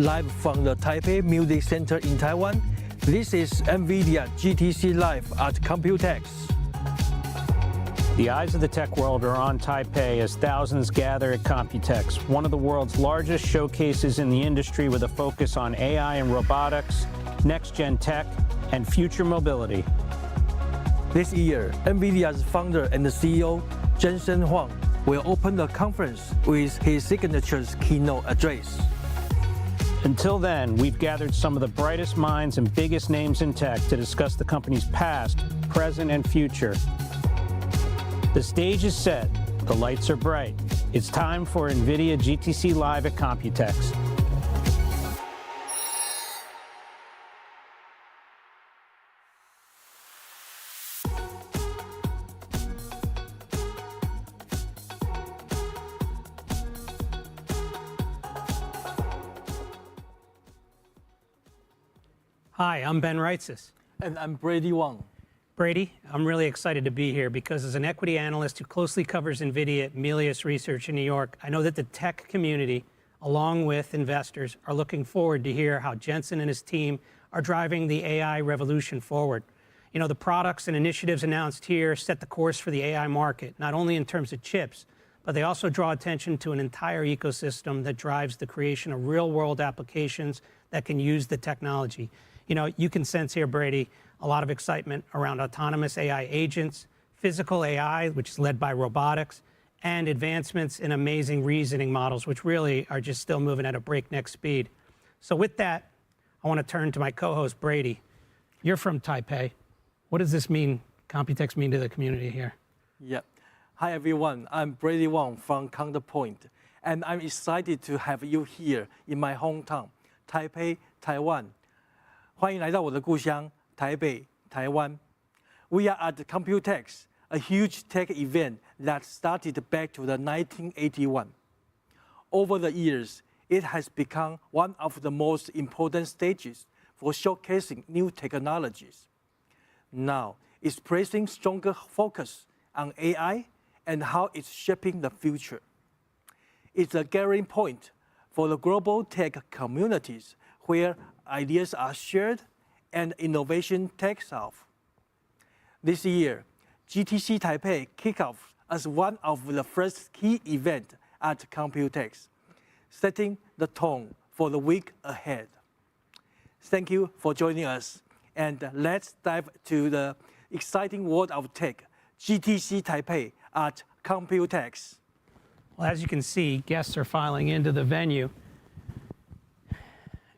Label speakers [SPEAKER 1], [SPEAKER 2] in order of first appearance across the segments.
[SPEAKER 1] live from the Taipei Music Center in Taiwan. This is NVIDIA GTC Live at Computex.
[SPEAKER 2] The eyes of the tech world are on Taipei as thousands gather at Computex, one of the world's largest showcases in the industry with a focus on AI and robotics, next-gen tech, and future mobility.
[SPEAKER 1] This year, NVIDIA's founder and CEO, Jensen Huang, will open the conference with his signature keynote address.
[SPEAKER 2] Until then, we've gathered some of the brightest minds and biggest names in tech to discuss the company's past, present, and future. The stage is set, the lights are bright. It's time for NVIDIA GTC Live at Computex.
[SPEAKER 3] Hi, I'm Ben Reitzes.
[SPEAKER 1] And I'm Brady Wang.
[SPEAKER 3] Brady, I'm really excited to be here because as an equity analyst who closely covers NVIDIA at Melius Research in New York, I know that the tech community, along with investors, are looking forward to hear how Jensen and his team are driving the AI revolution forward. You know, the products and initiatives announced here set the course for the AI market, not only in terms of chips, but they also draw attention to an entire ecosystem that drives the creation of real-world applications that can use the technology. You know, you can sense here, Brady, a lot of excitement around autonomous AI agents, physical AI, which is led by robotics, and advancements in amazing reasoning models, which really are just still moving at a breakneck speed. So with that, I want to turn to my co-host, Brady. You're from Taipei. What does this mean, Computex mean to the community here?
[SPEAKER 1] Yeah. Hi, everyone. I'm Brady Wang from Counterpoint, and I'm excited to have you here in my hometown, Taipei, Taiwan. 欢迎来到我的故乡台北，台湾。We are at Computex, a huge tech event that started back to the 1981. Over the years, it has become one of the most important stages for showcasing new technologies. Now, it's placing stronger focus on AI and how it's shaping the future. It's a gathering point for the global tech communities where ideas are shared and innovation takes off. This year, GTC Taipei kicked off as one of the first key events at Computex, setting the tone for the week ahead. Thank you for joining us, and let's dive to the exciting world of tech, GTC Taipei at Computex.
[SPEAKER 3] Well, as you can see, guests are filing into the venue.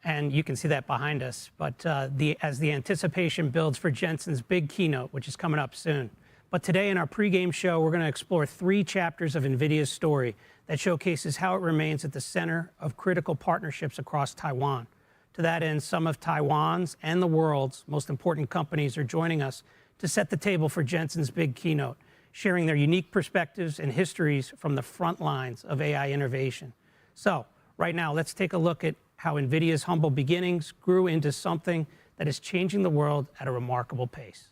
[SPEAKER 3] And you can see that behind us. But as the anticipation builds for Jensen's big keynote, which is coming up soon. But today in our pregame show, we're going to explore 3 chapters of NVIDIA's story that showcases how it remains at the center of critical partnerships across Taiwan. To that end, some of Taiwan's and the world's most important companies are joining us to set the table for Jensen's big keynote, sharing their unique perspectives and histories from the front lines of AI innovation. So right now, let's take a look at how NVIDIA's humble beginnings grew into something that is changing the world at a remarkable pace.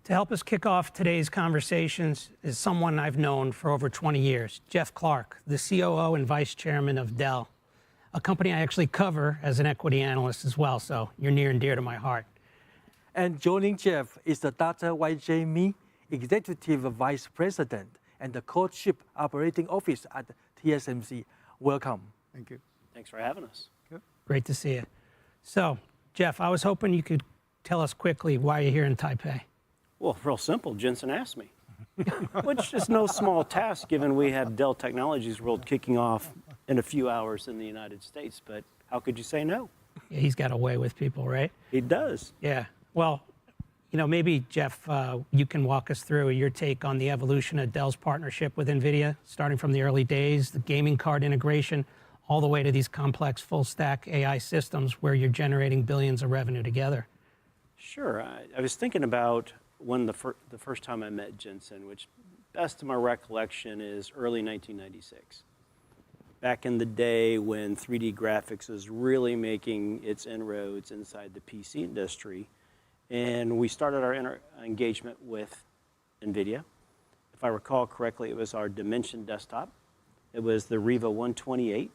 [SPEAKER 3] To help us kick off today's conversations is someone I've known for over 20 years, Jeff Clark, the COO and Vice Chairman of Dell, a company I actually cover as an equity analyst as well, so you're near and dear to my heart.
[SPEAKER 1] And joining Jeff is the Dr. YJ Mi, Executive Vice President and the Co-Chief Operating Officer at TSMC. Welcome.
[SPEAKER 4] Thank you.
[SPEAKER 5] Thanks for having us.
[SPEAKER 3] Great to see you. So, Jeff, I was hoping you could tell us quickly why you're here in Taipei.
[SPEAKER 2] Well, real simple. Jensen asked me, which is no small task given we have Dell Technologies World kicking off in a few hours in the United States. But how could you say no?
[SPEAKER 3] Yeah, he's got a way with people, right?
[SPEAKER 2] He does.
[SPEAKER 3] Yeah. Well, you know, maybe, Jeff, you can walk us through your take on the evolution of Dell's partnership with NVIDIA, starting from the early days, the gaming card integration, all the way to these complex full-stack AI systems where you're generating billions of revenue together.
[SPEAKER 2] Sure. I was thinking about when the first time I met Jensen, which best of my recollection is early 1996. Back in the day when 3D graphics was really making its inroads inside the PC industry. And we started our engagement with NVIDIA. If I recall correctly, it was our Dimension desktop. It was the Riva 128.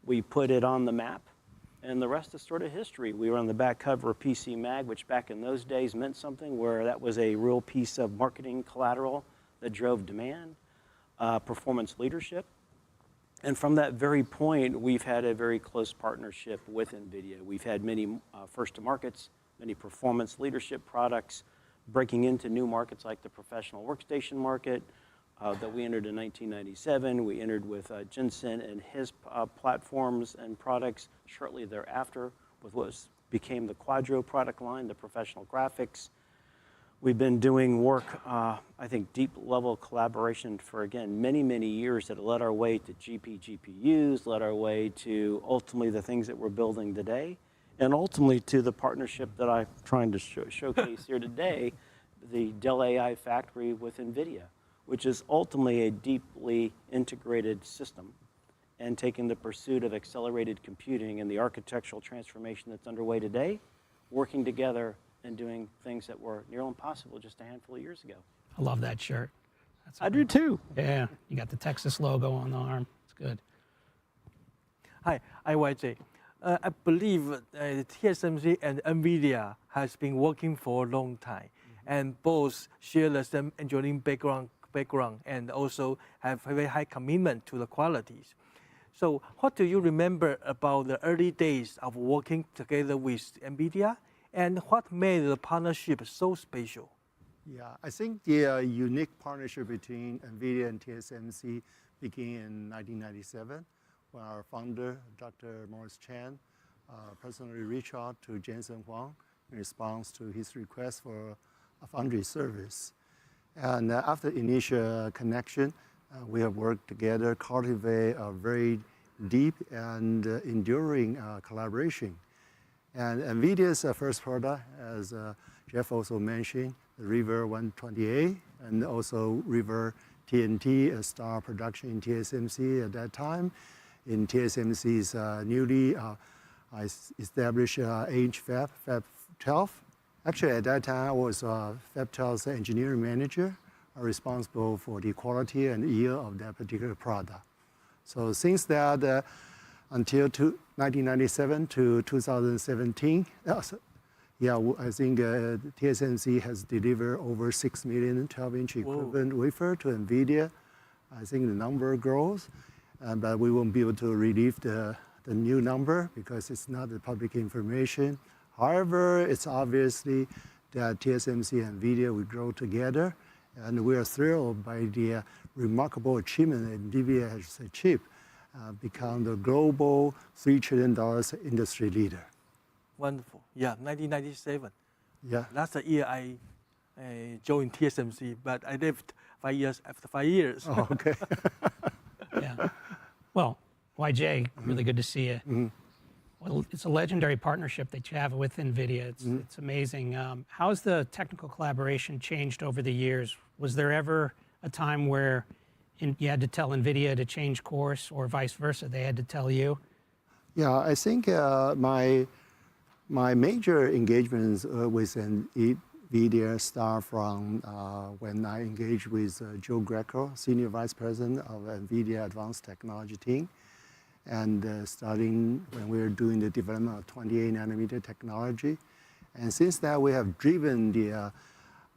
[SPEAKER 2] We put it on the map, and the rest is sort of history. We were on the back cover of PC Mag, which back in those days meant something, where that was a real piece of marketing collateral that drove demand, performance leadership. And from that very point, we've had a very close partnership with NVIDIA. We've had many first-to-markets, many performance leadership products, breaking into new markets like the professional workstation market that we entered in 1997. We entered with Jensen and his platforms and products shortly thereafter with what became the Quadro product line, the professional graphics. We've been doing work, I think, deep level collaboration for, again, many, many years that led our way to GPUs, led our way to ultimately the things that we're building today, and ultimately to the partnership that I'm trying to showcase here today, the Dell AI Factory with NVIDIA, which is ultimately a deeply integrated system and taking the pursuit of accelerated computing and the architectural transformation that's underway today, working together and doing things that were nearly impossible just a handful of years ago.
[SPEAKER 3] I love that shirt.
[SPEAKER 2] I do too.
[SPEAKER 3] Yeah, you got the Texas logo on the arm. It's good.
[SPEAKER 1] Hi, IYJ. I believe TSMC and NVIDIA has been working for a long time, and both share the same engineering background and also have very high commitment to the qualities. So what do you remember about the early days of working together with NVIDIA, and what made the partnership so special?
[SPEAKER 4] Yeah, I think the unique partnership between NVIDIA and TSMC began in 1997 when our founder, Dr. Morris Chan, personally reached out to Jensen Huang in response to his request for a foundry service. And after initial connection, we have worked together, cultivate a very deep and enduring collaboration. And NVIDIA's first product, as Jeff also mentioned, the Riva 128, and also Riva TNT, a star production in TSMC at that time. In TSMC's newly established 8-inch Fab 12. Actually, at that time, I was Fab 12's engineering manager, responsible for the quality and yield of that particular product. So since that, until 1997 to 2017, yeah, I think TSMC has delivered over 6 million 12-inch equivalent wafer to NVIDIA. I think the number grows, but we won't be able to release the new number because it's not the public information. However, it's obviously that TSMC and NVIDIA will grow together, and we are thrilled by the remarkable achievement that NVIDIA has achieved, become the global $3 trillion industry leader.
[SPEAKER 1] Wonderful. Yeah, 1997.
[SPEAKER 4] Yeah.
[SPEAKER 1] That's the year I joined TSMC, but I left 5 years after 5 years.
[SPEAKER 4] Oh, okay.
[SPEAKER 3] Yeah. Well, YJ, really good to see you.
[SPEAKER 4] Mm-hmm.
[SPEAKER 3] Well, it's a legendary partnership that you have with NVIDIA. It's amazing. How's the technical collaboration changed over the years? Was there ever a time where you had to tell NVIDIA to change course, or vice versa, they had to tell you?
[SPEAKER 4] Yeah, I think my major engagements with NVIDIA start from when I engaged with Joe Greco, Senior Vice President of NVIDIA Advanced Technology team. And starting when we were doing the development of 28 nanometer technology. And since that, we have driven the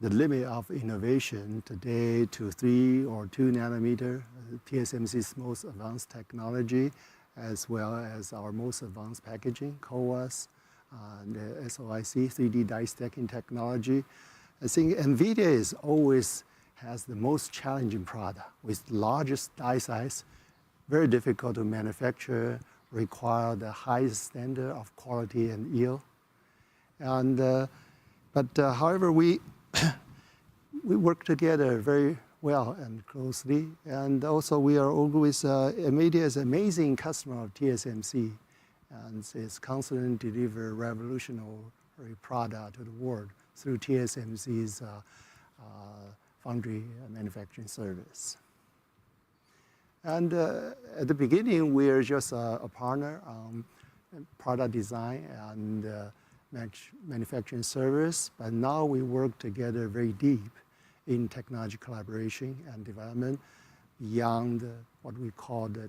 [SPEAKER 4] limit of innovation today to 3 or 2 nanometer, TSMC's most advanced technology, as well as our most advanced packaging, CoWoS, the SOIC, 3D die stacking technology. I think NVIDIA is always has the most challenging product with largest die size, very difficult to manufacture, require the highest standard of quality and yield. And, however, we work together very well and closely. And also we are always, NVIDIA is an amazing customer of TSMC. And it's constantly deliver revolutionary product to the world through TSMC's foundry manufacturing service. And at the beginning, we are just a partner on product design and manufacturing service, but now we work together very deep in technology collaboration and development beyond what we call the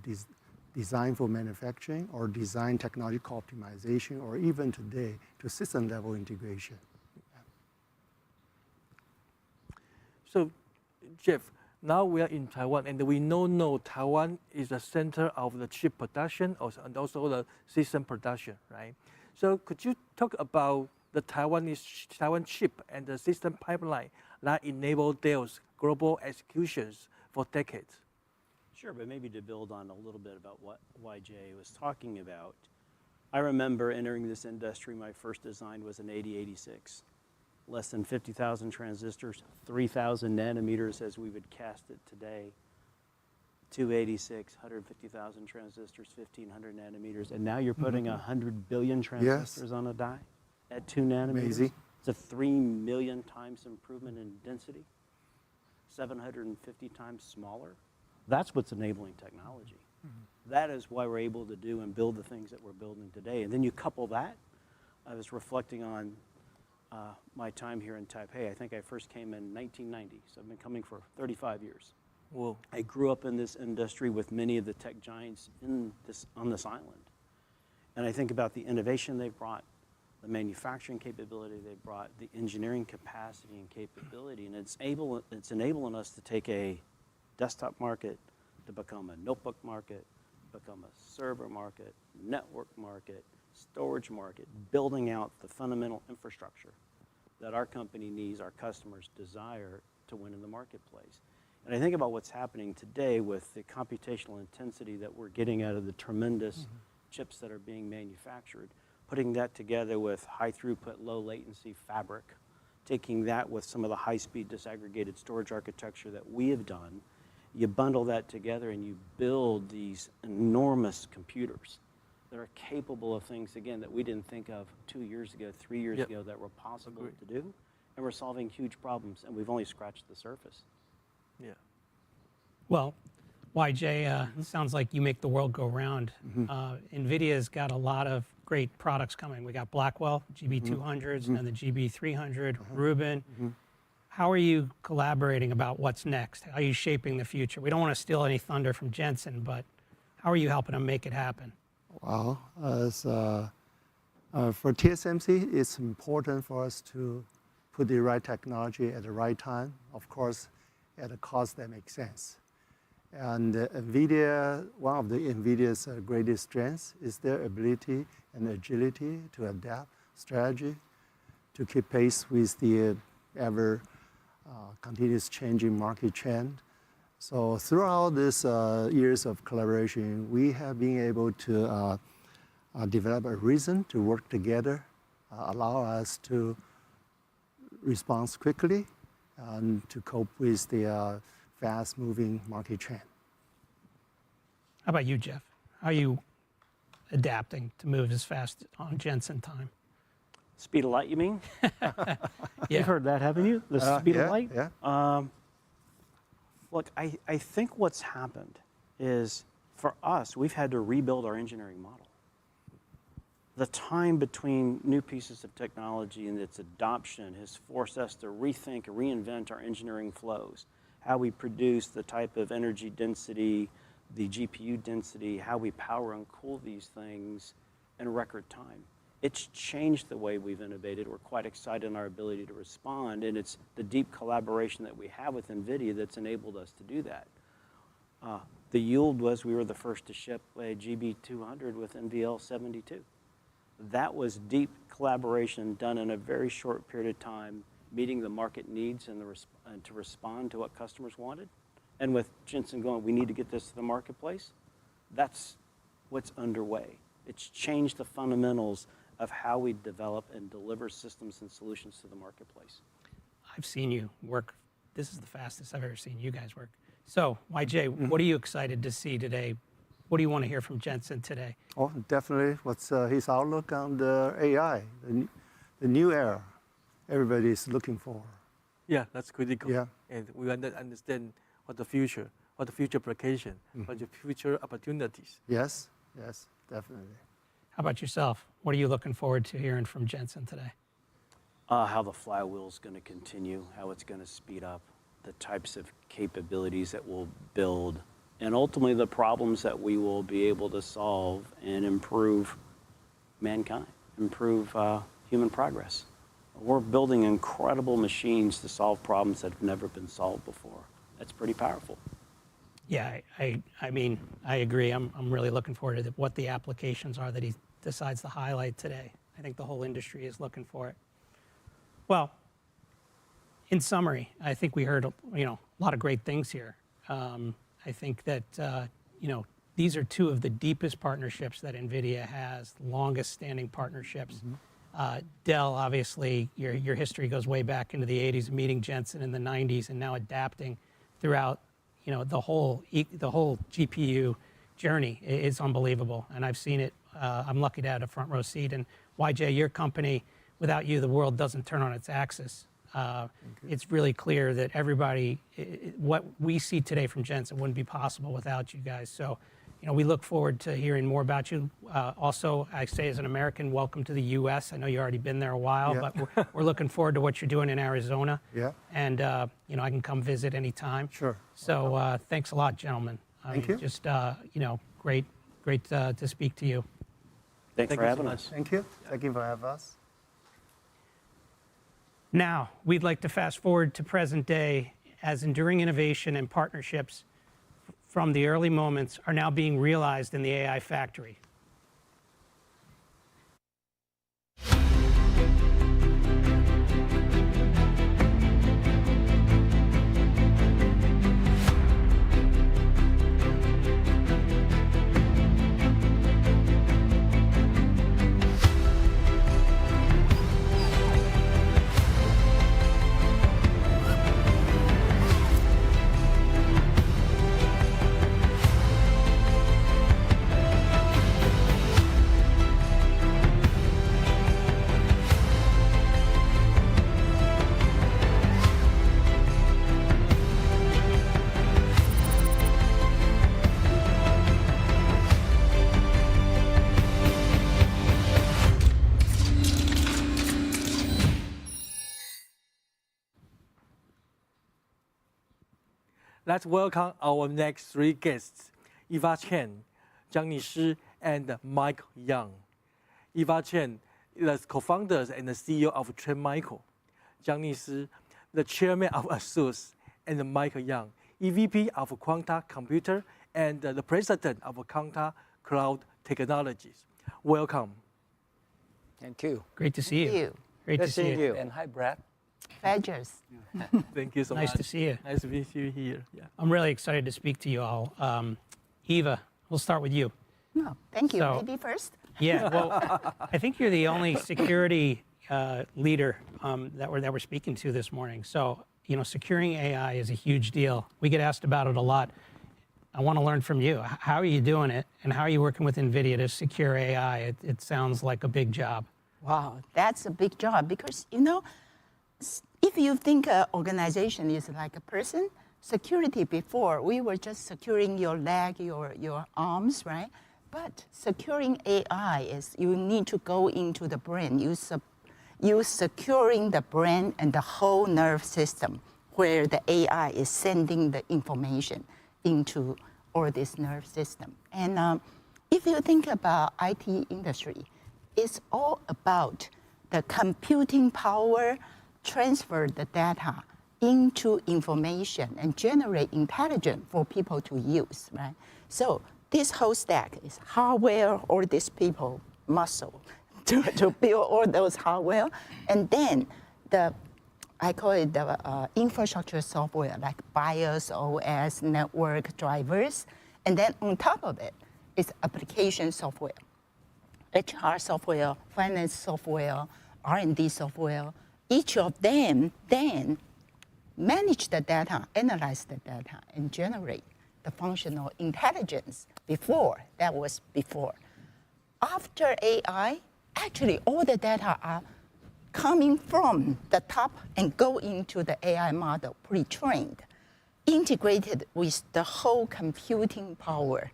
[SPEAKER 4] design for manufacturing or design technological optimization, or even today to system level integration.
[SPEAKER 1] So, Jeff, now we are in Taiwan, and we know Taiwan is the center of the chip production and also the system production, right? So could you talk about the Taiwan chip and the system pipeline that enable Dell's global executions for decades?
[SPEAKER 5] Sure, but maybe to build on a little bit about what YJ was talking about. I remember entering this industry, my first design was an 8086. Less than 50,000 transistors, 3,000 nanometers as we would cast it today. 286, 150,000 transistors, 1,500 nanometers. And now you're putting 100 billion transistors on a die at 2 nanometers.
[SPEAKER 4] Amazing.
[SPEAKER 5] It's a 3 million times improvement in density, 750 times smaller. That's what's enabling technology. That is why we're able to do and build the things that we're building today. And then you couple that, I was reflecting on my time here in Taipei. I think I first came in 1990, so I've been coming for 35 years.
[SPEAKER 1] Whoa.
[SPEAKER 5] I grew up in this industry with many of the tech giants on this island. And I think about the innovation they've brought, the manufacturing capability they've brought, the engineering capacity and capability, and it's enabling us to take a desktop market to become a notebook market, become a server market, network market, storage market, building out the fundamental infrastructure that our company needs, our customers desire to win in the marketplace. And I think about what's happening today with the computational intensity that we're getting out of the tremendous chips that are being manufactured, putting that together with high throughput, low latency fabric, taking that with some of the high speed disaggregated storage architecture that we have done, you bundle that together and you build these enormous computers that are capable of things, again, that we didn't think of 2 years ago, 3 years ago that were possible to do. And we're solving huge problems, and we've only scratched the surface.
[SPEAKER 1] Yeah.
[SPEAKER 3] Well, YJ, sounds like you make the world go round. NVIDIA's got a lot of great products coming. We got Blackwell, GB200s, and then the GB300, Rubin. How are you collaborating about what's next? How are you shaping the future? We don't want to steal any thunder from Jensen, but how are you helping them make it happen?
[SPEAKER 4] Well, for TSMC, it's important for us to put the right technology at the right time, of course, at a cost that makes sense. And NVIDIA, one of the NVIDIA's greatest strengths is their ability and agility to adapt strategy, to keep pace with the ever continuous changing market trend. So throughout these years of collaboration, we have been able to develop a reason to work together, allow us to respond quickly and to cope with the fast-moving market trend.
[SPEAKER 3] How about you, Jeff? How are you adapting to move as fast on Jensen time?
[SPEAKER 5] Speed of light, you mean?
[SPEAKER 3] Yeah.
[SPEAKER 5] You've heard that, haven't you? The speed of light?
[SPEAKER 4] Yeah.
[SPEAKER 5] Look, I think what's happened is, for us, we've had to rebuild our engineering model. The time between new pieces of technology and its adoption has forced us to rethink and reinvent our engineering flows, how we produce the type of energy density, the GPU density, how we power and cool these things in record time. It's changed the way we've innovated. We're quite excited in our ability to respond, and it's the deep collaboration that we have with NVIDIA that's enabled us to do that. The yield was we were the first to ship a GB200 with NVL72. That was deep collaboration done in a very short period of time, meeting the market needs and to respond to what customers wanted. And with Jensen going, we need to get this to the marketplace, that's what's underway. It's changed the fundamentals of how we develop and deliver systems and solutions to the marketplace.
[SPEAKER 3] I've seen you work. This is the fastest I've ever seen you guys work. So, YJ, what are you excited to see today? What do you want to hear from Jensen today?
[SPEAKER 4] Oh, definitely. What's his outlook on the AI, the new era everybody is looking for?
[SPEAKER 1] Yeah, that's critical.
[SPEAKER 4] Yeah.
[SPEAKER 1] And we want to understand what the future application, what the future opportunities.
[SPEAKER 4] Yes, yes, definitely.
[SPEAKER 3] How about yourself? What are you looking forward to hearing from Jensen today?
[SPEAKER 5] How the flywheel is going to continue, how it's going to speed up, the types of capabilities that we'll build, and ultimately the problems that we will be able to solve and improve mankind, improve human progress. We're building incredible machines to solve problems that have never been solved before. That's pretty powerful.
[SPEAKER 3] Yeah, I mean, I agree. I'm really looking forward to what the applications are that he decides to highlight today. I think the whole industry is looking for it. Well, in summary, I think we heard a lot of great things here. I think that these are two of the deepest partnerships that NVIDIA has, longest standing partnerships. Dell, obviously, your history goes way back into the 80s, meeting Jensen in the 90s, and now adapting throughout the whole GPU journey is unbelievable, and I've seen it. I'm lucky to have a front row seat. And YJ, your company, without you, the world doesn't turn on its axis. It's really clear that everybody, what we see today from Jensen wouldn't be possible without you guys. So, we look forward to hearing more about you. Also, I say as an American, welcome to the U.S. I know you've already been there a while,
[SPEAKER 4] Yeah.
[SPEAKER 3] but we're looking forward to what you're doing in Arizona.
[SPEAKER 4] Yeah.
[SPEAKER 3] And, I can come visit anytime.
[SPEAKER 4] Sure.
[SPEAKER 3] So thanks a lot, gentlemen.
[SPEAKER 4] Thank you.
[SPEAKER 3] Just, great to speak to you.
[SPEAKER 5] Thanks
[SPEAKER 1] Thank
[SPEAKER 5] for
[SPEAKER 1] you so
[SPEAKER 5] having
[SPEAKER 1] much.
[SPEAKER 5] us.
[SPEAKER 4] Thank you. Thank you for having us.
[SPEAKER 3] Now, we'd like to fast forward to present day as enduring innovation and partnerships from the early moments are now being realized in the AI factory.
[SPEAKER 1] Let's welcome our next three guests, Eva Chen, Johnny Shi, and Mike Young. Eva Chen is the co-founder and the CEO of Trend Micro. Johnny Shi, the chairman of ASUS, and Mike Young, EVP of Quanta Computer and the president of Quanta Cloud Technologies. Welcome.
[SPEAKER 6] Thank you.
[SPEAKER 3] Great to see you. Great to see you.
[SPEAKER 6] And hi, Brad.
[SPEAKER 7] Pleasures.
[SPEAKER 1] Thank you so much.
[SPEAKER 3] Nice to see you.
[SPEAKER 1] Nice to meet you here. Yeah.
[SPEAKER 3] I'm really excited to speak to you all. Eva, we'll start with you.
[SPEAKER 7] No, thank you.
[SPEAKER 3] So-
[SPEAKER 7] Maybe first.
[SPEAKER 3] Yeah, well, I think you're the only security leader that we're speaking to this morning. So, securing AI is a huge deal. We get asked about it a lot. I want to learn from you. How are you doing it, and how are you working with NVIDIA to secure AI? It sounds like a big job.
[SPEAKER 7] Wow, that's a big job because, if you think an organization is like a person, security before, we were just securing your leg, your arms, right? But securing AI is you need to go into the brain. You securing the brain and the whole nerve system where the AI is sending the information into all this nerve system. And if you think about IT industry, it's all about the computing power, transfer the data into information and generate intelligence for people to use, right? So this whole stack is hardware, all these people, muscle, to build all those hardware. And then I call it the infrastructure software, like BIOS, OS, network drivers. And then on top of it is application software, HR software, finance software, R&D software. Each of them then manage the data, analyze the data, and generate the functional intelligence. That was before. After AI, actually all the data are coming from the top and go into the AI model, pre-trained, integrated with the whole computing power.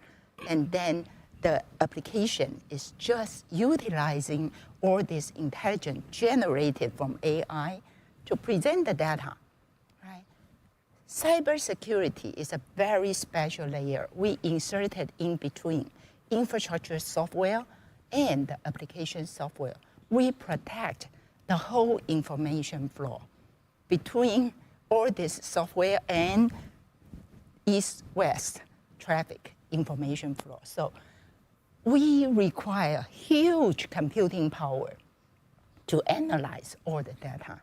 [SPEAKER 7] And then the application is just utilizing all this intelligence generated from AI to present the data, right? Cybersecurity is a very special layer. We inserted in between infrastructure software and the application software. We protect the whole information flow between all this software and east-west traffic information flow. So we require huge computing power to analyze all the data.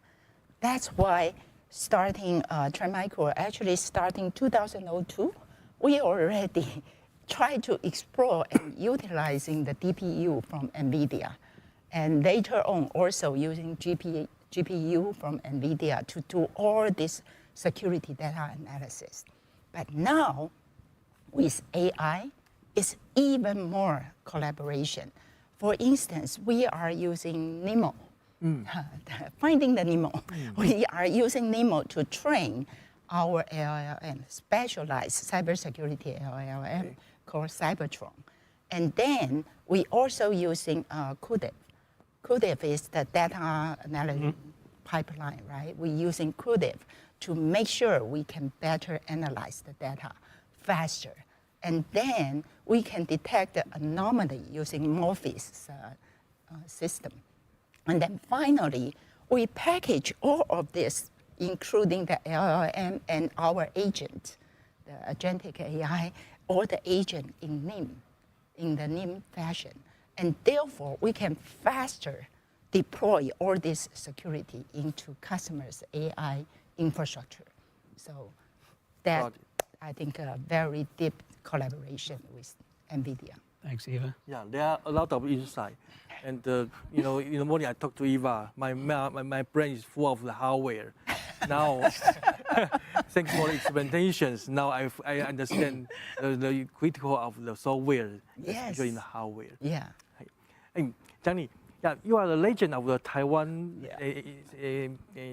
[SPEAKER 7] That's why starting Trend Micro, actually starting 2002, we already tried to explore and utilizing the DPU from NVIDIA. And later on, also using GPU from NVIDIA to do all this security data analysis. But now, with AI, it's even more collaboration. For instance, we are using NeMo, finding the NeMo. We are using NeMo to train our LLM, specialized cybersecurity LLM called Cybertron. And then we also using CUDA. CUDA is the data analysis pipeline, right? We're using CUDA to make sure we can better analyze the data faster. And then we can detect the anomaly using Morpheus system. And then finally, we package all of this, including the LLM and our agent, the agentic AI, or the agent in NIM, in the NIM fashion. And therefore, we can faster deploy all this security into customers' AI infrastructure. So that, I think, a very deep collaboration with NVIDIA.
[SPEAKER 3] Thanks, Eva.
[SPEAKER 1] Yeah, there are a lot of insight. And you know, in the morning I talked to Eva, my brain is full of the hardware. Now, thanks for the explanations. Now I understand the critical of the software, especially in the hardware.
[SPEAKER 7] Yeah.
[SPEAKER 1] And Johnny, yeah, you are the legend of the Taiwan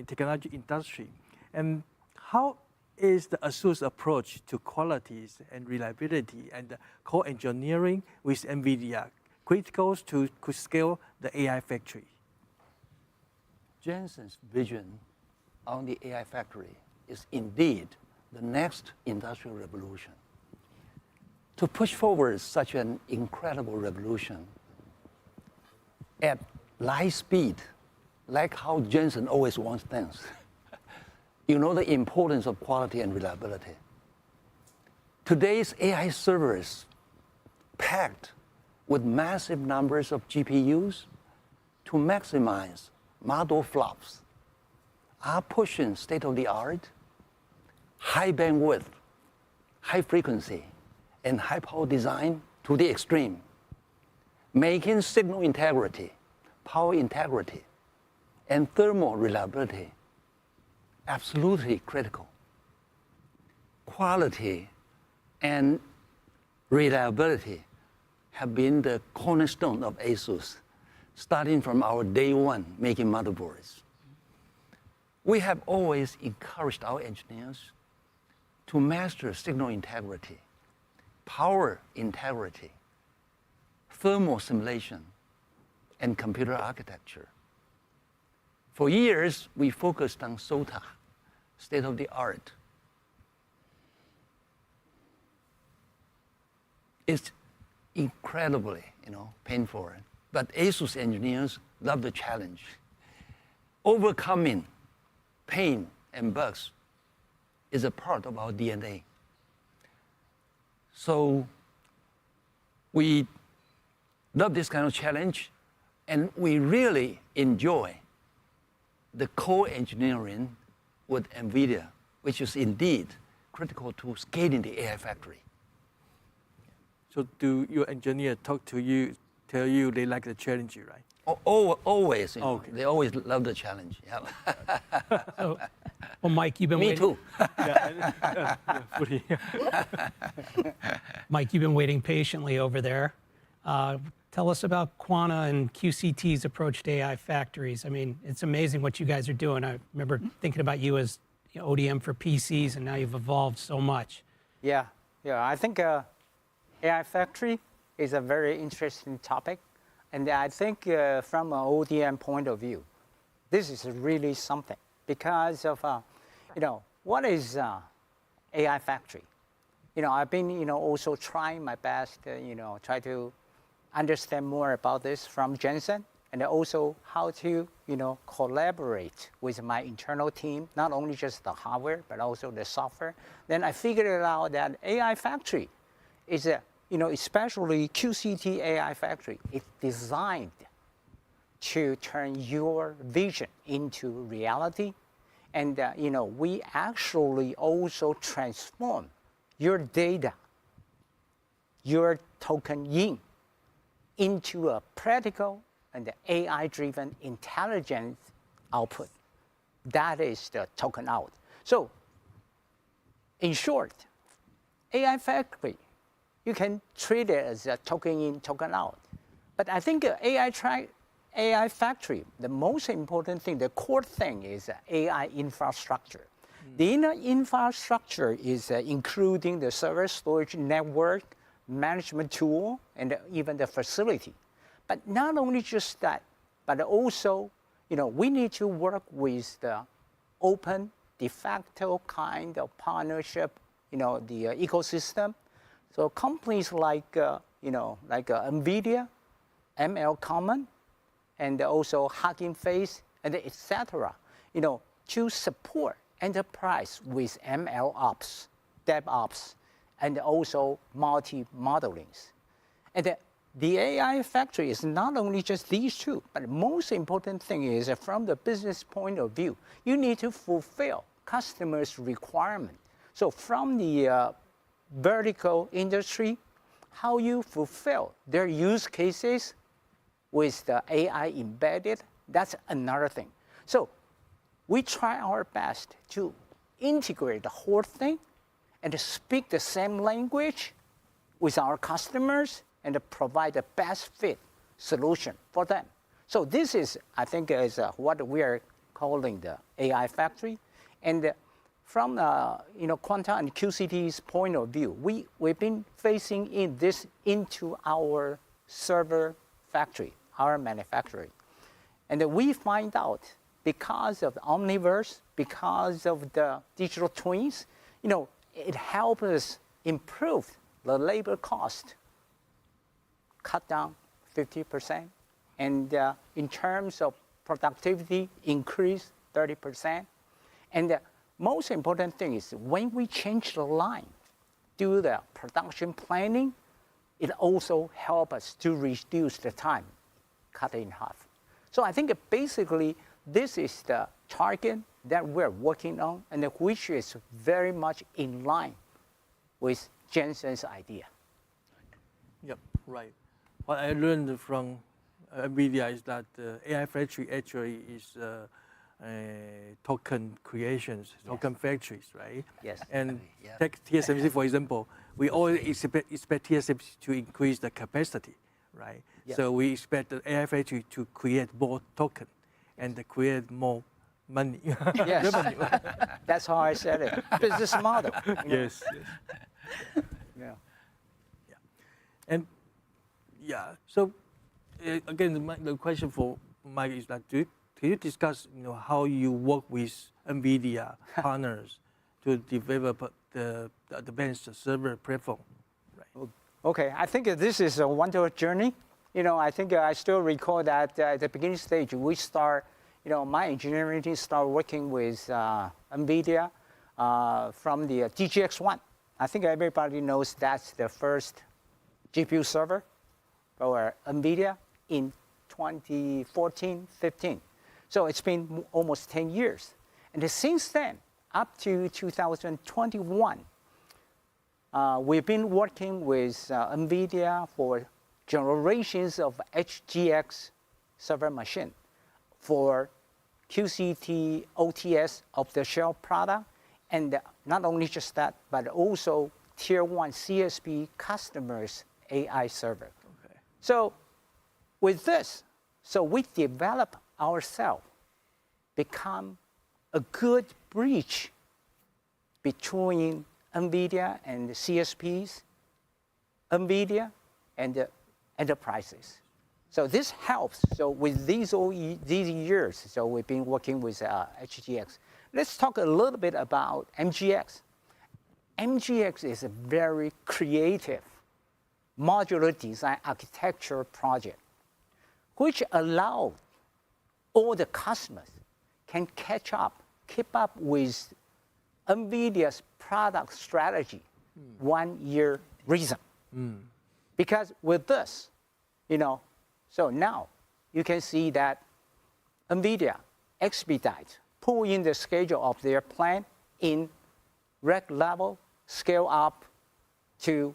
[SPEAKER 1] technology industry. And how is the ASUS approach to qualities and reliability and co-engineering with NVIDIA critical to scale the AI factory?
[SPEAKER 8] Jensen's vision on the AI factory is indeed the next industrial revolution. To push forward such an incredible revolution at light speed, like how Jensen always wants things, you know the importance of quality and reliability. Today's AI servers, packed with massive numbers of GPUs to maximize model flops, are pushing state-of-the-art, high bandwidth, high frequency, and high power design to the extreme, making signal integrity, power integrity, and thermal reliability absolutely critical. Quality and reliability have been the cornerstone of ASUS, starting from our day one making motherboards. We have always encouraged our engineers to master signal integrity, power integrity, thermal simulation, and computer architecture. For years, we focused on SOTA, state-of-the-art. It's incredibly, painful, but ASUS engineers love the challenge. Overcoming pain and bugs is a part of our DNA. So we love this kind of challenge, And we really enjoy the co-engineering with NVIDIA, which is indeed critical to scaling the AI factory.
[SPEAKER 1] So do your engineer talk to you, tell you they like the challenge, right?
[SPEAKER 8] Always.
[SPEAKER 1] Okay.
[SPEAKER 8] They always love the challenge. Yeah.
[SPEAKER 3] So, well, Mike, you've been
[SPEAKER 8] Me
[SPEAKER 3] waiting.
[SPEAKER 8] too.
[SPEAKER 1] Fully.
[SPEAKER 3] Mike, you've been waiting patiently over there. Tell us about Quanta and QCT's approach to AI factories. I mean, it's amazing what you guys are doing. I remember thinking about you as ODM for PCs, and now you've evolved so much.
[SPEAKER 6] Yeah. I think AI factory is a very interesting topic. And I think from an ODM point of view, this is really something because of, what is AI factory? I've been, also trying my best, try to understand more about this from Jensen, and also how to, collaborate with my internal team, not only just the hardware, but also the software. Then I figured out that AI factory is especially QCT AI factory, it's designed to turn your vision into reality. And, we actually also transform your data, your token into a practical and AI-driven intelligence output. That is the token out. So, in short, AI factory, you can treat it as a token in, token out. But I think AI factory, the most important thing, the core thing is AI infrastructure. The infrastructure is including the server storage network, management tool, and even the facility. But not only just that, but also, we need to work with the open de facto kind of partnership, the ecosystem. So companies like, NVIDIA, ML Common, and also Hugging Face, and etc. To support enterprise with ML ops, DevOps, and also multi-modelings. And the AI factory is not only just these two, but the most important thing is from the business point of view, you need to fulfill customers' requirement. So from the vertical industry, how you fulfill their use cases with the AI embedded, that's another thing. So we try our best to integrate the whole thing and to speak the same language with our customers and to provide the best fit solution for them. So this is, I think, is what we are calling the AI factory. And from Quanta and QCT's point of view, we've been facing in this into our server factory, our manufacturing. And we find out because of the Omniverse, because of the digital twins, it helps us improve the labor cost, cut down 50%, and in terms of productivity, increase 30%. And the most important thing is when we change the line, do the production planning, it also helps us to reduce the time, cut it in half. So I think basically this is the target that we're working on, and which is very much in line with Jensen's idea.
[SPEAKER 1] Yep, right. What I learned from NVIDIA is that the AI factory actually is token creations, token factories, right?
[SPEAKER 8] Yes.
[SPEAKER 1] And
[SPEAKER 8] Yeah.
[SPEAKER 1] take TSMC, for example, we always expect TSMC to increase the capacity, right?
[SPEAKER 8] Yeah.
[SPEAKER 1] So we expect the AI factory to create more token and to create more money.
[SPEAKER 6] Yes, that's how I said it. Business model.
[SPEAKER 1] Yes.
[SPEAKER 6] Yeah.
[SPEAKER 1] And so again, the question for Mike is that can you discuss how you work with NVIDIA partners to develop the advanced server platform? Right.
[SPEAKER 6] Okay, I think this is a wonderful journey. I think I still recall that at the beginning stage, we start, my engineering team start working with NVIDIA from the DGX1. I think everybody knows that's the first GPU server for NVIDIA in 2014, 15. So it's been almost 10 years. And since then, up to 2021, we've been working with NVIDIA for generations of HGX server machine for QCT, OTS of the shelf product, and not only just that, but also tier 1 CSP customers' AI server.
[SPEAKER 1] Okay.
[SPEAKER 6] So with this, so we develop ourselves, become a good bridge between NVIDIA and the CSPs, NVIDIA and the enterprises. So this helps. So with these years, so we've been working with HGX. Let's talk a little bit about MGX. MGX is a very creative modular design architecture project, which allows all the customers can catch up, keep up with NVIDIA's product strategy 1 year reason. Because with this, so now you can see that NVIDIA expedite, pull in the schedule of their plan in rack level, scale up to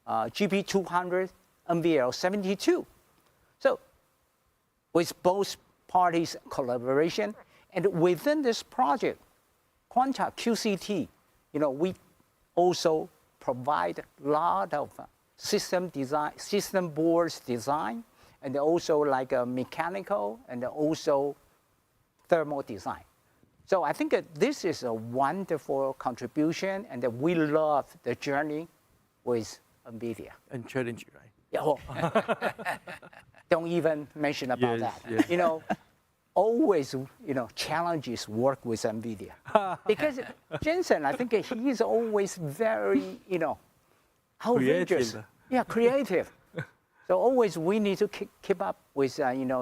[SPEAKER 6] GP200, NVL72. So with both parties' collaboration, and within this project, Quanta QCT, we also provide a lot of system design, system boards design, and also like a mechanical and also thermal design. So I think this is a wonderful contribution, and we love the journey with NVIDIA.
[SPEAKER 1] And challenge, right?
[SPEAKER 6] Yeah, well, don't even mention about
[SPEAKER 1] Yes,
[SPEAKER 6] that.
[SPEAKER 1] yes.
[SPEAKER 6] Always, challenges work with NVIDIA. Because Jensen, I think he is always very, outrageous.
[SPEAKER 1] Creative.
[SPEAKER 6] Yeah, creative. So always we need to keep up with,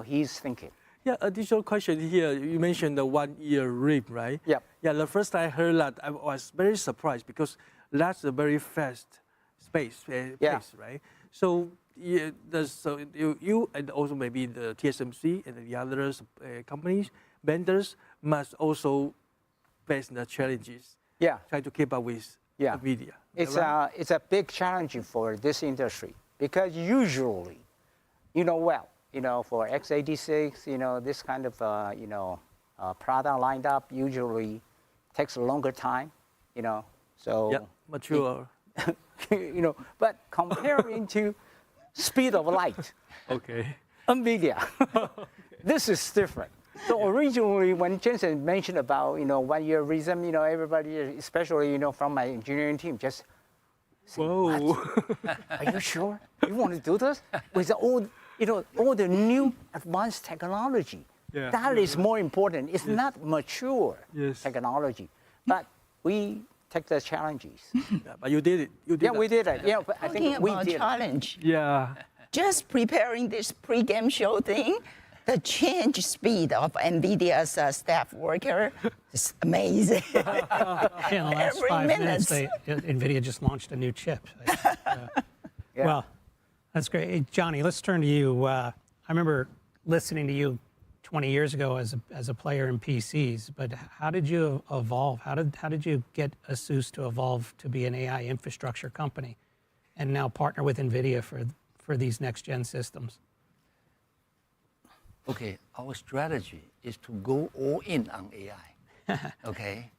[SPEAKER 6] his thinking.
[SPEAKER 1] Yeah, additional question here. You mentioned the 1 year RIP, right?
[SPEAKER 6] Yep.
[SPEAKER 1] Yeah, the first I heard that, I was very surprised because that's a very fast pace, right? So, yeah, so you and also maybe the TSMC and the other companies, vendors must also face the challenges.
[SPEAKER 6] Yeah.
[SPEAKER 1] Try to keep up with NVIDIA.
[SPEAKER 6] It's
[SPEAKER 1] right?
[SPEAKER 6] it's a big challenge for this industry because usually, for x86, this kind of product lined up usually takes a longer time, So
[SPEAKER 1] yeah, mature.
[SPEAKER 6] But comparing to speed of light,
[SPEAKER 1] Okay.
[SPEAKER 6] NVIDIA, this is different. So originally, when Jensen mentioned about 1 year reason, everybody, especially from my engineering team, just say,
[SPEAKER 1] Whoa.
[SPEAKER 6] "What? Are you sure you want to do this with all all the new advanced technology?
[SPEAKER 1] Yeah.
[SPEAKER 6] That is more important. It's not mature
[SPEAKER 1] Yes.
[SPEAKER 6] technology, but we take the challenges.
[SPEAKER 1] Yeah, but you did it. You did
[SPEAKER 6] Yeah,
[SPEAKER 1] that.
[SPEAKER 6] we did it. Yeah, but I
[SPEAKER 7] Talking
[SPEAKER 6] think we
[SPEAKER 7] about
[SPEAKER 6] did.
[SPEAKER 7] challenge,
[SPEAKER 1] Yeah.
[SPEAKER 7] just preparing this pre-game show thing, the change speed of NVIDIA's staff worker is amazing.
[SPEAKER 3] Yeah, in the last
[SPEAKER 7] Every
[SPEAKER 3] 5 minutes,
[SPEAKER 7] minute.
[SPEAKER 3] NVIDIA just launched a new chip.
[SPEAKER 6] Yeah.
[SPEAKER 3] Well, that's great. Hey, Johnny, let's turn to you. I remember listening to you 20 years ago as a player in PCs, but how did you evolve? How did you get ASUS to evolve to be an AI infrastructure company and now partner with NVIDIA for these next-gen systems?
[SPEAKER 8] Okay, our strategy is to go all in on AI. Okay?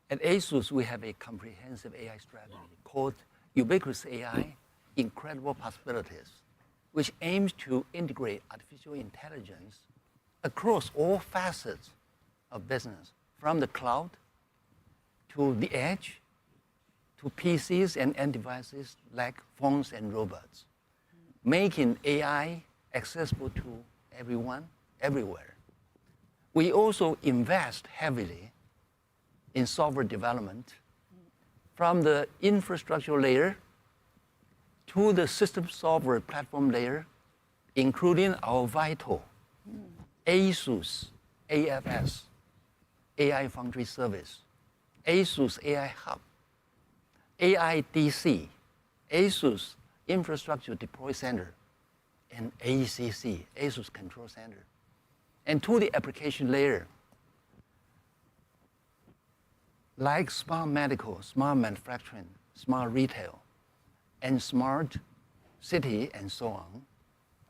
[SPEAKER 8] At ASUS, we have a comprehensive AI strategy called Ubiquitous AI, Incredible Possibilities, which aims to integrate artificial intelligence across all facets of business, from the cloud to the edge to PCs and end devices like phones and robots, making AI accessible to everyone, everywhere. We also invest heavily in software development from the infrastructure layer to the system software platform layer, including our vital ASUS AFS, AI Foundry Service, ASUS AI Hub, AIDC, ASUS Infrastructure Deploy Center, and ACC, ASUS Control Center. And to the application layer, like smart medical, smart manufacturing, smart retail, and smart city, and so on,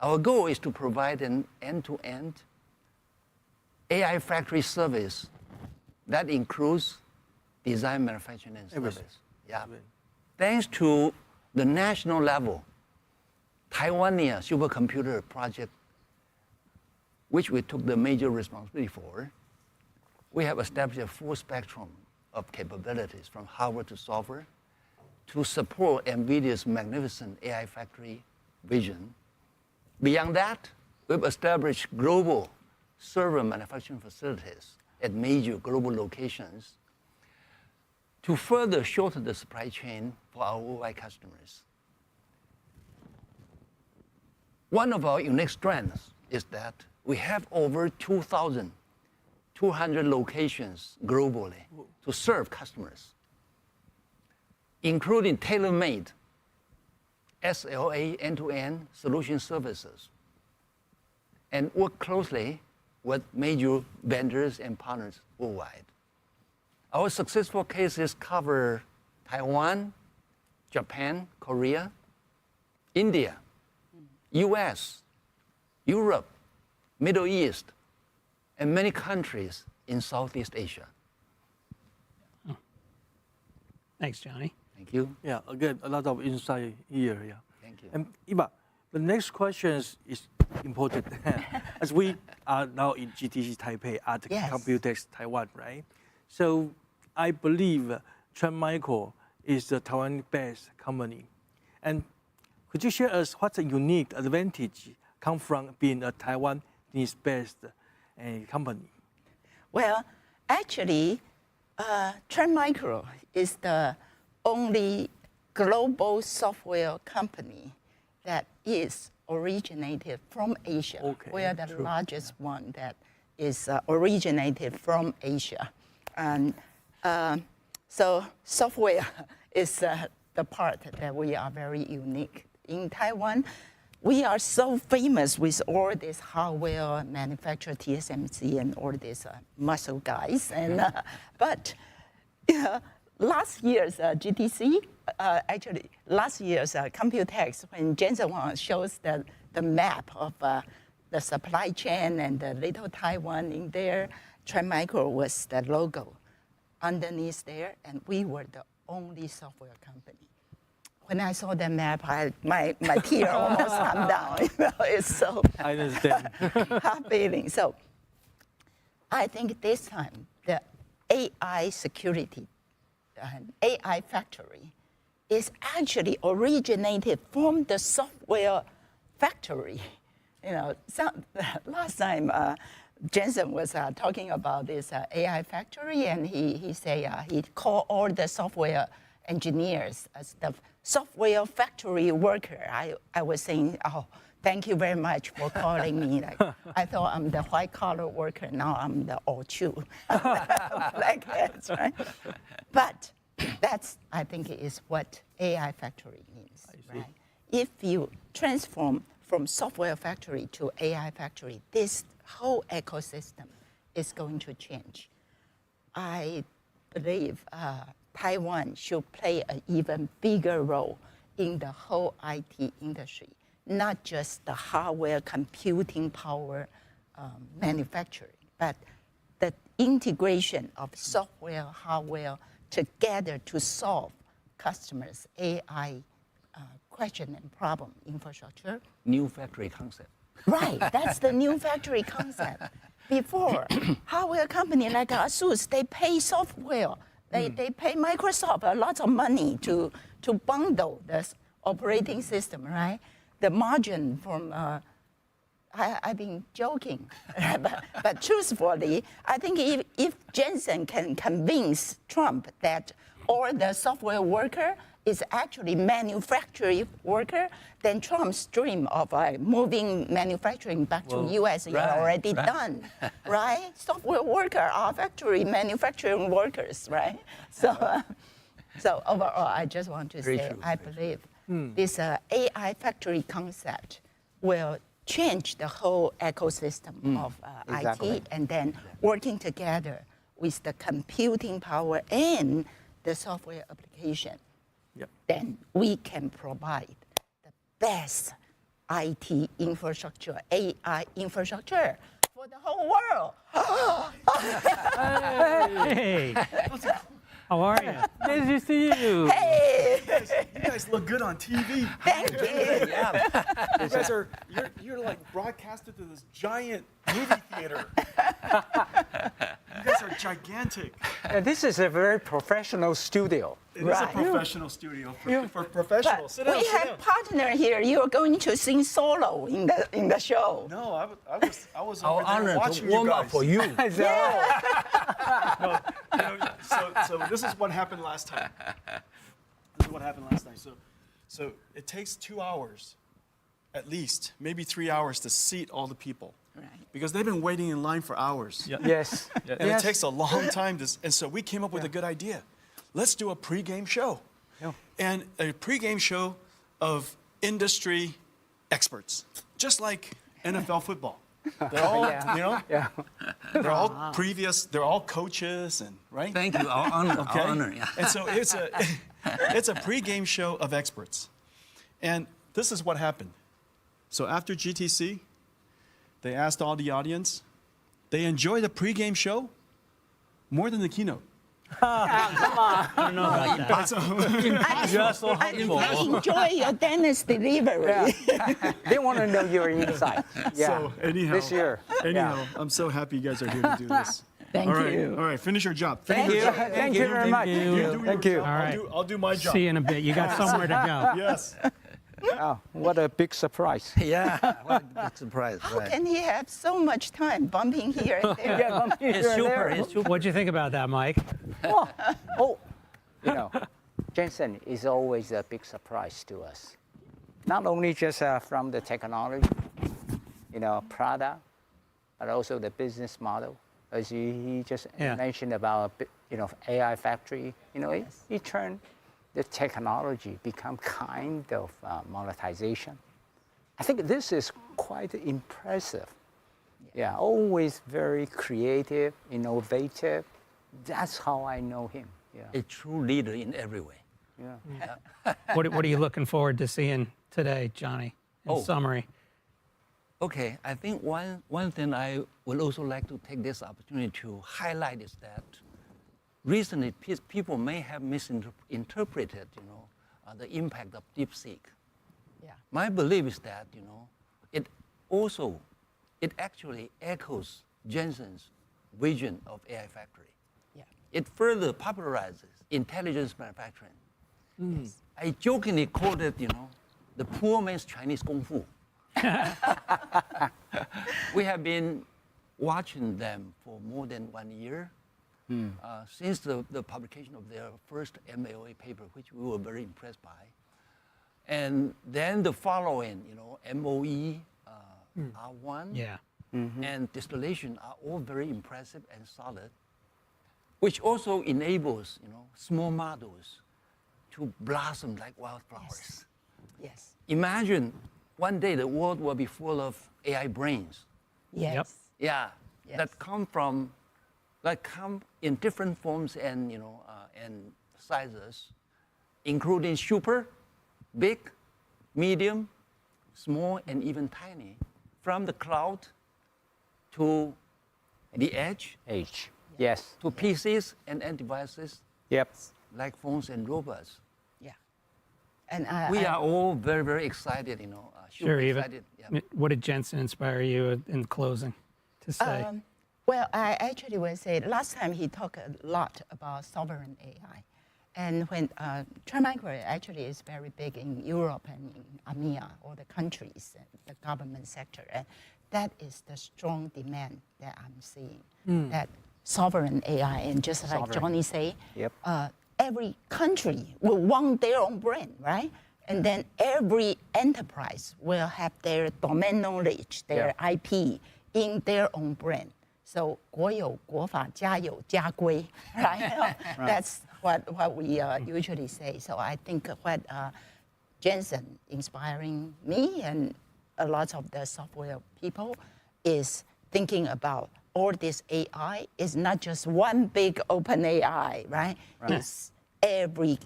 [SPEAKER 8] our goal is to provide an end-to-end AI factory service that includes design, manufacturing, and service. Yeah. Thanks to the national level Taiwania supercomputer project, which we took the major responsibility for, we have established a full spectrum of capabilities from hardware to software to support NVIDIA's magnificent AI factory vision. Beyond that, we've established global server manufacturing facilities at major global locations to further shorten the supply chain for our worldwide customers. One of our unique strengths is that we have over 2,200 locations globally to serve customers, including tailor-made SLA end-to-end solution services, and work closely with major vendors and partners worldwide. Our successful cases cover Taiwan, Japan, Korea, India, US, Europe, Middle East, and many countries in Southeast Asia.
[SPEAKER 3] Thanks, Johnny.
[SPEAKER 8] Thank you.
[SPEAKER 1] Yeah, again, a lot of insight here. Yeah.
[SPEAKER 8] Thank you.
[SPEAKER 1] And Iba, the next question is important. As we are now in GTC Taipei at
[SPEAKER 7] Yes.
[SPEAKER 1] Computex Taiwan, right? So I believe Trend Micro is a Taiwan-based company. And could you share us what's a unique advantage come from being a Taiwanese-based company?
[SPEAKER 7] Well, actually, Trend Micro is the only global software company that is originated from Asia.
[SPEAKER 1] Okay,
[SPEAKER 7] We are the
[SPEAKER 1] true.
[SPEAKER 7] largest one that is originated from Asia. And so software is the part that we are very unique. In Taiwan, we are so famous with all this hardware manufacturer, TSMC, and all these muscle guys. And but last year's GTC, actually last year's Computex, when Jensen Huang shows the map of the supply chain and the little Taiwan in there, Trend Micro was the logo underneath there, and we were the only software company. When I saw the map, my tear almost come down. It's so
[SPEAKER 1] I understand.
[SPEAKER 7] feeling. So I think this time the AI security, AI factory, is actually originated from the software factory. Last time Jensen was talking about this AI factory, and he said he called all the software engineers as the software factory worker. I was saying, oh, thank you very much for calling me. I thought I'm the white collar worker. Now I'm the all-true black hats, right? But that's, I think, is what AI factory means, right? If you transform from software factory to AI factory, this whole ecosystem is going to change. I believe Taiwan should play an even bigger role in the whole IT industry, not just the hardware computing power manufacturing, but the integration of software, hardware together to solve customers' AI question and problem infrastructure.
[SPEAKER 8] New factory concept.
[SPEAKER 7] Right, that's the new factory concept. Before, hardware company like ASUS, they pay software. They pay Microsoft a lot of money to bundle this operating system, right? The margin from, I've been joking, but truthfully, I think if Jensen can convince Trump that all the software worker is actually manufacturing worker, then Trump's dream of moving manufacturing back to US is already done, right? Software worker are factory manufacturing workers, right? So, so overall, I just want to say, I believe this AI factory concept will change the whole ecosystem of
[SPEAKER 6] exactly.
[SPEAKER 7] IT, and then working together with the computing power and the software application,
[SPEAKER 1] Yep.
[SPEAKER 7] then we can provide the best IT infrastructure, AI infrastructure for the whole world.
[SPEAKER 3] Hey, how are you?
[SPEAKER 1] Nice to see you.
[SPEAKER 7] Hey,
[SPEAKER 9] You guys look good on TV.
[SPEAKER 7] thank you.
[SPEAKER 9] You guys are, you're like broadcasted to this giant movie theater. You guys are gigantic.
[SPEAKER 6] This is a very professional studio.
[SPEAKER 9] It is a
[SPEAKER 7] Right.
[SPEAKER 9] professional studio for professionals. Sit down,
[SPEAKER 7] We
[SPEAKER 9] sit
[SPEAKER 7] have
[SPEAKER 9] down.
[SPEAKER 7] partner here. You are going to sing solo in the show.
[SPEAKER 9] No, I was
[SPEAKER 8] Our
[SPEAKER 9] over there
[SPEAKER 8] honor to
[SPEAKER 9] watching you
[SPEAKER 8] warm up
[SPEAKER 9] guys.
[SPEAKER 8] for you.
[SPEAKER 9] No, so this is what happened last time. This is what happened last time. So it takes 2 hours, at least, maybe 3 hours to seat all the people.
[SPEAKER 7] Right.
[SPEAKER 9] Because they've been waiting in line for hours.
[SPEAKER 6] Yes.
[SPEAKER 9] And it takes a long time to, and so we came up with a good idea. Let's do a pregame show.
[SPEAKER 6] Yeah.
[SPEAKER 9] And a pregame show of industry experts, just like NFL football. They're all, you know,
[SPEAKER 6] Yeah.
[SPEAKER 9] they're all they're all coaches and, right?
[SPEAKER 8] Thank you. Our honor.
[SPEAKER 9] Okay.
[SPEAKER 8] Our honor. Yeah.
[SPEAKER 9] And so it's a pregame show of experts. And this is what happened. So after GTC, they asked all the audience, they enjoyed the pregame show more than the keynote.
[SPEAKER 3] I don't know about that.
[SPEAKER 7] I enjoy your dentist delivery.
[SPEAKER 6] They want to know your insight. Yeah.
[SPEAKER 9] So anyhow,
[SPEAKER 6] This year.
[SPEAKER 9] anyhow, I'm so happy you guys are here to do this.
[SPEAKER 7] Thank
[SPEAKER 9] All right,
[SPEAKER 7] you.
[SPEAKER 9] all right, finish your job.
[SPEAKER 7] Thank you.
[SPEAKER 6] Thank you very much.
[SPEAKER 9] You do your
[SPEAKER 6] Thank you.
[SPEAKER 9] job.
[SPEAKER 3] All right.
[SPEAKER 9] I'll do my job.
[SPEAKER 3] See you in a bit. You got somewhere to go.
[SPEAKER 9] Yes.
[SPEAKER 6] Oh, what a big surprise.
[SPEAKER 8] Yeah. What a big surprise.
[SPEAKER 7] How
[SPEAKER 8] Right.
[SPEAKER 7] can he have so much time bumping here and there?
[SPEAKER 8] It's super. It's super.
[SPEAKER 3] What'd you think about that, Mike?
[SPEAKER 6] Oh, you know, Jensen is always a big surprise to us. Not only just from the technology, you know, product, but also the business model. As he just
[SPEAKER 3] Yeah.
[SPEAKER 6] mentioned about, you know, AI factory, you know, he turned the technology become kind of monetization. I think this is quite impressive. Yeah, always very creative, innovative. That's how I know him. Yeah.
[SPEAKER 8] A true leader in every way.
[SPEAKER 6] Yeah.
[SPEAKER 3] What are you looking forward to seeing today, Johnny, in
[SPEAKER 8] Oh.
[SPEAKER 3] summary?
[SPEAKER 8] Okay, I think one thing I would also like to take this opportunity to highlight is that recently people may have misinterpreted, you know, the impact of DeepSeek.
[SPEAKER 7] Yeah.
[SPEAKER 8] My belief is that, you know, it actually echoes Jensen's vision of AI factory.
[SPEAKER 7] Yeah.
[SPEAKER 8] It further popularizes intelligence manufacturing.
[SPEAKER 7] Yes.
[SPEAKER 8] I jokingly quoted, you know, the poor man's Chinese Kung Fu. We have been watching them for more than 1 year since the publication of their first MAOA paper, which we were very impressed by. And then the following, you know, MOE, R1,
[SPEAKER 3] Yeah.
[SPEAKER 8] and distillation are all very impressive and solid, which also enables, you know, small models to blossom like wildflowers.
[SPEAKER 7] Yes.
[SPEAKER 8] Imagine one day the world will be full of AI brains.
[SPEAKER 7] Yes.
[SPEAKER 8] Yeah,
[SPEAKER 7] Yes.
[SPEAKER 8] that come in different forms and, you know, and sizes, including super, big, medium, small, and even tiny, from the cloud to the edge,
[SPEAKER 6] Yes.
[SPEAKER 8] to PCs and end devices
[SPEAKER 6] Yep.
[SPEAKER 8] like phones and robots.
[SPEAKER 7] Yeah. And
[SPEAKER 8] We are all very, very excited, you know. super
[SPEAKER 3] Sure, Eva.
[SPEAKER 8] excited. Yeah.
[SPEAKER 3] What did Jensen inspire you in closing to say?
[SPEAKER 7] Well, I actually will say last time he talked a lot about sovereign AI. And when Trend Micro actually is very big in Europe and in AMEA, all the countries, and the government sector. And that is the strong demand that I'm seeing, that sovereign AI. And just like
[SPEAKER 6] Sovereign.
[SPEAKER 7] Johnny say,
[SPEAKER 6] Yep.
[SPEAKER 7] every country will want their own brand, right? And then every enterprise will have their domain knowledge, their IP in their own brand. So 国有国法家有家规, right? That's what we usually say. So I think what Jensen inspiring me and a lot of the software people is thinking about all this AI is not just one big open AI, right? It's every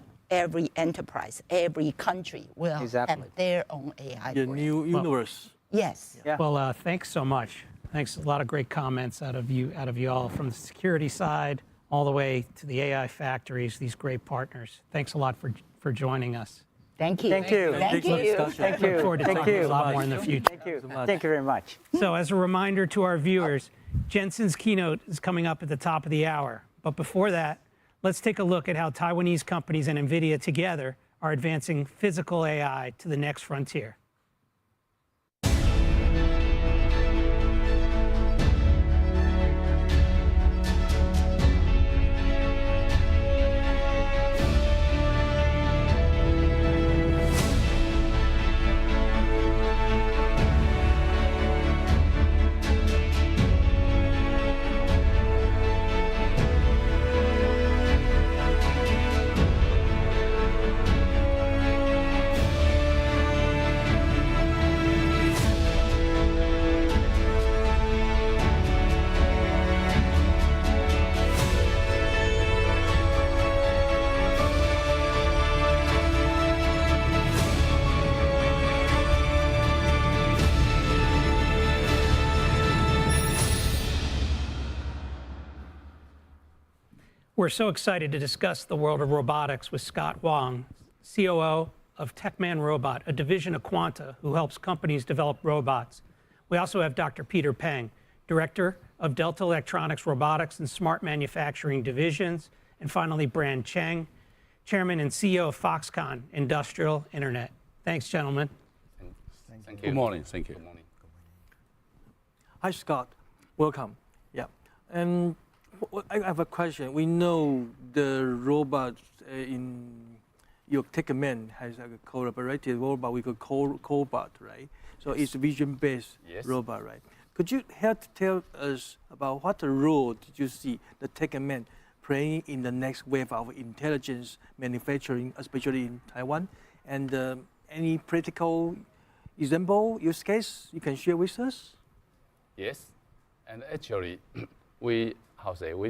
[SPEAKER 7] enterprise, every country will have their own AI.
[SPEAKER 1] The new universe.
[SPEAKER 7] Yes.
[SPEAKER 6] Yeah.
[SPEAKER 3] Well, thanks so much. Thanks. A lot of great comments out of you all from the security side all the way to the AI factories, these great partners. Thanks a lot for joining us.
[SPEAKER 7] Thank you.
[SPEAKER 6] Thank you.
[SPEAKER 7] Thank
[SPEAKER 1] Excellent
[SPEAKER 7] you.
[SPEAKER 1] discussion.
[SPEAKER 6] Thank
[SPEAKER 3] Look
[SPEAKER 6] you.
[SPEAKER 3] forward to
[SPEAKER 6] Thank
[SPEAKER 3] talking
[SPEAKER 6] you.
[SPEAKER 3] a lot more in the future.
[SPEAKER 6] Thank you.
[SPEAKER 1] so much.
[SPEAKER 6] Thank you very much.
[SPEAKER 3] So as a reminder to our viewers, Jensen's keynote is coming up at the top of the hour. But before that, let's take a look at how Taiwanese companies and NVIDIA together are advancing physical AI to the next frontier. We're so excited to discuss the world of robotics with Scott Wang, COO of Techman Robot, a division of Quanta who helps companies develop robots. We also have Dr. Peter Peng, Director of Delta Electronics Robotics and Smart Manufacturing Divisions, and finally, Brand Cheng, Chairman and CEO of Foxconn Industrial Internet. Thanks, gentlemen.
[SPEAKER 10] Thank you. Good morning. Thank you. Good morning.
[SPEAKER 1] Hi, Scott. Welcome. Yeah. And I have a question. We know the robot in your Techman has like a collaborative robot we call Cobot, right? So it's a vision-based robot, right? Could you help tell us about what role did you see the Techman playing in the next wave of intelligence manufacturing, especially in Taiwan? And any practical example, use case you can share with us?
[SPEAKER 10] Yes, and actually, we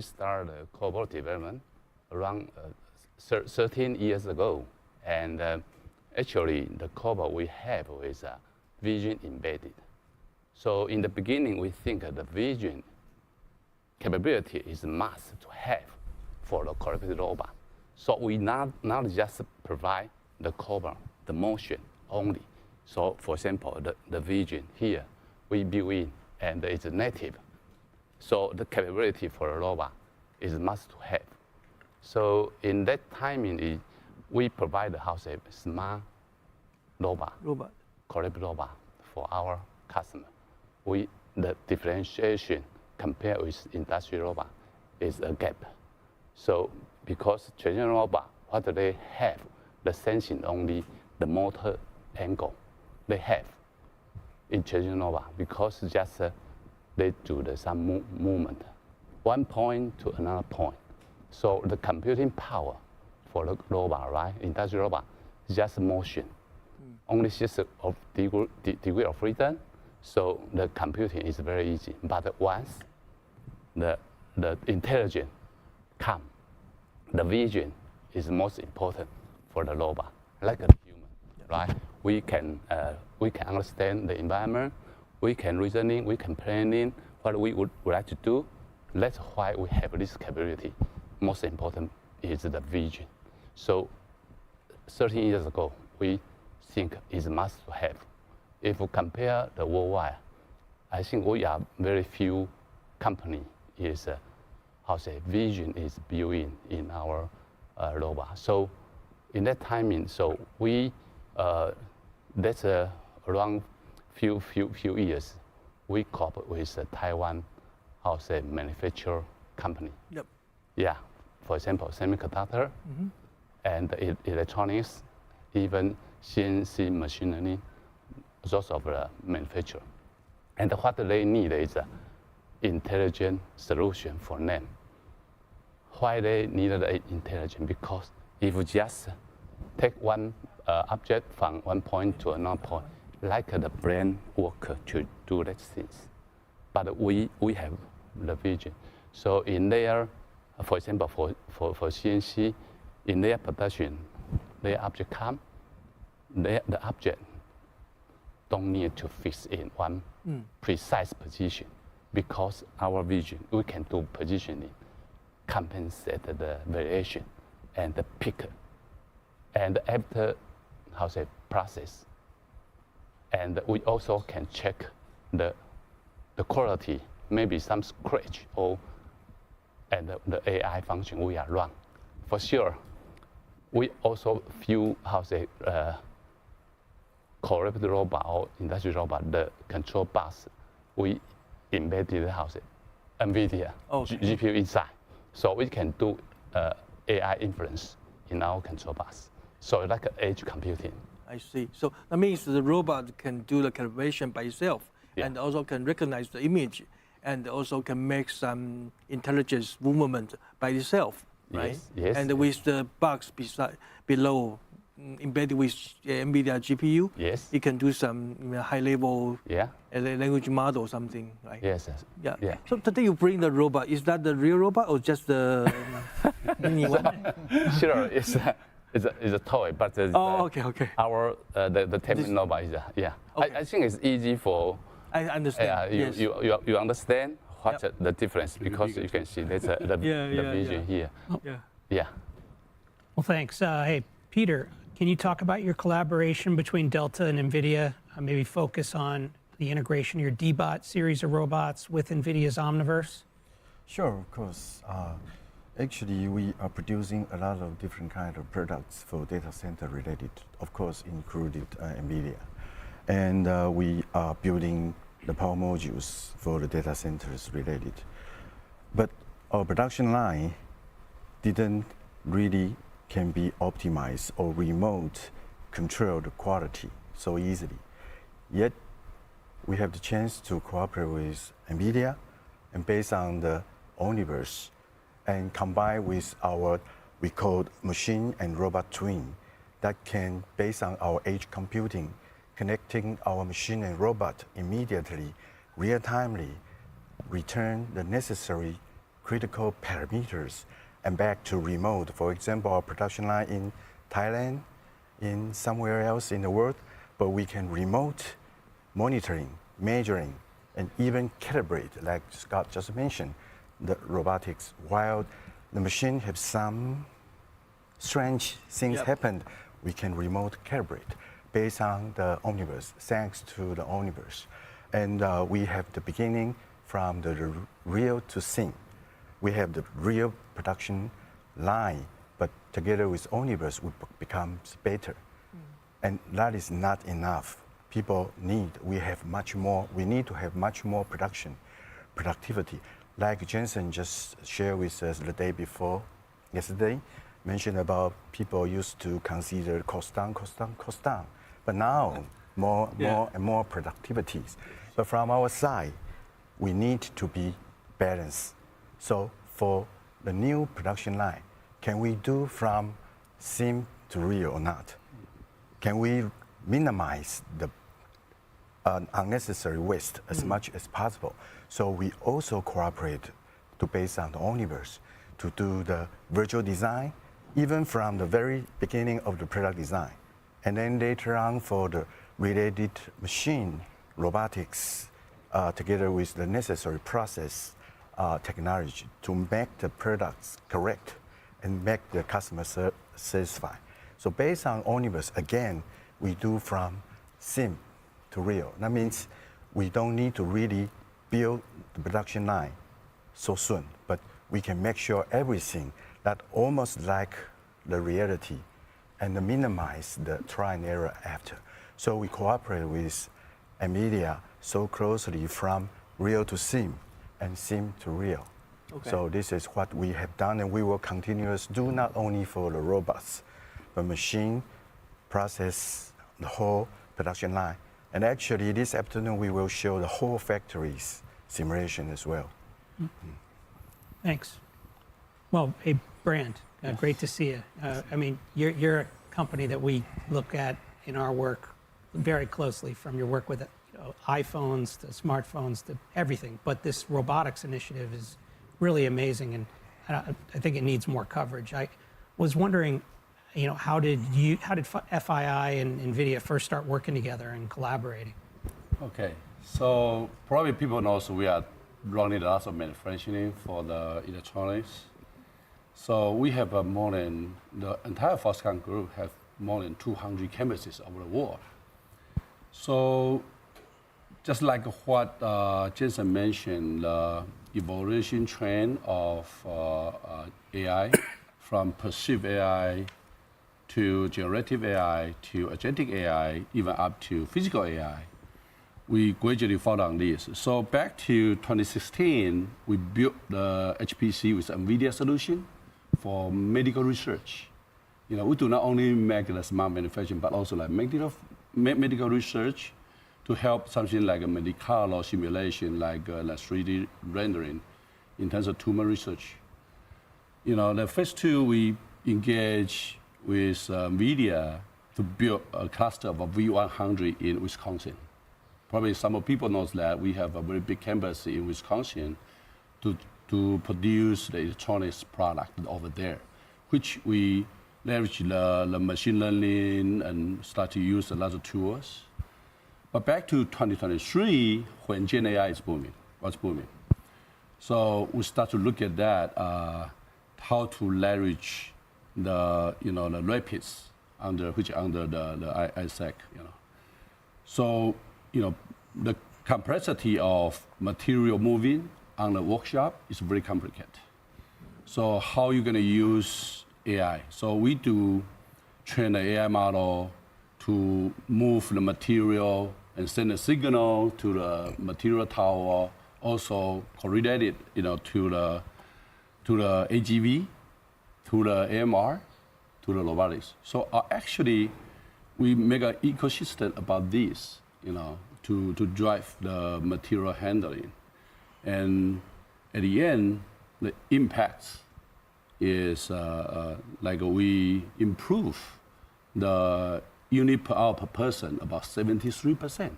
[SPEAKER 10] started cobot development around 13 years ago, and actually the cobot we have is vision embedded. So in the beginning, we think the vision capability is a must to have for the collaborative robot. So we not just provide the cobot, the motion only. So for example, the vision here, we build in, and it's native. So the capability for a robot is a must to have. So in that timing, we provide a smart robot, collaborative robot for our customer. The differentiation compared with industrial robot is a gap. So because traditional robot, what do they have? The sensing only the motor angle they have in traditional robot, because just they do some movement, one point to another point. So the computing power for the robot, right, industrial robot, is just motion. Only 6 of degree of freedom. So the computing is very easy. But once the intelligence comes, the vision is most important for the robot, like a human, right? We can understand the environment, we can reasoning, we can planning what we would like to do. That's why we have this capability. Most important is the vision. So 13 years ago, we think it's a must to have. If we compare the worldwide, I think we are very few company is, vision is built in our robot. So in that timing, so we, that's around few years, we cooperate with a Taiwan, manufacturer company.
[SPEAKER 1] Yep.
[SPEAKER 10] Yeah, for example, semiconductor, and electronics, even CNC machinery, those of the manufacturer. And what they need is an intelligent solution for them. Why they needed intelligent? Because if you just take one object from one point to another point, like the brain work to do these things. But we have the vision. So in their, for example, for CNC, in their production, their object come, the object don't need to fix in one precise position, because our vision, we can do positioning, compensate the variation and the pick. And after, process. And we also can check the quality, maybe some scratch and the AI function we are run. For sure, we also few, correct robot or industrial robot, the control bus, we embedded NVIDIA GPU inside. So we can do AI inference in our control bus. So like edge computing.
[SPEAKER 1] I see. So that means the robot can do the calibration by itself, and also can recognize the image, and also can make some intelligence movement by itself, right?
[SPEAKER 10] Yes.
[SPEAKER 1] And with the box below, embedded with NVIDIA GPU, it can do some high-level language model or something, right?
[SPEAKER 10] Yes.
[SPEAKER 1] Yeah. So today you bring the robot. Is that the real robot or just the mini one?
[SPEAKER 10] Sure, it's a toy, but
[SPEAKER 1] okay.
[SPEAKER 10] Our the terminal robot is I think it's easy for.
[SPEAKER 1] I understand.
[SPEAKER 10] You understand what the difference, because you can see there's the vision here. Yeah.
[SPEAKER 3] Well, thanks. Hey, Peter, can you talk about your collaboration between Delta and NVIDIA? Maybe focus on the integration of your D-Bot series of robots with NVIDIA's Omniverse?
[SPEAKER 11] Sure, of course. Actually, we are producing a lot of different kind of products for data center related, of course, included NVIDIA. And we are building the power modules for the data centers related. But our production line didn't really can be optimized or remote control the quality so easily. Yet, we have the chance to cooperate with NVIDIA, and based on the Omniverse, and combine with our, we call machine and robot twin, that can, based on our edge computing, connecting our machine and robot immediately, real-timely, return the necessary critical parameters and back to remote. For example, our production line in Thailand, in somewhere else in the world, but we can remote monitoring, measuring, and even calibrate, like Scott just mentioned, the robotics. While the machine have some strange things happen, we can remote calibrate based on the Omniverse, thanks to the Omniverse. And we have the beginning from the real to sim. We have the real production line, but together with Omniverse, it becomes better. And that is not enough. People need, we need to have much more productivity. Like Jensen just shared with us the day before, yesterday, mentioned about people used to consider cost down. But now, more and more productivities. But from our side, we need to be balanced. So for the new production line, can we do from sim to real or not? Can we minimize the unnecessary waste as much as possible? So we also cooperate to based on the Omniverse to do the virtual design, even from the very beginning of the product design. And then later on for the related machine robotics, together with the necessary process technology to make the products correct and make the customer satisfied. So based on Omniverse, again, we do from sim to real. That means we don't need to really build the production line so soon, but we can make sure everything that almost like the reality and minimize the try and error after. So we cooperate with NVIDIA so closely from real to sim and sim to real. Okay. So this is what we have done, and we will continue to do not only for the robots, but machine, process, the whole production line. And actually this afternoon we will show the whole factory's simulation as well.
[SPEAKER 3] Thanks. Well, hey, Brand, great to see you. I mean, you're a company that we look at in our work very closely from your work with iPhones to smartphones to everything. But this robotics initiative is really amazing, and I think it needs more coverage. I was wondering, how did FII and NVIDIA first start working together and collaborating?
[SPEAKER 10] Okay, so probably people know we are running lots of manufacturing for the electronics. So we have the entire Foxconn group have more than 200 campuses over the world. So just like what Jensen mentioned, the evolution trend of AI, from perceived AI to generative AI to agentic AI, even up to physical AI, we gradually followed on this. So back to 2016, we built the HPC with NVIDIA solution for medical research. We do not only make the smart manufacturing, but also like medical research to help something like a medical simulation, like 3D rendering in terms of tumor research. The first two, we engaged with NVIDIA to build a cluster of a V100 in Wisconsin. Probably some of people know that we have a very big campus in Wisconsin to produce the electronics product over there, which we leverage the machine learning and start to use a lot of tools. But back to 2023, when Gen AI was booming. So we start to look at that, how to leverage the rapids under the ISAC. So the complexity of material moving on the workshop is very complicated. So how are you going to use AI? So we do train the AI model to move the material and send a signal to the material tower, also correlated to the AGV, to the AMR, to the robotics. So actually, we make an ecosystem about this, to drive the material handling. And at the end, the impact is like we improve the unit per hour per person about 73%.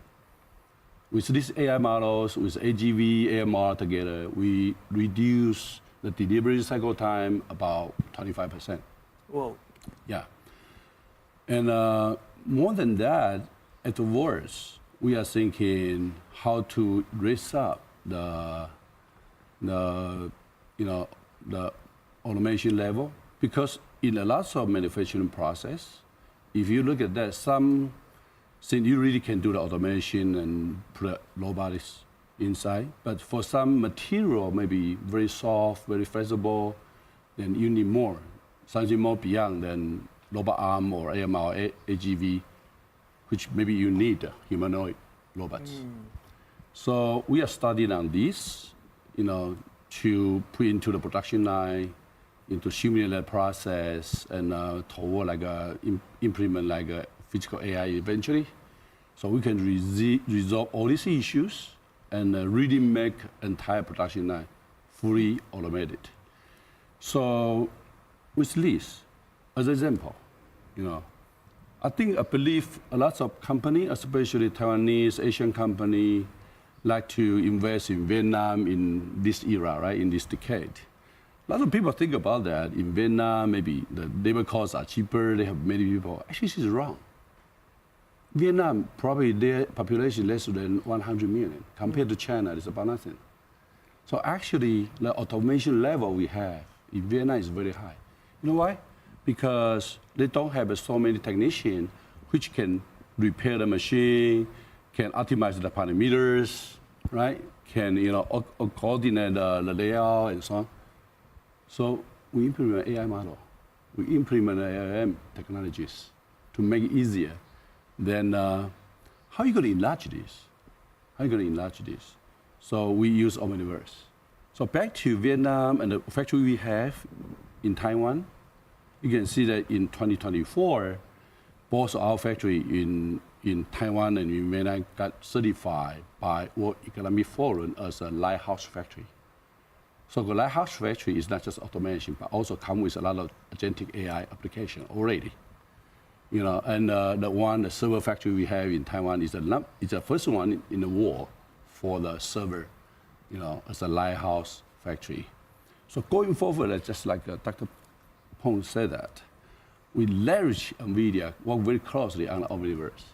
[SPEAKER 10] With these AI models, with AGV, AMR together, we reduce the delivery cycle time about 25%.
[SPEAKER 1] Whoa.
[SPEAKER 10] Yeah. And more than that, at the worst, we are thinking how to raise up the automation level, because in a lot of manufacturing process, if you look at that, some things you really can do the automation and put robotics inside, but for some material, maybe very soft, very flexible, then you need more, something more beyond than robot arm or AMR, AGV, which maybe you need humanoid robots. So we are studying on this, to put into the production line, into simulate process, and toward implement a physical AI eventually. So we can resolve all these issues and really make entire production line fully automated. So with this, as an example, I believe a lot of companies, especially Taiwanese, Asian company, like to invest in Vietnam in this era, right, in this decade. A lot of people think about that. In Vietnam, maybe the labor costs are cheaper, they have many people. Actually, this is wrong. Vietnam, probably their population less than 100 million. Compared to China, it's about nothing. So actually, the automation level we have in Vietnam is very high. You know why? Because they don't have so many technicians which can repair the machine, can optimize the parameters, right? Can coordinate the layout and so on. So we implement AI model. We implement AI technologies to make it easier. Then how are you going to enlarge this? So we use Omniverse. So back to Vietnam and the factory we have in Taiwan, you can see that in 2024, both our factory in Taiwan and in Vietnam got certified by World Economic Forum as a lighthouse factory. So the lighthouse factory is not just automation, but also come with a lot of agentic AI application already. and the server factory we have in Taiwan is the first one in the world for the server, as a lighthouse factory. So going forward, just like Dr. Peng said that, we leverage NVIDIA, work very closely on the Omniverse.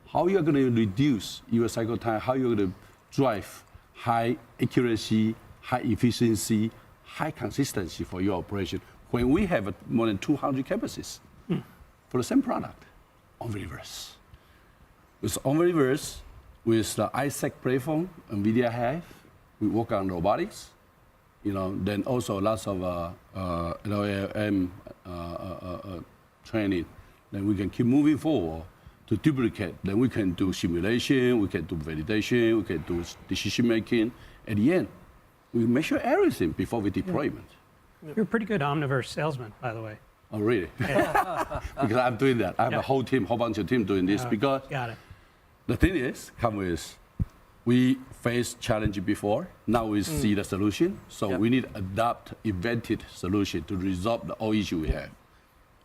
[SPEAKER 10] How you are going to reduce your cycle time, how you're going to drive high accuracy, high efficiency, high consistency for your operation when we have more than 200 campuses for the same product, Omniverse. With Omniverse, with the Isaac platform NVIDIA have, we work on robotics, then also lots of LLM training. Then we can keep moving forward to duplicate. Then we can do simulation, we can do validation, we can do decision making. At the end, we measure everything before we deployment.
[SPEAKER 3] You're a pretty good Omniverse salesman, by the way.
[SPEAKER 10] Oh, really? Because I'm doing that. I have a whole bunch of team doing this because
[SPEAKER 3] got it.
[SPEAKER 10] The thing is, we faced challenge before. Now we see the solution. So we need to adopt invented solution to resolve the all issue we have,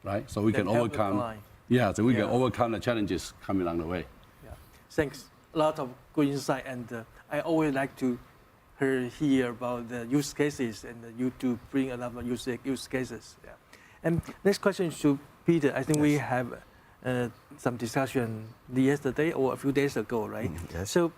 [SPEAKER 10] right? So we can overcome. Yeah, so we can overcome the challenges coming along the way.
[SPEAKER 1] Yeah. Thanks. A lot of good insight, and I always like to hear about the use cases, and you to bring a lot of use cases. Yeah. And next question is to Peter. I think we have some discussion yesterday or a few days ago, right?
[SPEAKER 11] Yes.
[SPEAKER 1] So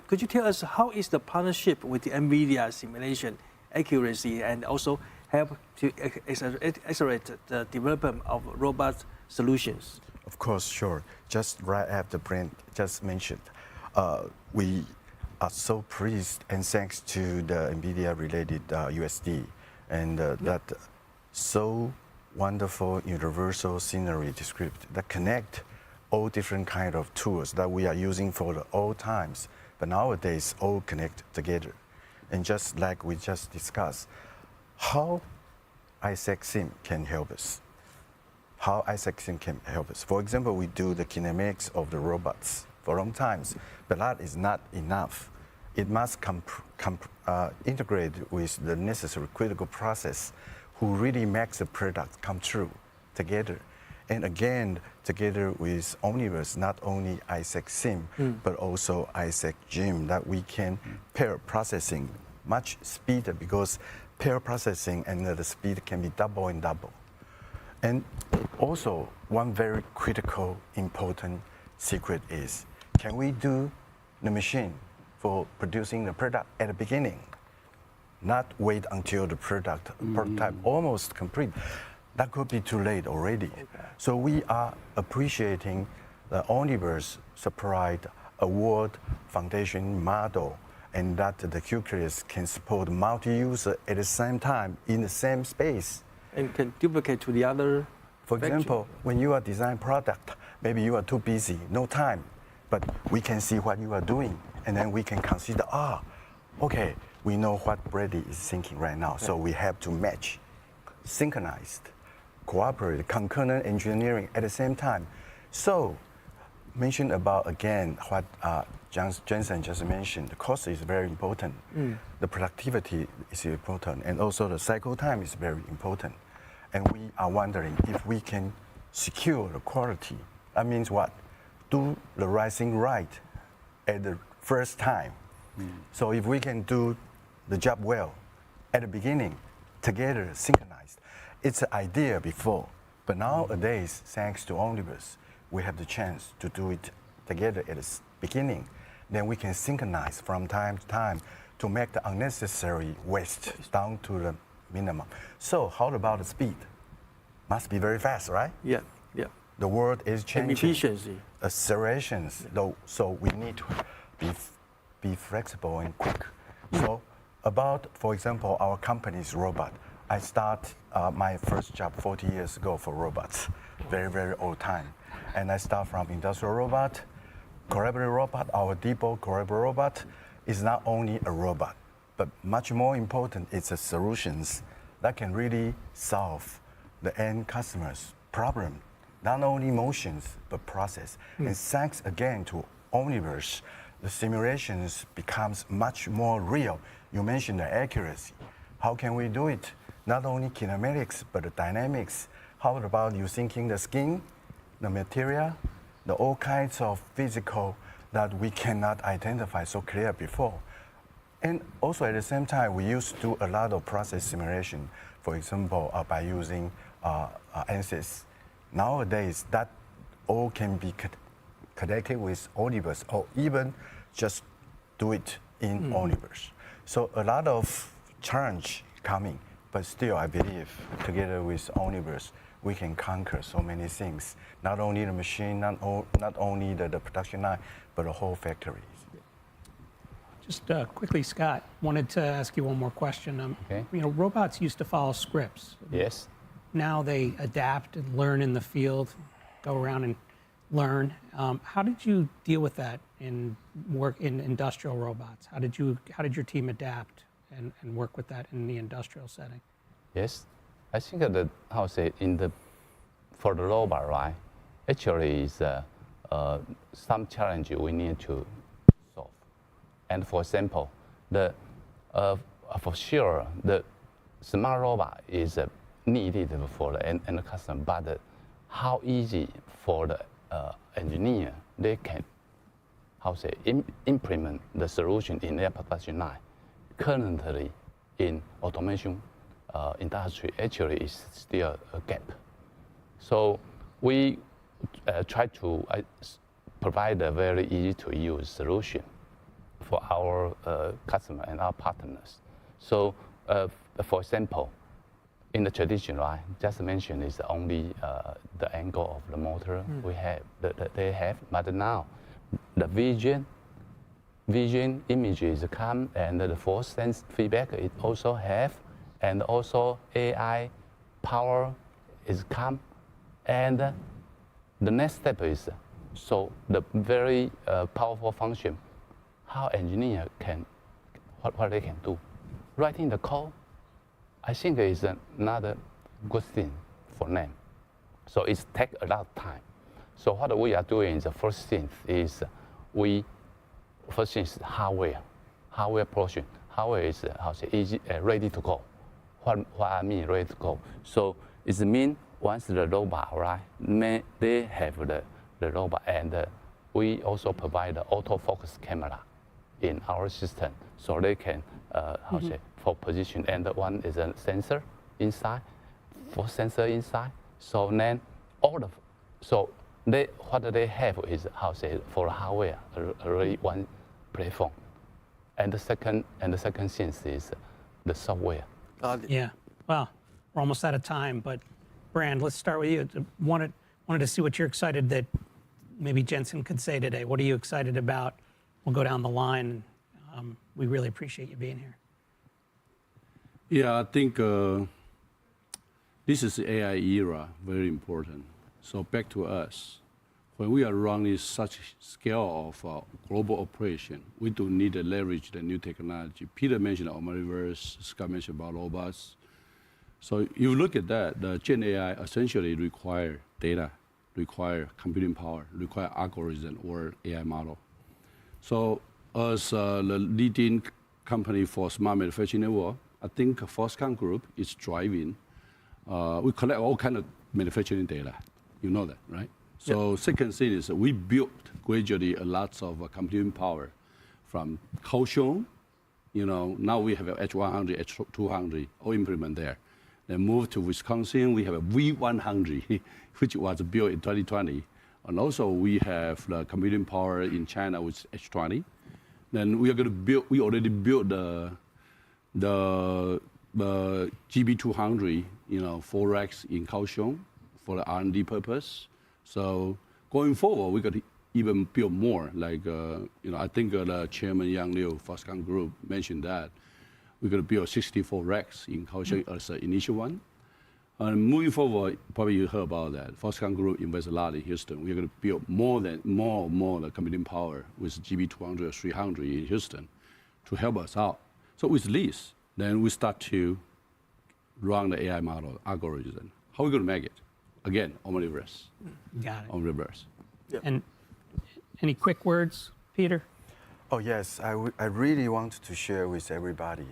[SPEAKER 1] could you tell us how is the partnership with the NVIDIA simulation accuracy and also help to accelerate the development of robot solutions?
[SPEAKER 11] Of course, sure. Just right after Brent just mentioned, we are so pleased and thanks to the NVIDIA-related USD and that so wonderful universal scenery descriptor that connect all different kind of tools that we are using for the old times, but nowadays all connect together. And just like we just discussed, how Isaac Sim can help us. How Isaac Sim can help us. For example, we do the kinematics of the robots for long times, but that is not enough. It must integrate with the necessary critical process who really makes the product come true together. And again, together with Omniverse, not only Isaac Sim, but also Isaac Gym, that we can pair processing much speeder because pair processing and the speed can be double and double. And also, one very critical, important secret is, can we do the machine for producing the product at the beginning? Not wait until the prototype almost complete. That could be too late already. Okay. So we are appreciating the Omniverse supplied a world foundation model and that the Q-Curious can support multi-user at the same time in the same space.
[SPEAKER 1] And can duplicate to the other.
[SPEAKER 11] For example, when you are design product, maybe you are too busy, no time, but we can see what you are doing and then we can consider, okay, we know what Brady is thinking right now, so we have to match, synchronized, cooperate, concurrent engineering at the same time. So, mention about again what Jensen just mentioned, the cost is very important, the productivity is important, and also the cycle time is very important. And we are wondering if we can secure the quality. That means what? Do the right thing right at the first time. So if we can do the job well at the beginning, together, synchronized. It's an idea before, but nowadays, thanks to Omniverse, we have the chance to do it together at the beginning. Then we can synchronize from time to time to make the unnecessary waste down to the minimum. So how about the speed? Must be very fast, right?
[SPEAKER 1] Yeah.
[SPEAKER 11] The world is changing.
[SPEAKER 1] And efficiency.
[SPEAKER 11] Accelerations, so we need to be flexible and quick. So about, for example, our company's robot. I start my first job 40 years ago for robots, very, very old time. And I start from industrial robot, collaborative robot. Our depot collaborative robot is not only a robot, but much more important, it's a solutions that can really solve the end customer's problem, not only motions, but process. And thanks again to Omniverse, the simulations becomes much more real. You mentioned the accuracy. How can we do it? Not only kinematics, but the dynamics. How about you thinking the skin the material, the all kinds of physical that we cannot identify so clear before. And also at the same time, we used to do a lot of process simulation, for example, by using ANSYS. Nowadays, that all can be connected with Omniverse, or even just do it in Omniverse. So a lot of challenge coming, but still I believe together with Omniverse, we can conquer so many things. Not only the machine, not only the production line, but the whole factory.
[SPEAKER 3] Just quickly, Scott, wanted to ask you one more question.
[SPEAKER 10] Okay.
[SPEAKER 3] You know, robots used to follow scripts.
[SPEAKER 10] Yes.
[SPEAKER 3] Now they adapt and learn in the field, go around and learn. How did you deal with that in work in industrial robots? How did your team adapt and work with that in the industrial setting?
[SPEAKER 10] Yes, I think that for the robot, right? Actually, is some challenge we need to solve. And for example, for sure the smart robot is needed for the end customer, but how easy for the engineer they can implement the solution in their production line. Currently, in automation industry, actually is still a gap. So we try to provide a very easy to use solution for our customer and our partners. So, for example, in the tradition, right, just mentioned is only the angle of the motor we have, they have, but now the vision images come and the force sense feedback it also have, and also AI power is come, and the next step is so the very powerful function, how engineer can what they can do, writing the code. I think is another good thing for them. So it takes a lot of time. So what we are doing, the first thing is hardware portion. Hardware is easy, ready to go. What I mean ready to go. So it means once the robot, right, they have the robot, and we also provide the autofocus camera in our system, so they can for position, and one is a sensor inside, for sensor inside. So then what they have is for hardware already one platform, and the second thing is the software.
[SPEAKER 3] Yeah. Well, we're almost out of time, but Brand, let's start with you. Wanted to see what you're excited that maybe Jensen could say today. What are you excited about? We'll go down the line. We really appreciate you being here.
[SPEAKER 12] Yeah, I think this is the AI era, very important. So back to us. When we are running such scale of global operation, we do need to leverage the new technology. Peter mentioned Omniverse, Scott mentioned about robots. So you look at that, the Gen AI essentially require data, require computing power, require algorithm or AI model. So as the leading company for smart manufacturing in the world, I think Foxconn Group is driving. We collect all kind of manufacturing data. You know that, right? So second thing is we built gradually a lot of computing power from Kaohsiung. You know, now we have H100, H200, all implement there. Then move to Wisconsin, we have a V100, which was built in 2020. And also we have the computing power in China with H20. Then we are going to build, we already built the GB200, 4 racks in Kaohsiung for the R&D purpose. So going forward, we got to even build more. Like, I think the Chairman Yang Liu, Foxconn Group, mentioned that we're going to build 64 racks in Kaohsiung as the initial one. And moving forward, probably you heard about that. Foxconn Group invests a lot in Houston. We're going to build more the computing power with GB200 or 300 in Houston to help us out. So with this, then we start to run the AI model algorithm. How are we going to make it? Again, Omniverse.
[SPEAKER 3] Got it.
[SPEAKER 12] Omniverse.
[SPEAKER 1] Yep.
[SPEAKER 3] And any quick words, Peter?
[SPEAKER 11] Oh yes, I really want to share with everybody.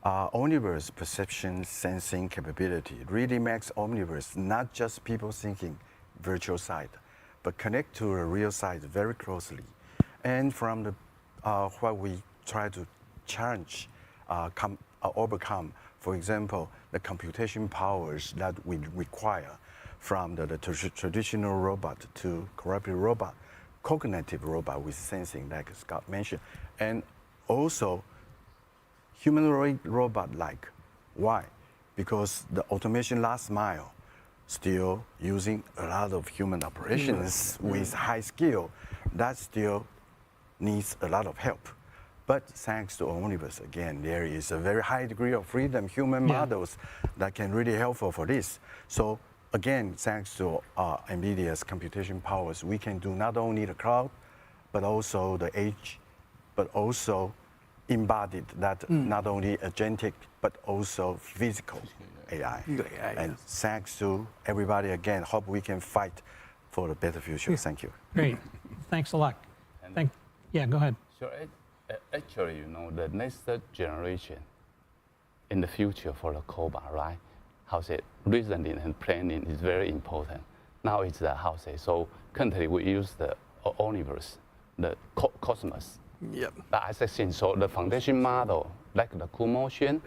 [SPEAKER 11] Omniverse perception sensing capability really makes Omniverse not just people thinking virtual side, but connect to the real side very closely. And from the what we try to challenge, overcome, for example, the computation powers that we require from the traditional robot to cooperative robot, cognitive robot with sensing, like Scott mentioned, and also humanoid robot like. Why? Because the automation last mile still using a lot of human operations with high skill. That still needs a lot of help. But thanks to Omniverse, again, there is a very high degree of freedom, human models that can really helpful for this. So again, thanks to NVIDIA's computation powers, we can do not only the cloud, but also the edge, but also embodied that not only agentic, but also physical AI. And thanks to everybody again, hope we can fight for a better future. Thank you.
[SPEAKER 3] Great. Thanks a lot. Yeah, go ahead.
[SPEAKER 10] So actually, you know, the next generation in the future for the COBA, right? How say reasoning and planning is very important. Now it's so currently we use the Omniverse, the Cosmos.
[SPEAKER 1] Yep.
[SPEAKER 10] As I said, so the foundation model, like the CoolMotion,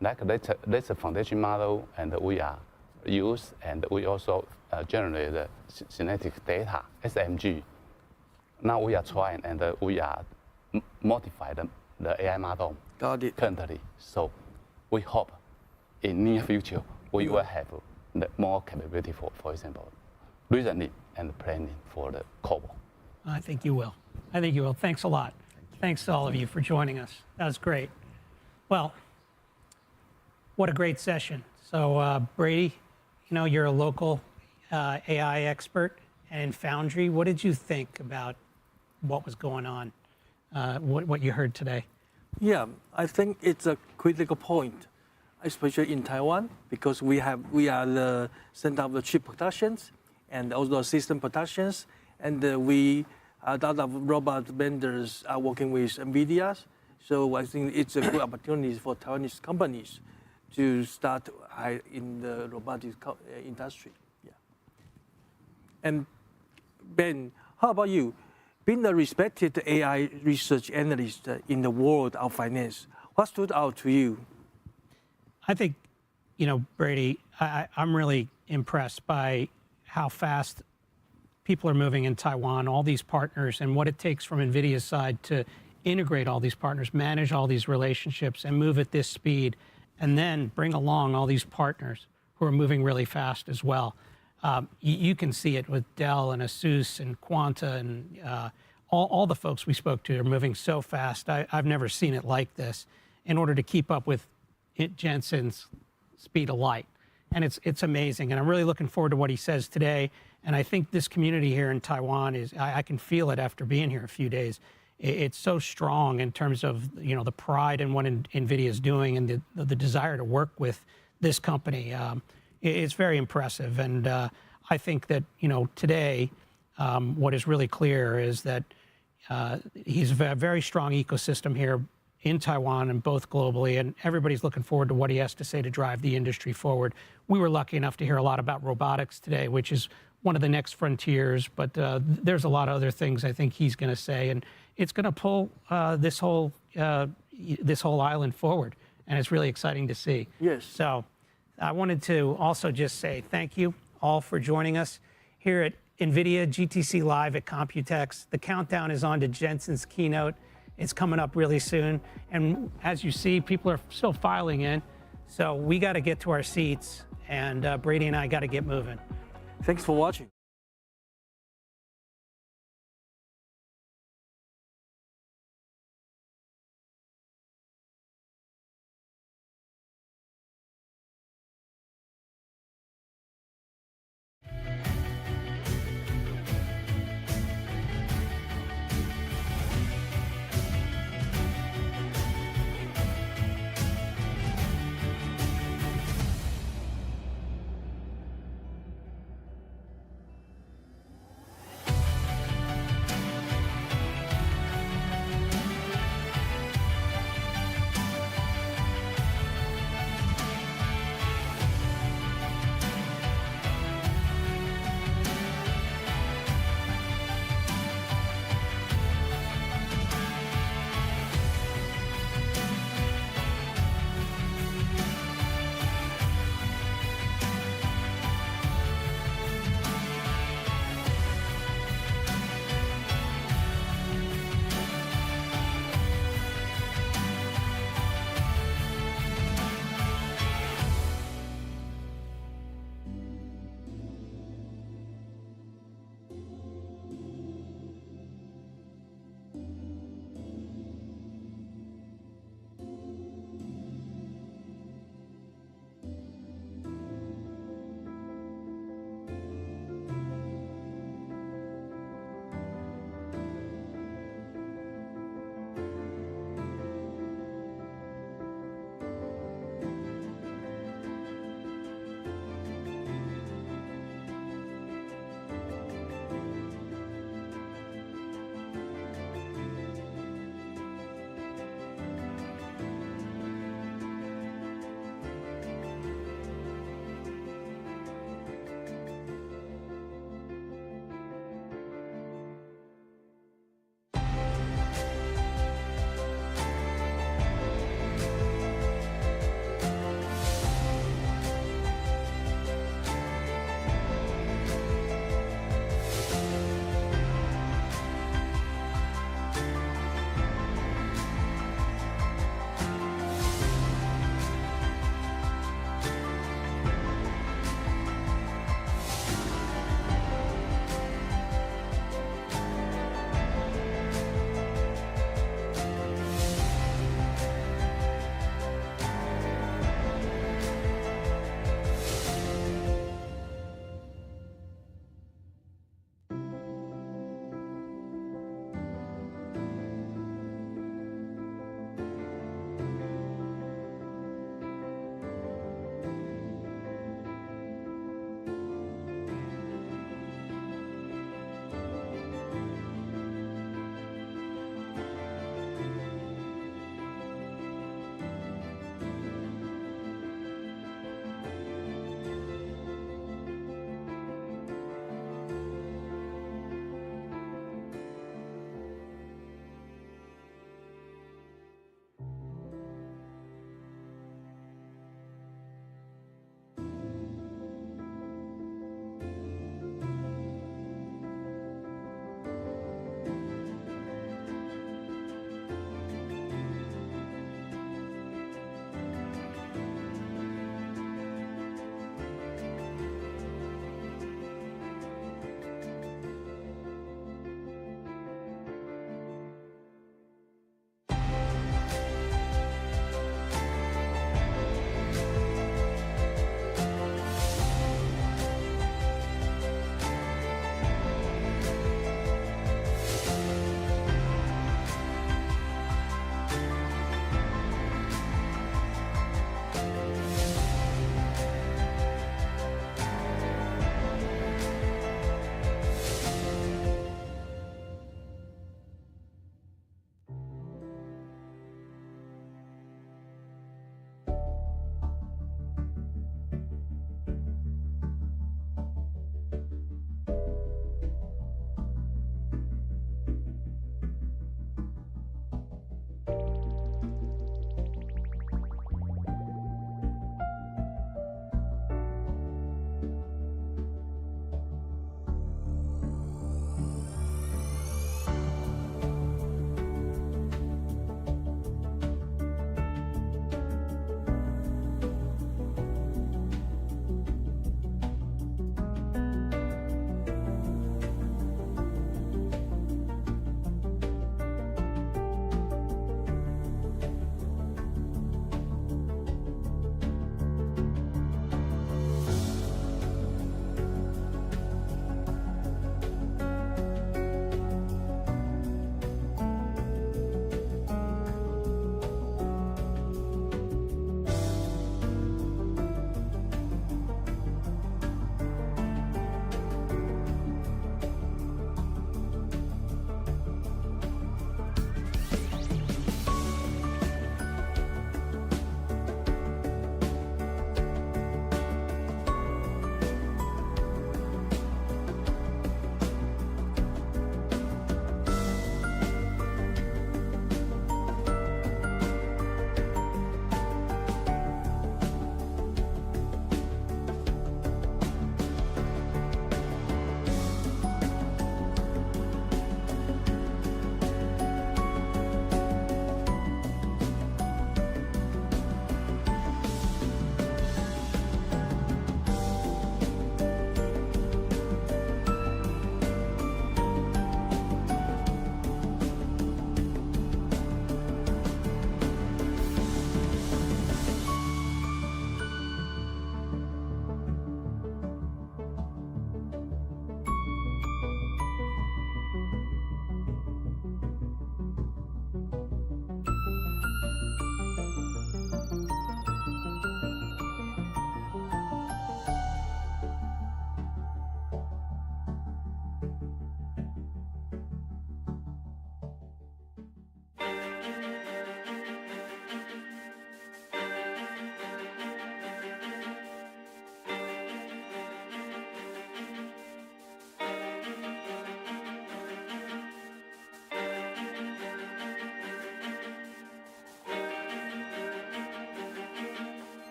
[SPEAKER 10] that's a foundation model, and we are use, and we also generate the synthetic data, SMG. Now we are trying, and we are modify the AI model currently. So we hope in near future we will have more capability for example, reasoning and planning for the COBOL.
[SPEAKER 3] I think you will. I think you will. Thanks a lot. Thanks to all of you for joining us. That was great. Well, what a great session. So Brady, you know, you're a local AI expert and Foundry. What did you think about what was going on, what you heard today?
[SPEAKER 1] Yeah, I think it's a critical point, especially in Taiwan, because we are the center of the chip productions and also system productions, and a lot of robot vendors are working with NVIDIA. So I think it's a good opportunity for Taiwanese companies to start in the robotics industry. Yeah. And Ben, how about you? Being a respected AI research analyst in the world of finance, what stood out to you?
[SPEAKER 3] I think, you know, Brady, I'm really impressed by how fast people are moving in Taiwan, all these partners, and what it takes from NVIDIA's side to integrate all these partners, manage all these relationships, and move at this speed, and then bring along all these partners who are moving really fast as well. You can see it with Dell and Asus and Quanta and all the folks we spoke to are moving so fast. I've never seen it like this in order to keep up with Jensen's speed of light. And it's amazing. And I'm really looking forward to what he says today. And I think this community here in Taiwan I can feel it after being here a few days. It's so strong in terms of, you know, the pride in what NVIDIA is doing and the desire to work with this company. It's very impressive. And I think that, you know, today, what is really clear is that he's a very strong ecosystem here in Taiwan and both globally, and everybody's looking forward to what he has to say to drive the industry forward. We were lucky enough to hear a lot about robotics today, which is one of the next frontiers, but there's a lot of other things I think he's going to say, and it's going to pull this whole island forward, and it's really exciting to see.
[SPEAKER 1] Yes.
[SPEAKER 3] So I wanted to also just say thank you all for joining us here at NVIDIA GTC Live at Computex. The countdown is on to Jensen's keynote. It's coming up really soon. And as you see, people are still filing in. So we got to get to our seats, and Brady and I got to get moving.
[SPEAKER 1] Thanks for watching.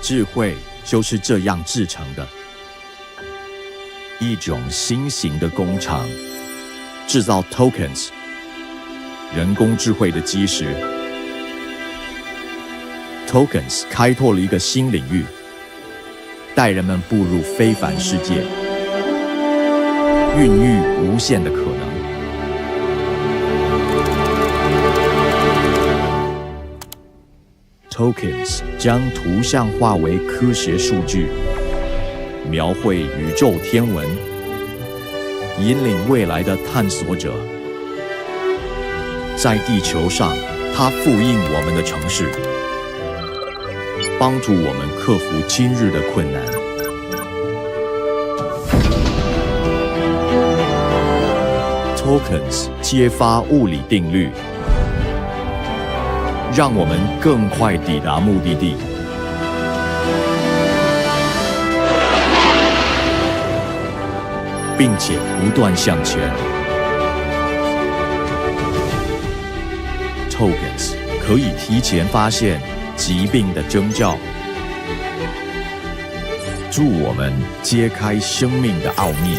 [SPEAKER 13] 智慧就是这样制成的。一种新型的工厂，制造 tokens， 人工智慧的基石。tokens 开拓了一个新领域，带人们步入非凡世界，孕育无限的可能。tokens 将图像化为科学数据，描绘宇宙天文，引领未来的探索者。在地球上，它复印我们的城市，帮助我们克服今日的困难。tokens 揭发物理定律，让我们更快抵达目的地。并且不断向前。tokens 可以提前发现疾病的征兆，助我们揭开生命的奥秘。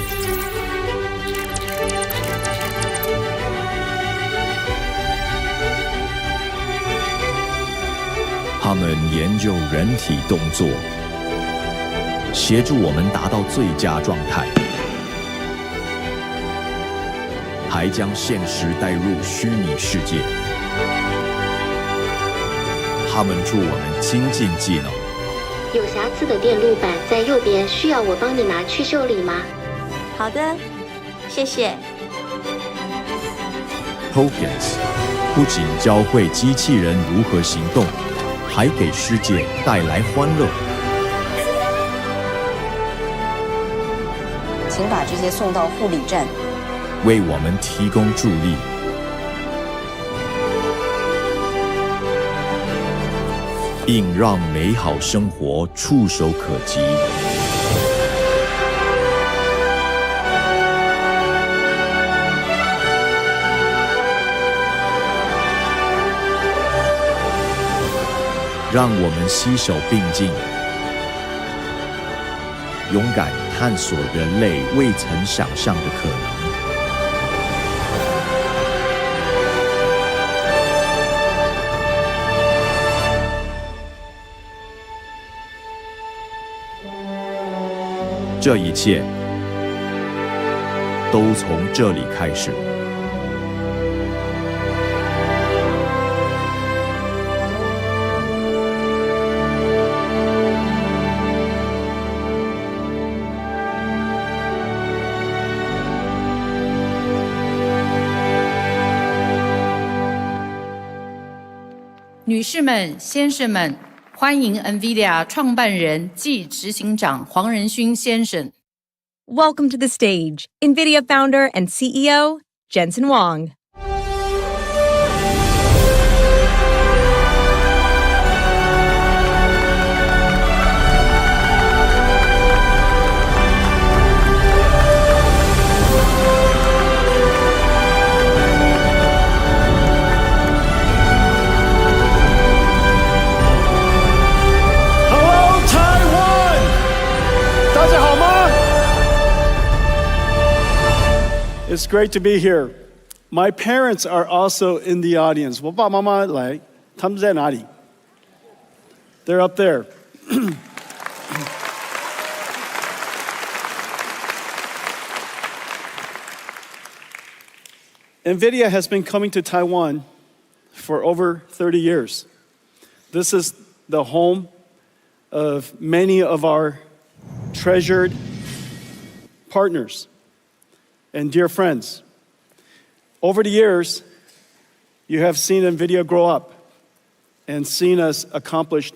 [SPEAKER 13] 他们研究人体动作，协助我们达到最佳状态，还将现实带入虚拟世界。他们助我们精进技能。
[SPEAKER 14] 有瑕疵的电路板在右边，需要我帮你拿去修理吗？
[SPEAKER 15] 好的，谢谢。
[SPEAKER 13] Tokens 不仅教会机器人如何行动，还给世界带来欢乐。
[SPEAKER 15] 请把这些送到护理站，
[SPEAKER 13] 为我们提供助力。并让美好生活触手可及。让我们携手并进，勇敢探索人类未曾想象的可能。这一切都从这里开始。
[SPEAKER 16] 女士们、先生们，欢迎 NVIDIA 创办人暨执行长黄仁勋先生。
[SPEAKER 17] Welcome to the stage, NVIDIA founder and CEO, Jensen Huang.
[SPEAKER 9] It's great to be here. My parents are also in the audience. 我爸爸妈妈来，他们在哪里？ They're up there. NVIDIA has been coming to Taiwan for over 30 years. This is the home of many of our treasured partners and dear friends. Over the years, you have seen NVIDIA grow up and seen us accomplish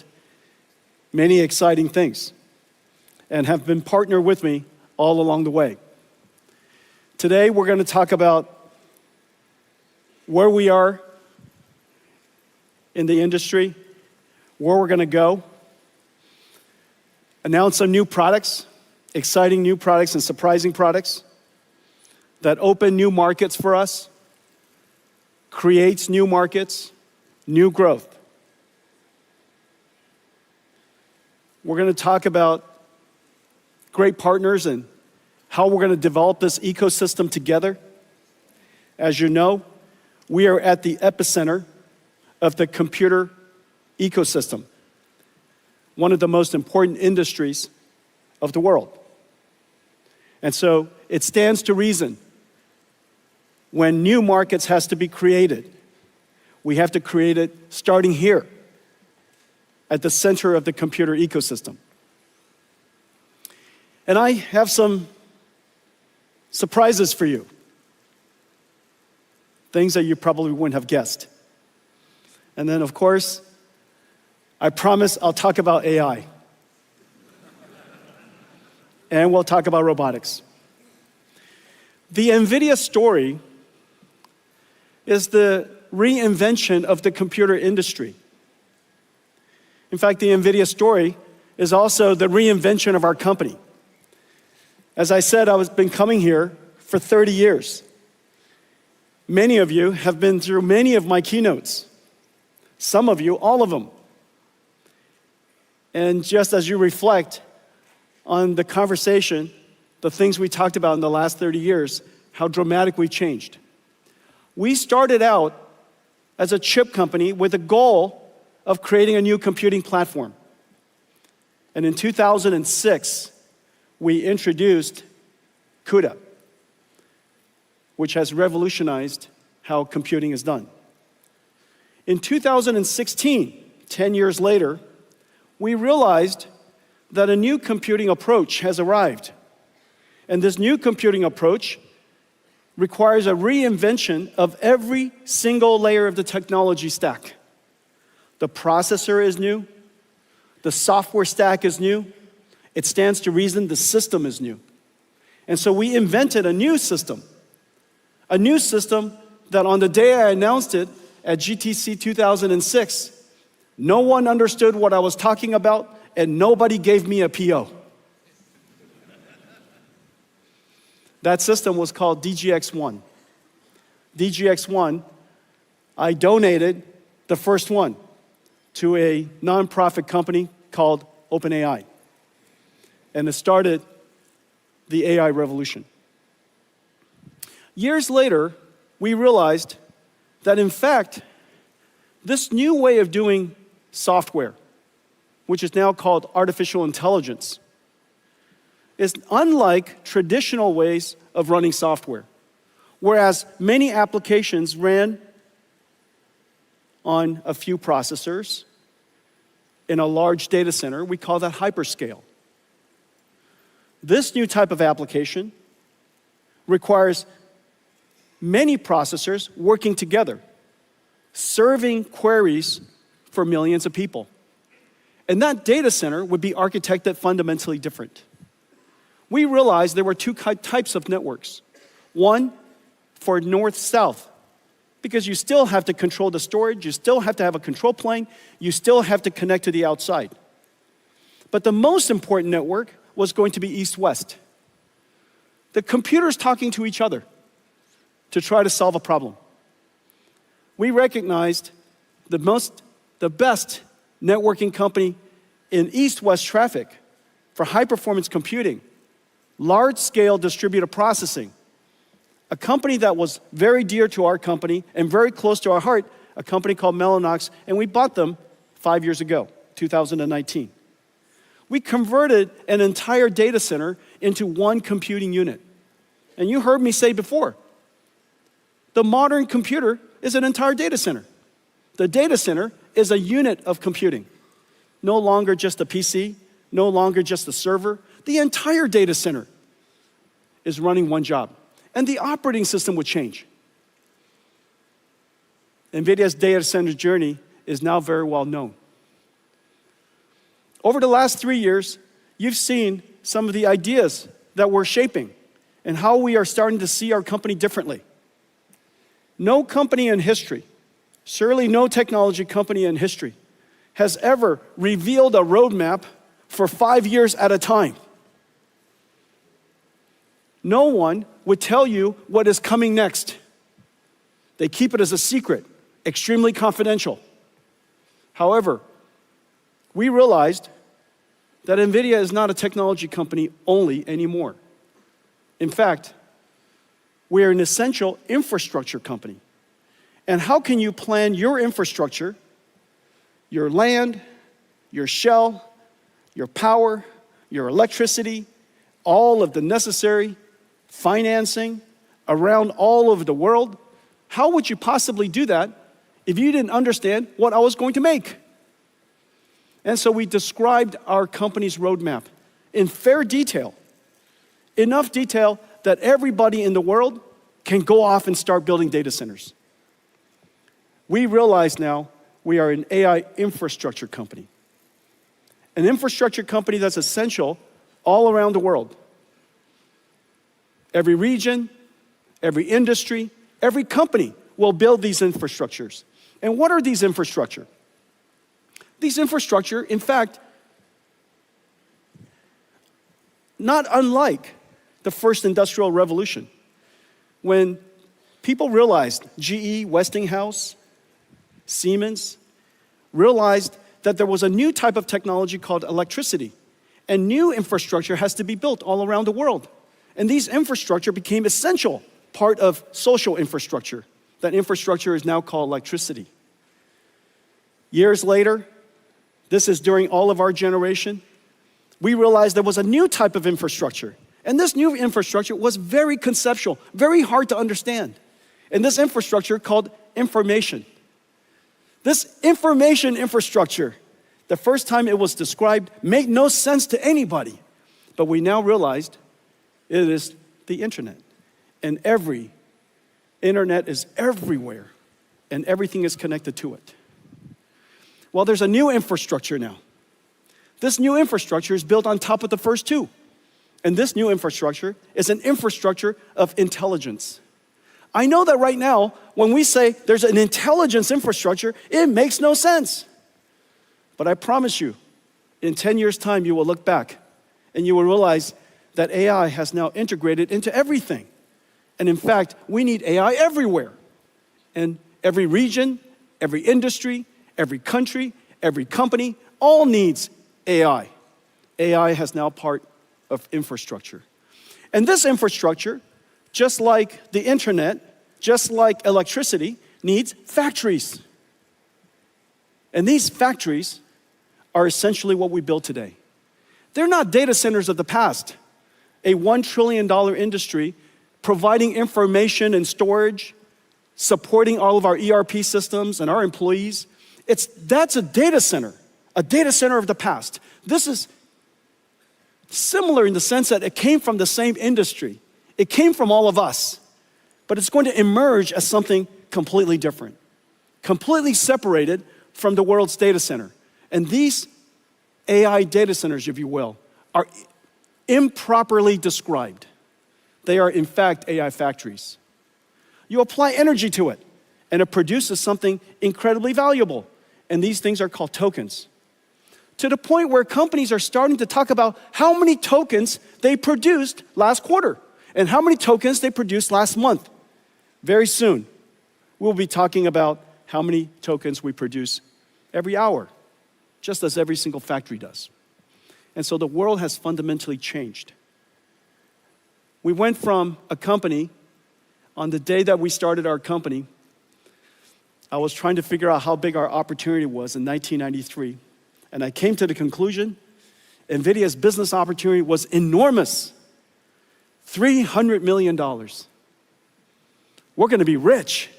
[SPEAKER 9] many exciting things and have been partnered with me all along the way. Today, we're going to talk about where we are in the industry, where we're going to go, announce some new products, exciting new products and surprising products that open new markets for us, creates new markets, new growth. We're going to talk about great partners and how we're going to develop this ecosystem together. As you know, we are at the epicenter of the computer ecosystem, one of the most important industries of the world. And so it stands to reason when new markets has to be created, we have to create it starting here at the center of the computer ecosystem. And I have some surprises for you, things that you probably wouldn't have guessed. And then, of course, I promise I'll talk about AI. And we'll talk about robotics. The NVIDIA story is the reinvention of the computer industry. In fact, the NVIDIA story is also the reinvention of our company. As I said, I've been coming here for 30 years. Many of you have been through many of my keynotes. Some of you, all of them. And just as you reflect on the conversation, the things we talked about in the last 30 years, how dramatically we changed. We started out as a chip company with a goal of creating a new computing platform. And in 2006, we introduced CUDA, which has revolutionized how computing is done. In 2016, 10 years later, we realized that a new computing approach has arrived. And this new computing approach requires a reinvention of every single layer of the technology stack. The processor is new, the software stack is new, it stands to reason the system is new. And so we invented a new system that on the day I announced it at GTC 2006, no one understood what I was talking about and nobody gave me a PO. That system was called DGX-1. DGX-1, I donated the first one to a nonprofit company called OpenAI. And it started the AI revolution. Years later, we realized that in fact, this new way of doing software, which is now called artificial intelligence, is unlike traditional ways of running software. Whereas many applications ran on a few processors in a large data center, we call that hyperscale. This new type of application requires many processors working together, serving queries for millions of people. And that data center would be architected fundamentally different. We realized there were two types of networks. One for north-south, because you still have to control the storage, you still have to have a control plane, you still have to connect to the outside. But the most important network was going to be east-west. The computers talking to each other to try to solve a problem. We recognized the best networking company in east-west traffic for high-performance computing, large-scale distributed processing, a company that was very dear to our company and very close to our heart, a company called Mellanox, and we bought them 5 years ago, 2019. We converted an entire data center into one computing unit. And you heard me say before, the modern computer is an entire data center. The data center is a unit of computing. No longer just a PC, no longer just a server. The entire data center is running one job. And the operating system would change. NVIDIA's data center journey is now very well known. Over the last 3 years, you've seen some of the ideas that we're shaping and how we are starting to see our company differently. No company in history, surely no technology company in history, has ever revealed a roadmap for 5 years at a time. No one would tell you what is coming next. They keep it as a secret, extremely confidential. However, we realized that NVIDIA is not a technology company only anymore. In fact, we are an essential infrastructure company. And how can you plan your infrastructure, your land, your shell, your power, your electricity, all of the necessary financing around all over the world? How would you possibly do that if you didn't understand what I was going to make? And so we described our company's roadmap in fair detail, enough detail that everybody in the world can go off and start building data centers. We realize now we are an AI infrastructure company. An infrastructure company that's essential all around the world. Every region, every industry, every company will build these infrastructures. And what are these infrastructure? These infrastructure, in fact, not unlike the first industrial revolution, when people realized, GE, Westinghouse, Siemens, realized that there was a new type of technology called electricity, and new infrastructure has to be built all around the world. And these infrastructure became essential part of social infrastructure. That infrastructure is now called electricity. Years later, this is during all of our generation, we realized there was a new type of infrastructure. And this new infrastructure was very conceptual, very hard to understand. And this infrastructure called information. This information infrastructure, the first time it was described, made no sense to anybody. But we now realized it is the internet. And every internet is everywhere. And everything is connected to it. Well, there's a new infrastructure now. This new infrastructure is built on top of the first two. And this new infrastructure is an infrastructure of intelligence. I know that right now, when we say there's an intelligence infrastructure, it makes no sense. But I promise you, in 10 years' time, you will look back and you will realize that AI has now integrated into everything. And in fact, we need AI everywhere. And every region, every industry, every country, every company, all needs AI. AI has now part of infrastructure. And this infrastructure, just like the internet, just like electricity, needs factories. And these factories are essentially what we build today. They're not data centers of the past, a $1 trillion industry providing information and storage, supporting all of our ERP systems and our employees. That's a data center of the past. This is similar in the sense that it came from the same industry. It came from all of us, but it's going to emerge as something completely different, completely separated from the world's data center. And these AI data centers, if you will, are improperly described. They are, in fact, AI factories. You apply energy to it, and it produces something incredibly valuable. And these things are called tokens. To the point where companies are starting to talk about how many tokens they produced last quarter and how many tokens they produced last month. Very soon, we'll be talking about how many tokens we produce every hour, just as every single factory does. And so the world has fundamentally changed. We went from a company, on the day that we started our company, I was trying to figure out how big our opportunity was in 1993. And I came to the conclusion, NVIDIA's business opportunity was enormous. $300 million. We're going to be rich.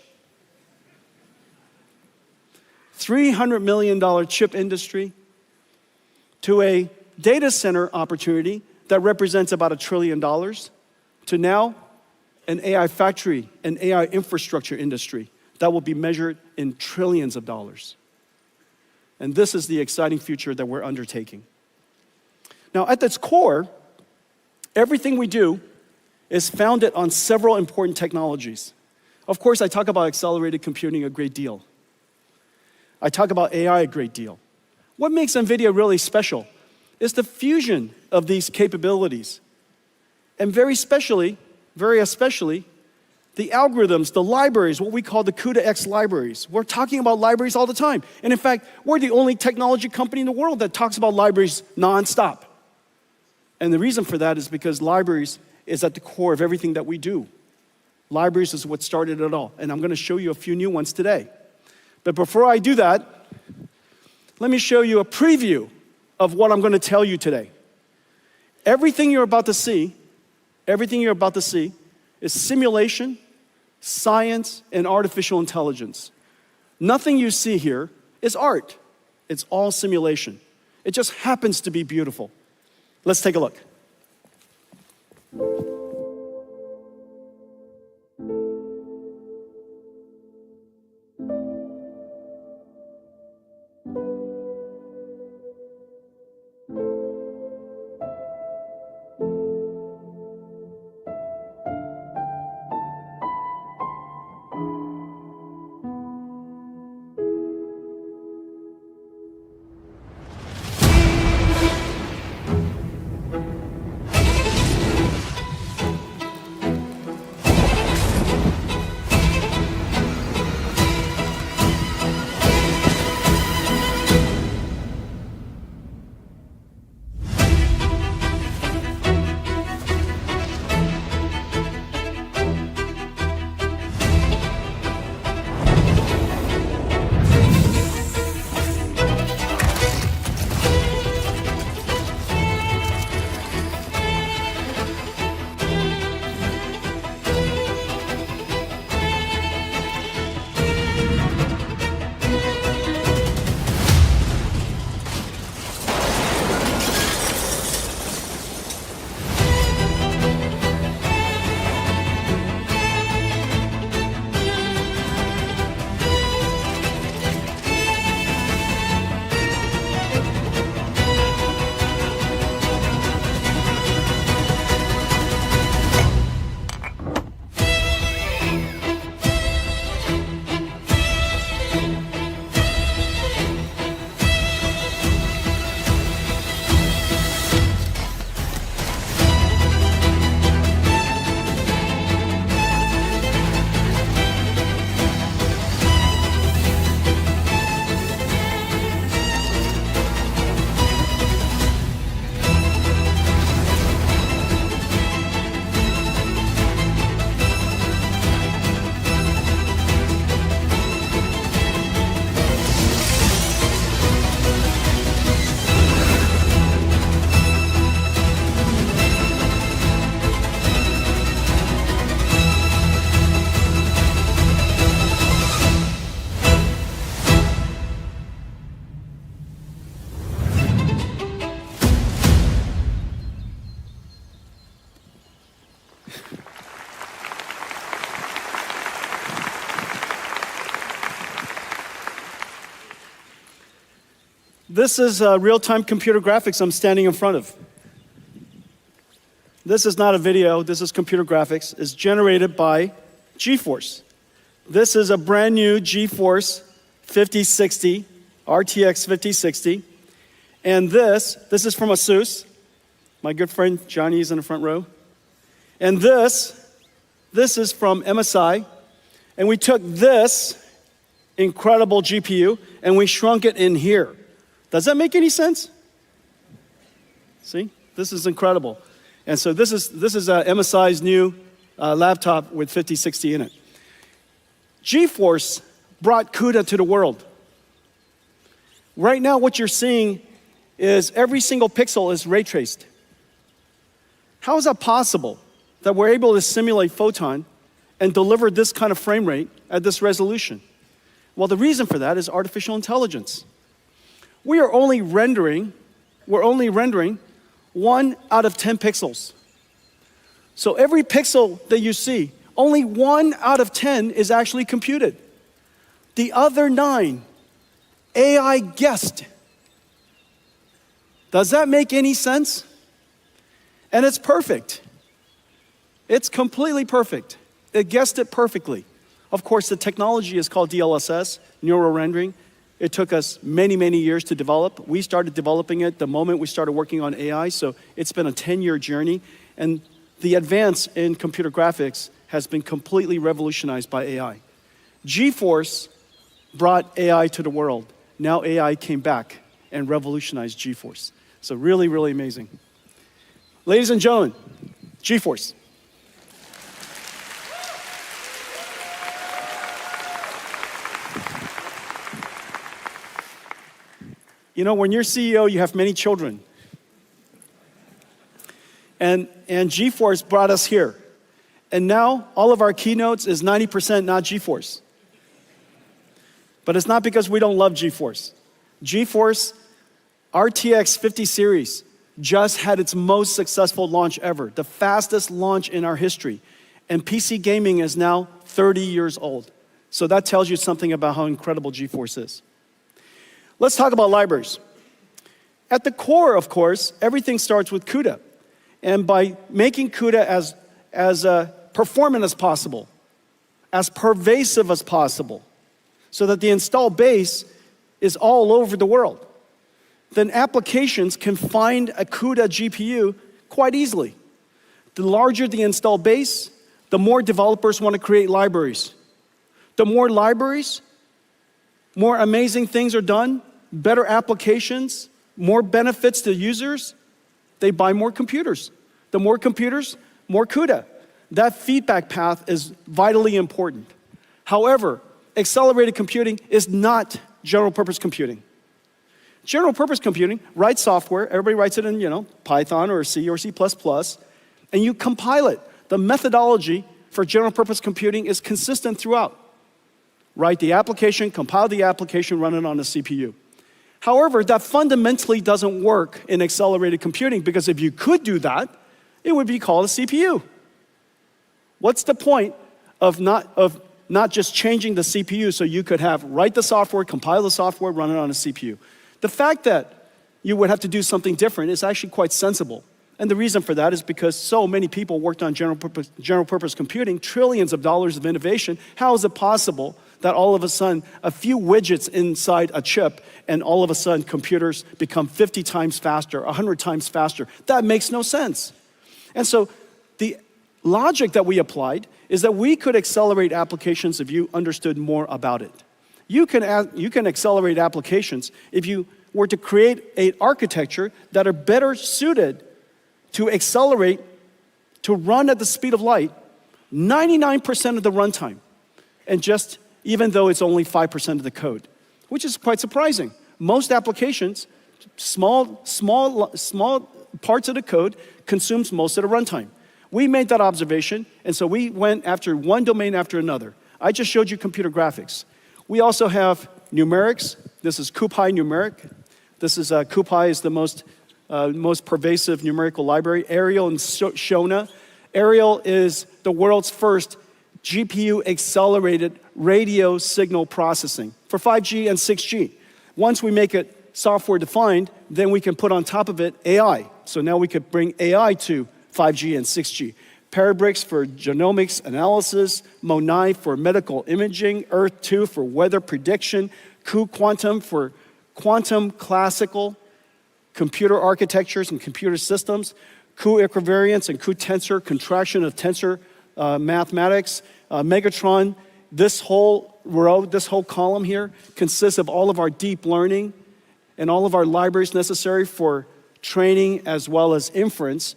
[SPEAKER 9] $300 million chip industry to a data center opportunity that represents about $1 trillion to now an AI factory, an AI infrastructure industry that will be measured in trillions of dollars. And this is the exciting future that we're undertaking. Now, at its core, everything we do is founded on several important technologies. Of course, I talk about accelerated computing a great deal. I talk about AI a great deal. What makes NVIDIA really special is the fusion of these capabilities. And very especially, the algorithms, the libraries, what we call the Computex libraries. We're talking about libraries all the time. And in fact, we're the only technology company in the world that talks about libraries nonstop. And the reason for that is because libraries is at the core of everything that we do. Libraries is what started it all. And I'm going to show you a few new ones today. But before I do that, let me show you a preview of what I'm going to tell you today. Everything you're about to see is simulation, science, and artificial intelligence. Nothing you see here is art. It's all simulation. It just happens to be beautiful. Let's take a look. This is real-time computer graphics I'm standing in front of. This is not a video, this is computer graphics. It's generated by GeForce. This is a brand new GeForce 5060, RTX 5060. And this is from ASUS. My good friend Johnny is in the front row. And this is from MSI. And we took this incredible GPU and we shrunk it in here. Does that make any sense? See, this is incredible. And so this is MSI's new laptop with 5060 in it. GeForce brought CUDA to the world. Right now what you're seeing is every single pixel is ray traced. How is that possible that we're able to simulate photon and deliver this kind of frame rate at this resolution? Well, the reason for that is artificial intelligence. We're only rendering 1 out of 10 pixels. So every pixel that you see, only 1 out of 10 is actually computed. The other 9, AI guessed. Does that make any sense? And it's perfect. It's completely perfect. It guessed it perfectly. Of course, the technology is called DLSS, neural rendering. It took us many, many years to develop. We started developing it the moment we started working on AI, so it's been a 10-year journey. And the advance in computer graphics has been completely revolutionized by AI. GeForce brought AI to the world. Now AI came back and revolutionized GeForce. So really, really amazing. Ladies and gentlemen, GeForce. You know, when you're CEO, you have many children. And GeForce brought us here. And now all of our keynotes is 90% not GeForce. But it's not because we don't love GeForce. GeForce RTX 50 series just had its most successful launch ever, the fastest launch in our history. And PC gaming is now 30 years old. So that tells you something about how incredible GeForce is. Let's talk about libraries. At the core, of course, everything starts with CUDA. And by making CUDA as performant as possible, as pervasive as possible, so that the install base is all over the world, then applications can find a CUDA GPU quite easily. The larger the install base, the more developers want to create libraries. The more libraries, more amazing things are done, better applications, more benefits to users, they buy more computers. The more computers, more CUDA. That feedback path is vitally important. However, accelerated computing is not general purpose computing. General purpose computing, write software, everybody writes it in, Python or C or C++, and you compile it. The methodology for general purpose computing is consistent throughout. Write the application, compile the application, run it on a CPU. However, that fundamentally doesn't work in accelerated computing, because if you could do that, it would be called a CPU. What's the point of not just changing the CPU so you could write the software, compile the software, run it on a CPU? The fact that you would have to do something different is actually quite sensible. And the reason for that is because so many people worked on general purpose computing, trillions of dollars of innovation. How is it possible that all of a sudden a few widgets inside a chip and all of a sudden computers become 50 times faster, 100 times faster? That makes no sense. And so the logic that we applied is that we could accelerate applications if you understood more about it. You can accelerate applications if you were to create an architecture that are better suited to accelerate, to run at the speed of light, 99% of the runtime, and just even though it's only 5% of the code, which is quite surprising. Most applications, small parts of the code consumes most of the runtime. We made that observation, and so we went after one domain after another. I just showed you computer graphics. We also have numerics. This is CuPy numeric. This is CuPy is the most pervasive numerical library. Arial and Shona. Arial is the world's first GPU accelerated radio signal processing for 5G and 6G. Once we make it software defined, then we can put on top of it AI. So now we could bring AI to 5G and 6G. Parabricks for genomics analysis, MO9 for medical imaging, Earth-2 for weather prediction, cuQuantum for quantum classical computer architectures and computer systems, cuequivariance and cuTensor, contraction of tensor mathematics, Megatron. This whole row, this whole column here consists of all of our deep learning and all of our libraries necessary for training as well as inference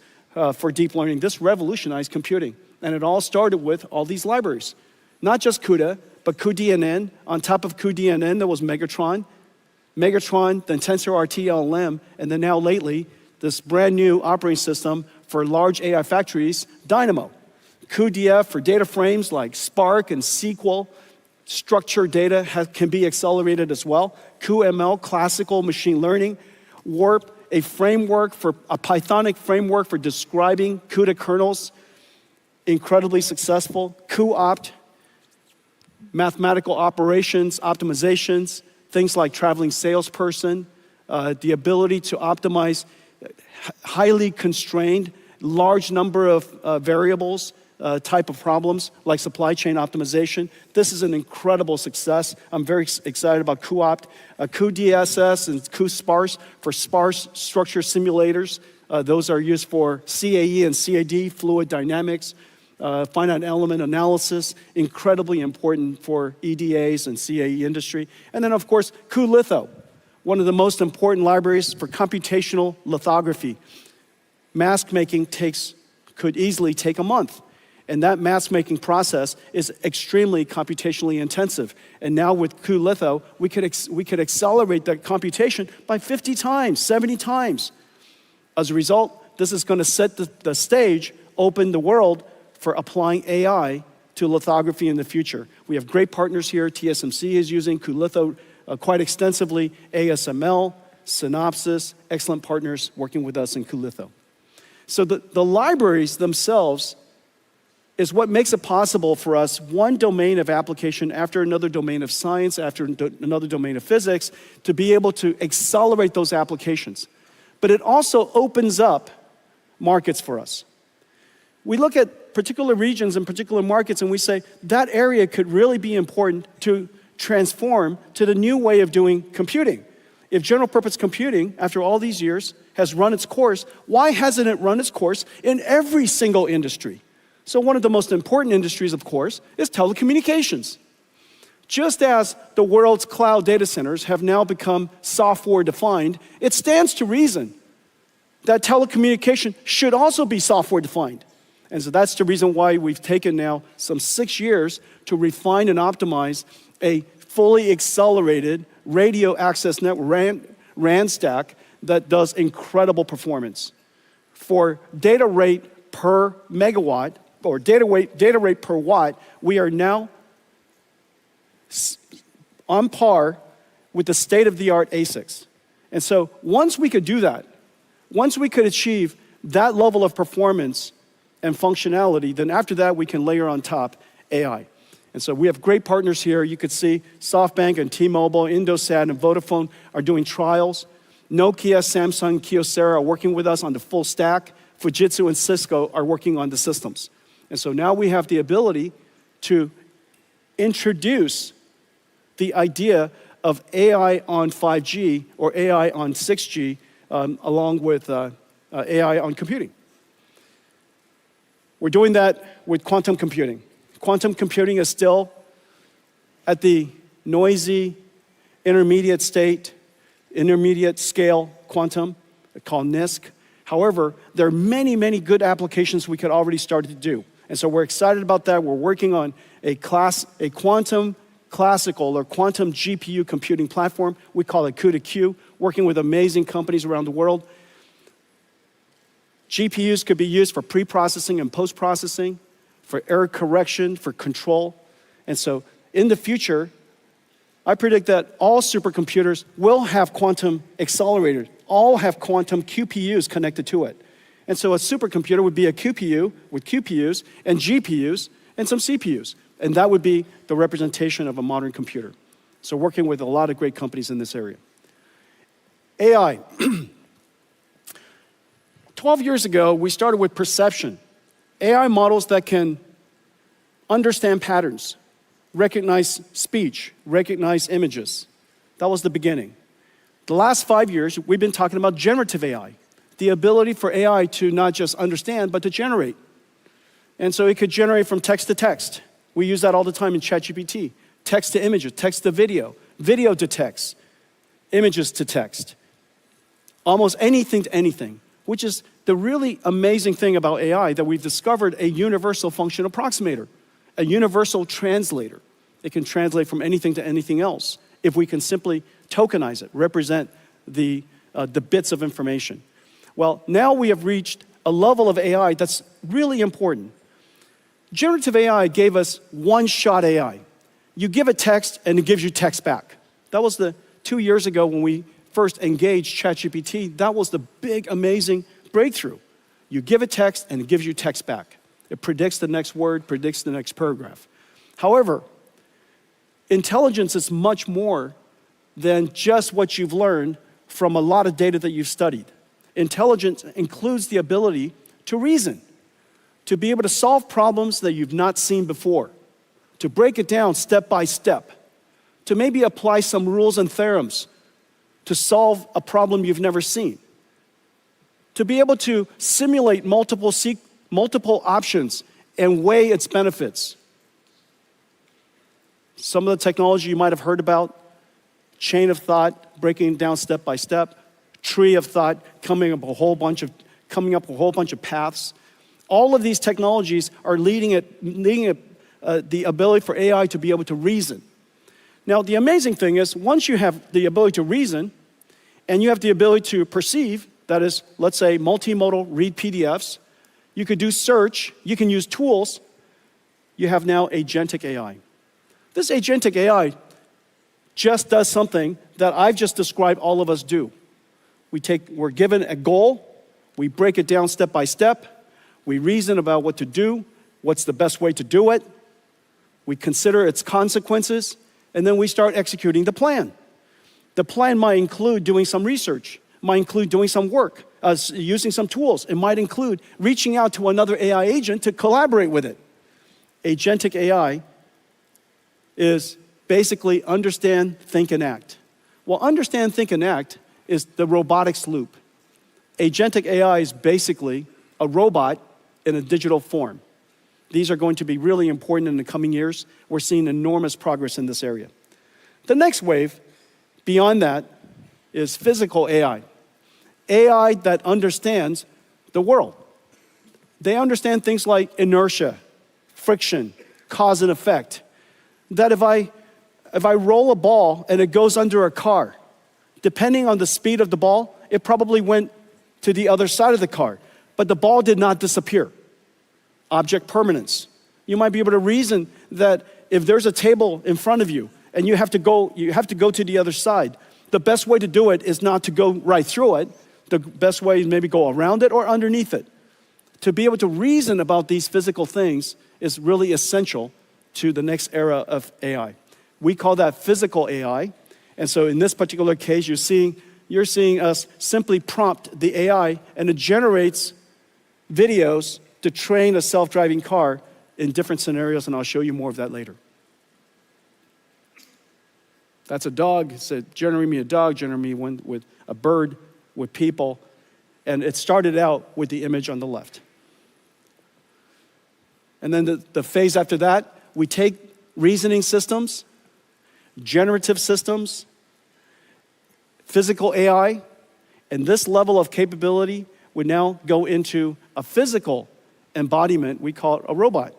[SPEAKER 9] for deep learning. This revolutionized computing. And it all started with all these libraries. Not just CUDA, but cuDNN. On top of cuDNN, there was Megatron. Megatron, then TensorRT-LLM, and then now lately, this brand new operating system for large AI factories, Dynamo. cuDF for data frames like Spark and SQL. Structured data can be accelerated as well. cuML, classical machine learning. Warp, a Pythonic framework for describing CUDA kernels, incredibly successful. cuOpt, mathematical operations, optimizations, things like traveling salesperson, the ability to optimize highly constrained, large number of variables, type of problems like supply chain optimization. This is an incredible success. I'm very excited about cuOpt, cuDSS and cuSparse for sparse structure simulators. Those are used for CAE and CAD, fluid dynamics. finite element analysis, incredibly important for EDAs and CAE industry. And then, of course, cuLitho, one of the most important libraries for computational lithography. Mask making could easily take a month. And that mask making process is extremely computationally intensive. And now with cuLitho, we could accelerate that computation by 50 times, 70 times. As a result, this is going to set the stage, open the world for applying AI to lithography in the future. We have great partners here. TSMC is using cuLitho quite extensively. ASML, Synopsys, excellent partners working with us in cuLitho. So the libraries themselves is what makes it possible for us, one domain of application after another domain of science, after another domain of physics, to be able to accelerate those applications. But it also opens up markets for us. We look at particular regions and particular markets and we say, that area could really be important to transform to the new way of doing computing. If general purpose computing, after all these years, has run its course, why hasn't it run its course in every single industry? So one of the most important industries, of course, is telecommunications. Just as the world's cloud data centers have now become software-defined, it stands to reason that telecommunication should also be software-defined. And so that's the reason why we've taken now some 6 years to refine and optimize a fully accelerated radio access network, RAN stack, that does incredible performance. For data rate per megawatt, or data rate per watt, we are now on par with the state-of-the-art ASICs. And so once we could do that, once we could achieve that level of performance and functionality, then after that we can layer on top AI. And so we have great partners here. You could see SoftBank and T-Mobile, Indosat and Vodafone are doing trials. Nokia, Samsung, Kyocera are working with us on the full stack. Fujitsu and Cisco are working on the systems. And so now we have the ability to introduce the idea of AI on 5G or AI on 6G along with AI on computing. We're doing that with quantum computing. Quantum computing is still at the noisy, intermediate scale quantum, called NISQ. However, there are many, many good applications we could already start to do. And so we're excited about that. We're working on a quantum classical or quantum GPU computing platform. We call it CUDA-Q, working with amazing companies around the world. GPUs could be used for pre-processing and post-processing, for error correction, for control. And so in the future, I predict that all supercomputers will have quantum accelerators, all have quantum QPUs connected to it. And so a supercomputer would be a QPU with QPUs and GPUs and some CPUs. And that would be the representation of a modern computer. So working with a lot of great companies in this area. AI. 12 years ago, we started with perception. AI models that can understand patterns, recognize speech, recognize images. That was the beginning. The last 5 years, we've been talking about generative AI, the ability for AI to not just understand, but to generate. And so it could generate from text to text. We use that all the time in ChatGPT. Text to images, text to video, video to text, images to text. Almost anything to anything, which is the really amazing thing about AI, that we've discovered a universal function approximator, a universal translator. It can translate from anything to anything else if we can simply tokenize it, represent the bits of information. Well, now we have reached a level of AI that's really important. Generative AI gave us one-shot AI. You give it text and it gives you text back. That was 2 years ago when we first engaged ChatGPT. That was the big, amazing breakthrough. You give it text and it gives you text back. It predicts the next word, predicts the next paragraph. However, intelligence is much more than just what you've learned from a lot of data that you've studied. Intelligence includes the ability to reason, to be able to solve problems that you've not seen before, to break it down step by step, to maybe apply some rules and theorems to solve a problem you've never seen, to be able to simulate multiple options and weigh its benefits. Some of the technology you might have heard about, chain of thought, breaking it down step by step, tree of thought, coming up a whole bunch of paths. All of these technologies are leading the ability for AI to be able to reason. Now, the amazing thing is, once you have the ability to reason, and you have the ability to perceive, that is, let's say, multimodal, read PDFs, you could do search, you can use tools, you have now agentic AI. This agentic AI just does something that I've just described all of us do. We're given a goal, we break it down step by step, we reason about what to do, what's the best way to do it, we consider its consequences, and then we start executing the plan. The plan might include doing some research, might include doing some work, using some tools. It might include reaching out to another AI agent to collaborate with it. Agentic AI is basically understand, think, and act. Well, understand, think, and act is the robotics loop. Agentic AI is basically a robot in a digital form. These are going to be really important in the coming years. We're seeing enormous progress in this area. The next wave, beyond that, is physical AI. AI that understands the world. They understand things like inertia, friction, cause and effect. That if I roll a ball and it goes under a car, depending on the speed of the ball, it probably went to the other side of the car. But the ball did not disappear. Object permanence. You might be able to reason that if there's a table in front of you and you have to go to the other side, the best way to do it is not to go right through it. The best way is maybe go around it or underneath it. To be able to reason about these physical things is really essential to the next era of AI. We call that physical AI. And so in this particular case, you're seeing us simply prompt the AI, and it generates videos to train a self-driving car in different scenarios, and I'll show you more of that later. That's a dog. It said, generate me a dog, generate me one with a bird, with people. And it started out with the image on the left. And then the phase after that, we take reasoning systems, generative systems, physical AI, and this level of capability would now go into a physical embodiment. We call it a robot.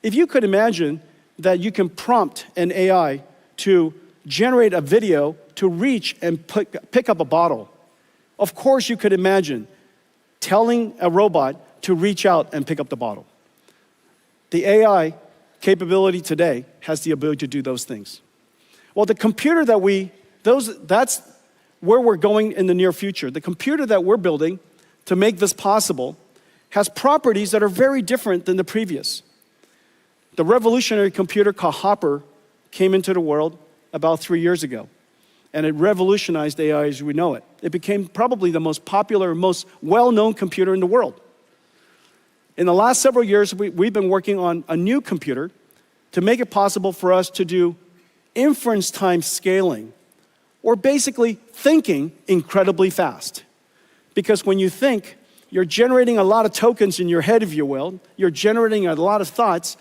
[SPEAKER 9] If you could imagine that you can prompt an AI to generate a video to reach and pick up a bottle, of course you could imagine telling a robot to reach out and pick up the bottle. The AI capability today has the ability to do those things. Well, the computer that's where we're going in the near future. The computer that we're building to make this possible has properties that are very different than the previous. The revolutionary computer called Hopper came into the world about 3 years ago, and it revolutionized AI as we know it. It became probably the most popular, most well-known computer in the world. In the last several years, we've been working on a new computer to make it possible for us to do inference time scaling, or basically thinking incredibly fast. Because when you think, you're generating a lot of tokens in your head, if you will. You're generating a lot of thoughts,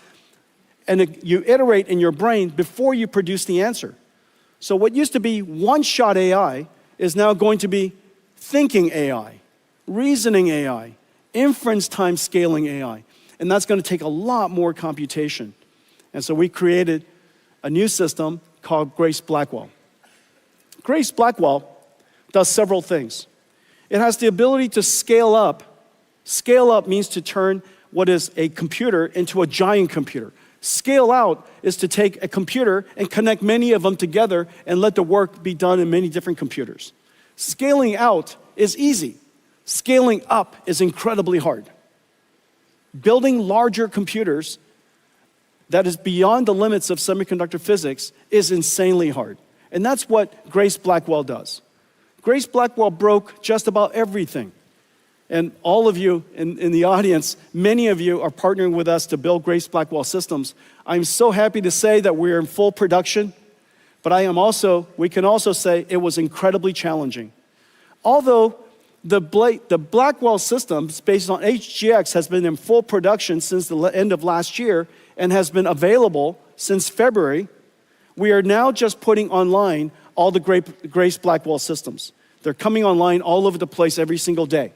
[SPEAKER 9] and you iterate in your brain before you produce the answer. So what used to be one-shot AI is now going to be thinking AI, reasoning AI, inference time scaling AI. And that's going to take a lot more computation. And so we created a new system called Grace Blackwell. Grace Blackwell does several things. It has the ability to scale up. Scale up means to turn what is a computer into a giant computer. Scale out is to take a computer and connect many of them together and let the work be done in many different computers. Scaling out is easy. Scaling up is incredibly hard. Building larger computers that is beyond the limits of semiconductor physics is insanely hard. And that's what Grace Blackwell does. Grace Blackwell broke just about everything. And all of you in the audience, many of you are partnering with us to build Grace Blackwell systems. I'm so happy to say that we're in full production, but we can also say it was incredibly challenging. Although The Blackwell systems based on HGX has been in full production since the end of last year and has been available since February. We are now just putting online all the Grace Blackwell systems. They're coming online all over the place every single day.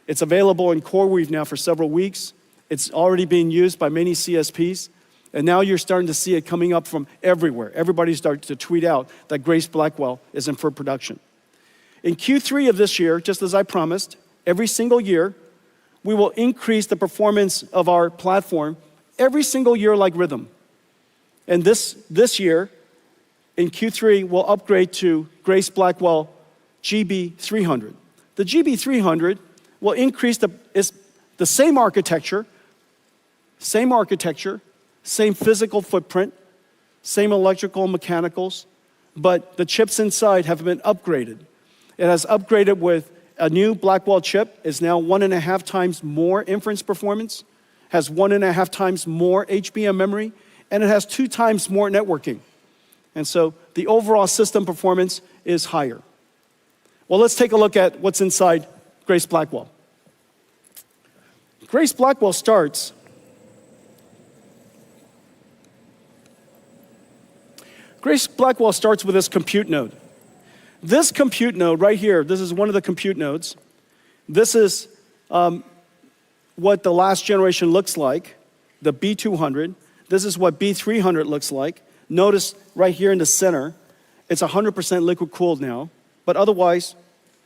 [SPEAKER 9] It's available in CoreWeave now for several weeks. It's already being used by many CSPs. And now you're starting to see it coming up from everywhere. Everybody's starting to tweet out that Grace Blackwell is in full production. In Q3 of this year, just as I promised, every single year, we will increase the performance of our platform every single year like rhythm. And this year, in Q3, we'll upgrade to Grace Blackwell GB300. The GB300 will increase the same architecture, same physical footprint, same electrical and mechanicals, but the chips inside have been upgraded. It has upgraded with a new Blackwell chip. It's now 1.5 times more inference performance, has 1.5 times more HBM memory, and it has 2 times more networking. And so the overall system performance is higher. Well, let's take a look at what's inside Grace Blackwell. Grace Blackwell starts with this compute node. This compute node right here, this is one of the compute nodes. This is what the last generation looks like, the B200. This is what B300 looks like. Notice right here in the center, it's 100% liquid cooled now, but otherwise,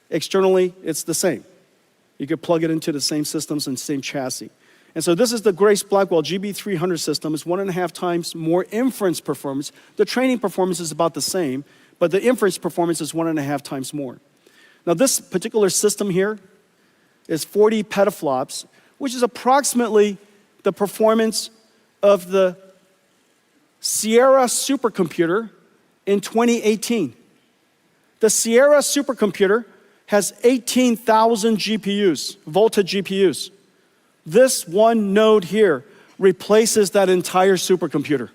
[SPEAKER 9] externally, it's the same. You could plug it into the same systems and same chassis. And so this is the Grace Blackwell GB300 system. It's 1.5 times more inference performance. The training performance is about the same, but the inference performance is 1.5 times more. Now this particular system here is 40 petaflops, which is approximately the performance of the Sierra supercomputer in 2018. The Sierra supercomputer has 18,000 GPUs, Volta GPUs. This one node here replaces that entire supercomputer.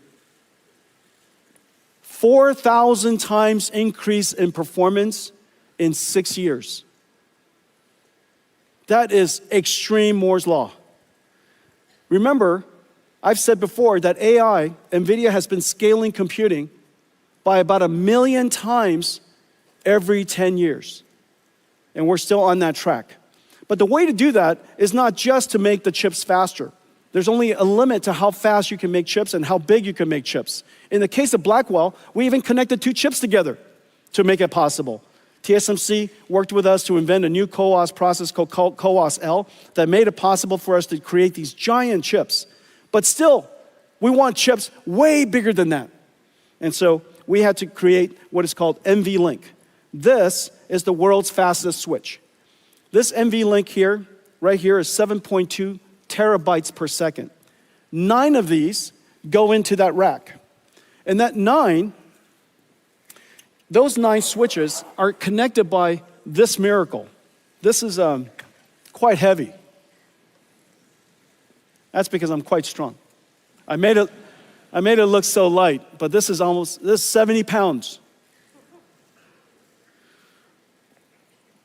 [SPEAKER 9] 4,000 times increase in performance in 6 years. That is extreme Moore's law. Remember, I've said before that AI, NVIDIA has been scaling computing by about 1 million times every 10 years. And we're still on that track. But the way to do that is not just to make the chips faster. There's only a limit to how fast you can make chips and how big you can make chips. In the case of Blackwell, we even connected 2 chips together to make it possible. TSMC worked with us to invent a new CoWoS process called CoWoS-L that made it possible for us to create these giant chips. But still, we want chips way bigger than that. And so we had to create what is called NVLink. This is the world's fastest switch. This NVLink here, right here, is 7.2 terabytes per second. 9 of these go into that rack. And those 9 switches are connected by this miracle. This is quite heavy. That's because I'm quite strong. I made it look so light, but this is 70 pounds.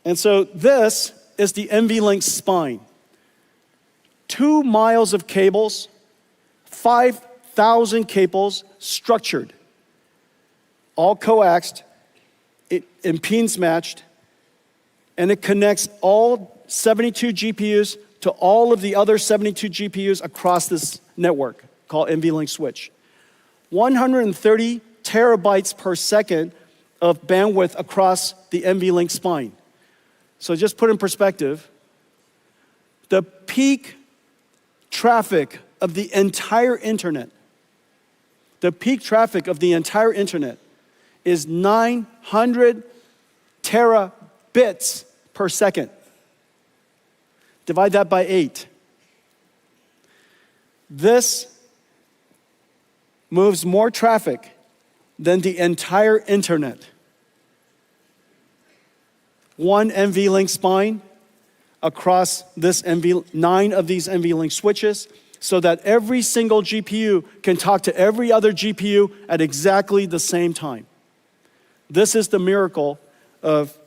[SPEAKER 9] And so this is the NVLink spine. 2 miles of cables, 5,000 cables structured, all coaxed, impedance matched, and it connects all 72 GPUs to all of the other 72 GPUs across this network called NVLink switch. 130 terabytes per second of bandwidth across the NVLink spine. So just put in perspective, the peak traffic of the entire internet, is 900 terabits per second. Divide that by 8. This moves more traffic than the entire internet. 1 NVLink spine across this 9 of these NVLink switches, so that every single GPU can talk to every other GPU at exactly the same time. This is the miracle of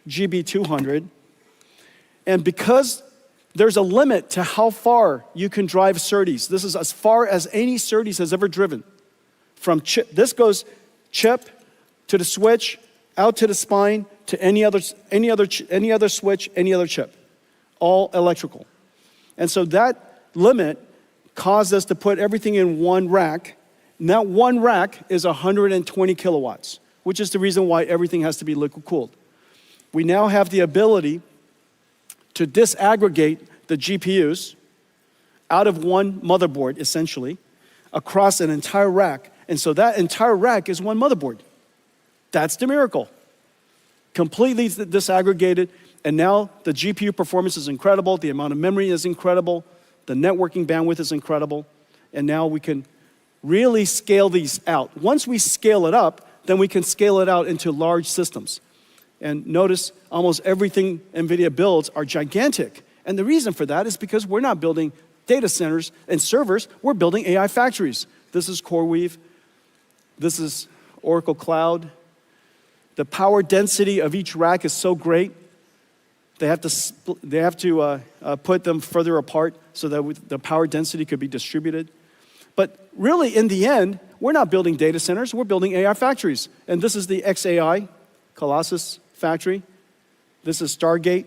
[SPEAKER 9] GB200. And because there's a limit to how far you can drive SerDes, this is as far as any SerDes has ever driven. From chip, this goes chip to the switch, out to the spine, to any other switch, any other chip, all electrical. And so that limit caused us to put everything in one rack. And that one rack is 120 kilowatts, which is the reason why everything has to be liquid cooled. We now have the ability to disaggregate the GPUs out of one motherboard, essentially, across an entire rack. And so that entire rack is one motherboard. That's the miracle. Completely disaggregated, and now the GPU performance is incredible, the amount of memory is incredible, the networking bandwidth is incredible, and now we can really scale these out. Once we scale it up, then we can scale it out into large systems. And notice almost everything NVIDIA builds are gigantic. And the reason for that is because we're not building data centers and servers, we're building AI factories. This is CoreWeave. This is Oracle Cloud. The power density of each rack is so great. They have to put them further apart so that the power density could be distributed. But really, in the end, we're not building data centers, we're building AI factories. And this is the XAI, Colossus factory. This is Stargate.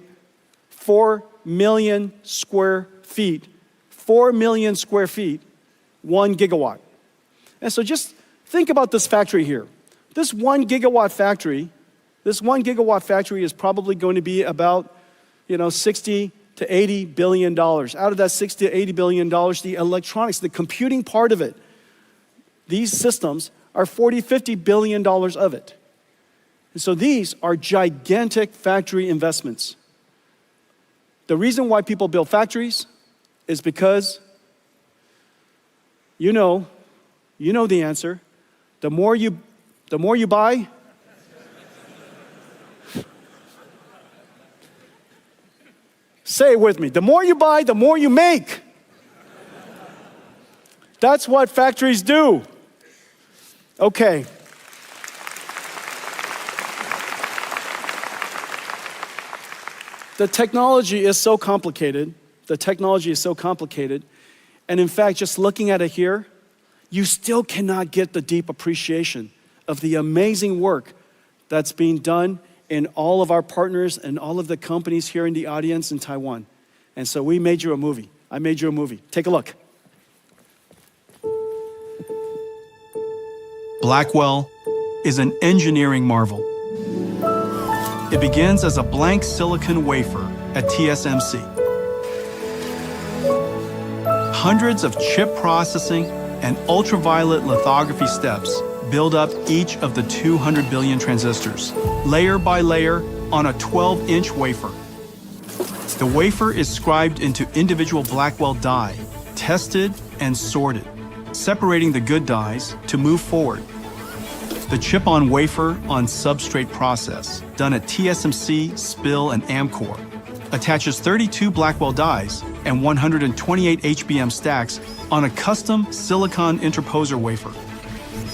[SPEAKER 9] 4 million square feet. 4 million square feet, 1 gigawatt. And so just think about this factory here. This 1 gigawatt factory is probably going to be about, 60 to 80 billion dollars. Out of that 60 to 80 billion dollars, the electronics, the computing part of it, these systems are 40, 50 billion dollars of it. And so these are gigantic factory investments. The reason why people build factories is because you know the answer. The more you buy, say it with me. The more you buy, the more you make. That's what factories do. Okay. The technology is so complicated. And in fact, just looking at it here, you still cannot get the deep appreciation of the amazing work that's being done in all of our partners and all of the companies here in the audience in Taiwan. And so we made you a movie. I made you a movie. Take a look. Blackwell is an engineering marvel. It begins as a blank silicon wafer at TSMC. Hundreds of chip processing and ultraviolet lithography steps build up each of the 200 billion transistors, layer by layer on a 12-inch wafer. The wafer is scribed into individual Blackwell die, tested and sorted, separating the good dies to move forward. The chip-on-wafer on substrate process, done at TSMC, SPIL, and Amkor, attaches 32 Blackwell dies and 128 HBM stacks on a custom silicon interposer wafer.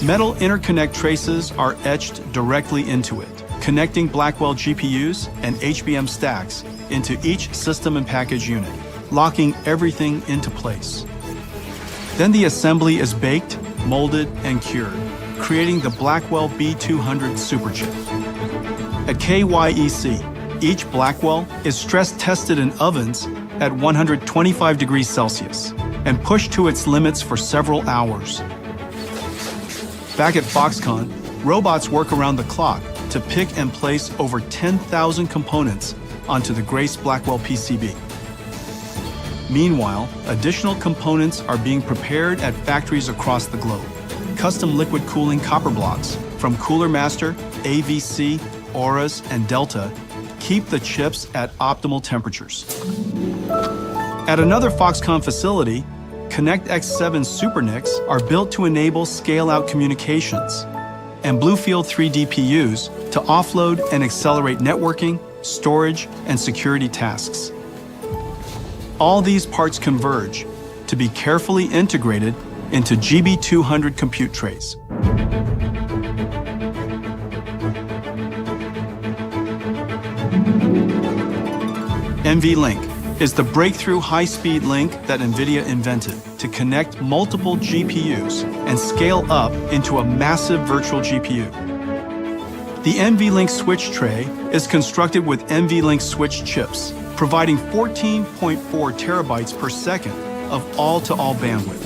[SPEAKER 9] Metal interconnect traces are etched directly into it, connecting Blackwell GPUs and HBM stacks into each system and package unit, locking everything into place. Then the assembly is baked, molded, and cured, creating the Blackwell B200 superchip. At KYEC, each Blackwell is stress tested in ovens at 125 degrees Celsius and pushed to its limits for several hours. Back at Foxconn, robots work around the clock to pick and place over 10,000 components onto the Grace Blackwell PCB. Meanwhile, additional components are being prepared at factories across the globe. Custom liquid cooling copper blocks from Cooler Master, AVC, Auras, and Delta keep the chips at optimal temperatures. At another Foxconn facility, ConnectX-7 SuperNICs are built to enable scale-out communications, and Bluefield 3 DPUs to offload and accelerate networking, storage, and security tasks. All these parts converge to be carefully integrated into GB200 compute trays. NVLink is the breakthrough high-speed link that NVIDIA invented to connect multiple GPUs and scale up into a massive virtual GPU. The NVLink switch tray is constructed with NVLink switch chips, providing 14.4 terabytes per second of all-to-all bandwidth.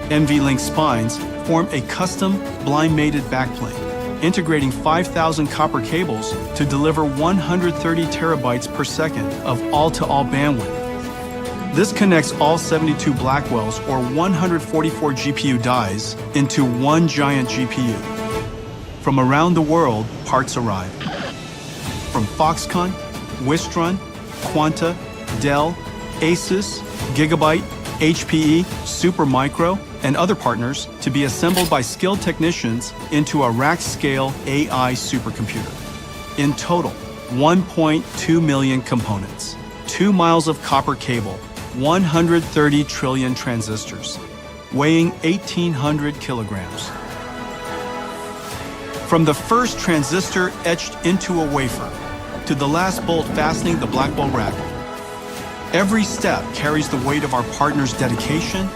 [SPEAKER 9] NVLink spines form a custom blind-mated backplane, integrating 5,000 copper cables to deliver 130 terabytes per second of all-to-all bandwidth. This connects all 72 Blackwells, or 144 GPU dies, into one giant GPU. From around the world, parts arrive. From Foxconn, Wistron, Quanta, Dell, Asus, Gigabyte, HPE, Supermicro, and other partners to be assembled by skilled technicians into a rack-scale AI supercomputer. In total, 1.2 million components, 2 miles of copper cable, 130 trillion transistors, weighing 1,800 kilograms. From the first transistor etched into a wafer to the last bolt fastening the Blackwell rack, every step carries the weight of our partners' dedication,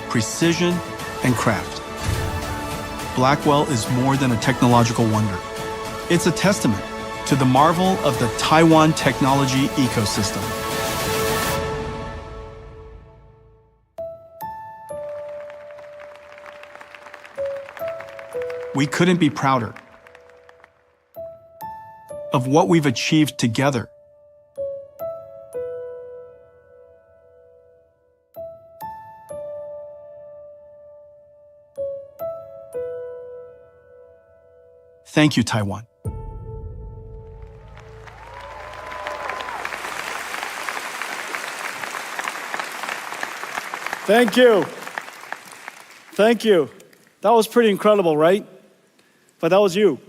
[SPEAKER 9] precision, and craft. Blackwell is more than a technological wonder. It's a testament to the marvel of the Taiwan technology ecosystem. We couldn't be prouder of what we've achieved together. Thank you, Taiwan.
[SPEAKER 18] Thank you. Thank you. That was pretty incredible, right? But that was you.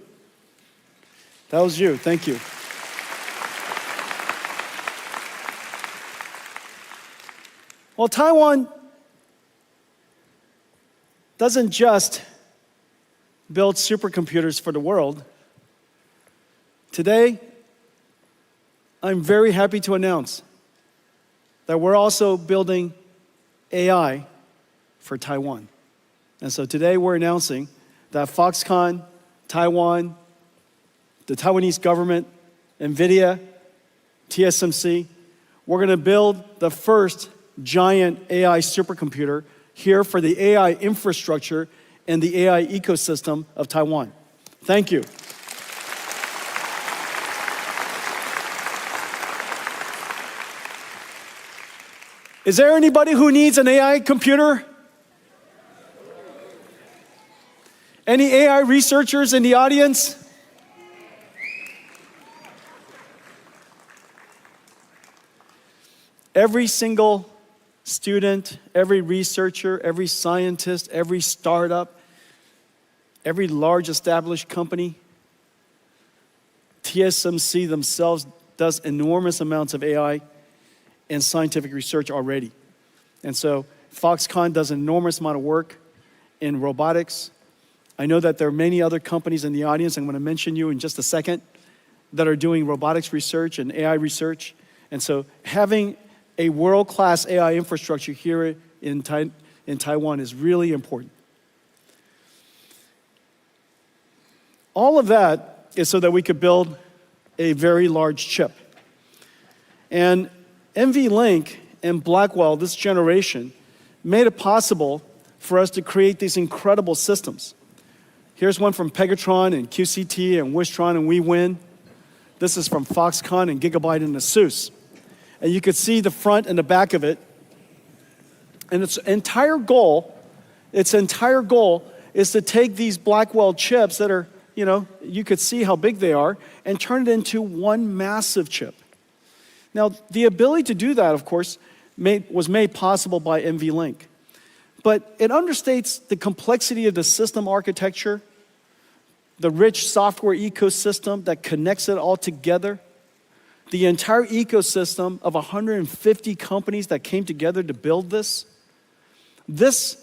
[SPEAKER 18] That was you. Thank you. Well, Taiwan doesn't just build supercomputers for the world. Today, I'm very happy to announce that we're also building AI for Taiwan. And so today we're announcing that Foxconn, Taiwan, the Taiwanese government, NVIDIA, TSMC, we're going to build the first giant AI supercomputer here for the AI infrastructure and the AI ecosystem of Taiwan. Thank you. Is there anybody who needs an AI computer? Any AI researchers in the audience? Every single student, every researcher, every scientist, every startup, every large established company, TSMC themselves does enormous amounts of AI and scientific research already. And so Foxconn does an enormous amount of work in robotics. I know that there are many other companies in the audience, I'm going to mention you in just a second, that are doing robotics research and AI research. And so having a world-class AI infrastructure here in Taiwan is really important. All of that is so that we could build a very large chip. And NVLink and Blackwell, this generation, made it possible for us to create these incredible systems. Here's one from Pegatron and QCT and Wistron and WeWin. This is from Foxconn and Gigabyte and Asus. And you could see the front and the back of it. And its entire goal is to take these Blackwell chips that are, you could see how big they are, and turn it into one massive chip. Now, the ability to do that, of course, was made possible by NVLink. But it understates the complexity of the system architecture, the rich software ecosystem that connects it all together, the entire ecosystem of 150 companies that came together to build this. This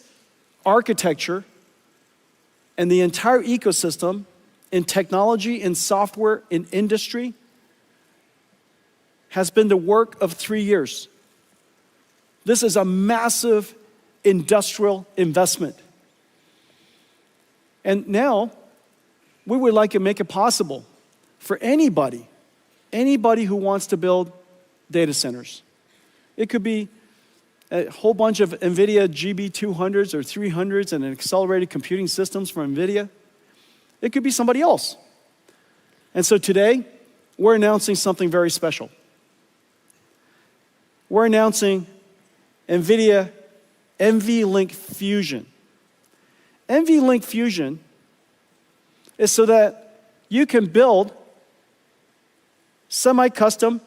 [SPEAKER 18] architecture and the entire ecosystem in technology, in software, in industry has been the work of 3 years. This is a massive industrial investment. And now, we would like to make it possible for anybody who wants to build data centers. It could be a whole bunch of NVIDIA GB200s or 300s and accelerated computing systems from NVIDIA. It could be somebody else. And so today, we're announcing something very special. We're announcing NVIDIA NVLink Fusion. NVLink Fusion is so that you can build semi-custom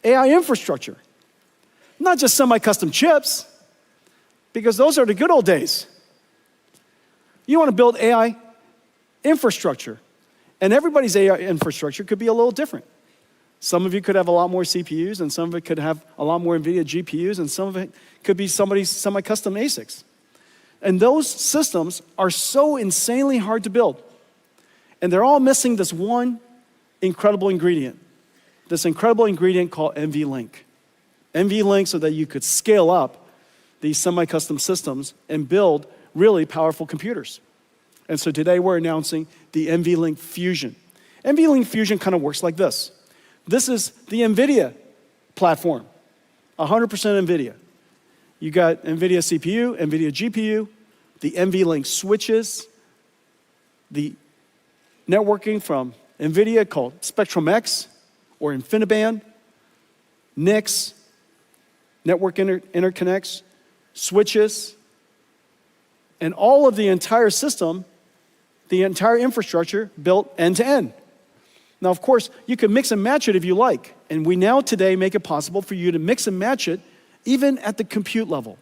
[SPEAKER 18] AI infrastructure. Not just semi-custom chips, because those are the good old days. You want to build AI infrastructure. And everybody's AI infrastructure could be a little different. Some of you could have a lot more CPUs, and some of it could have a lot more NVIDIA GPUs, and some of it could be somebody's semi-custom ASICs. And those systems are so insanely hard to build. And they're all missing this one incredible ingredient. This incredible ingredient called NVLink. NVLink so that you could scale up these semi-custom systems and build really powerful computers. And so today we're announcing the NVLink Fusion. NVLink Fusion kind of works like this. This is the NVIDIA platform, 100% NVIDIA. You got NVIDIA CPU, NVIDIA GPU, the NVLink switches, the networking from NVIDIA called Spectrum-X or InfiniBand, NICs, network interconnects, switches, and all of the entire system, the entire infrastructure built end-to-end. Now, of course, you can mix and match it if you like, and we now today make it possible for you to mix and match it even at the compute level.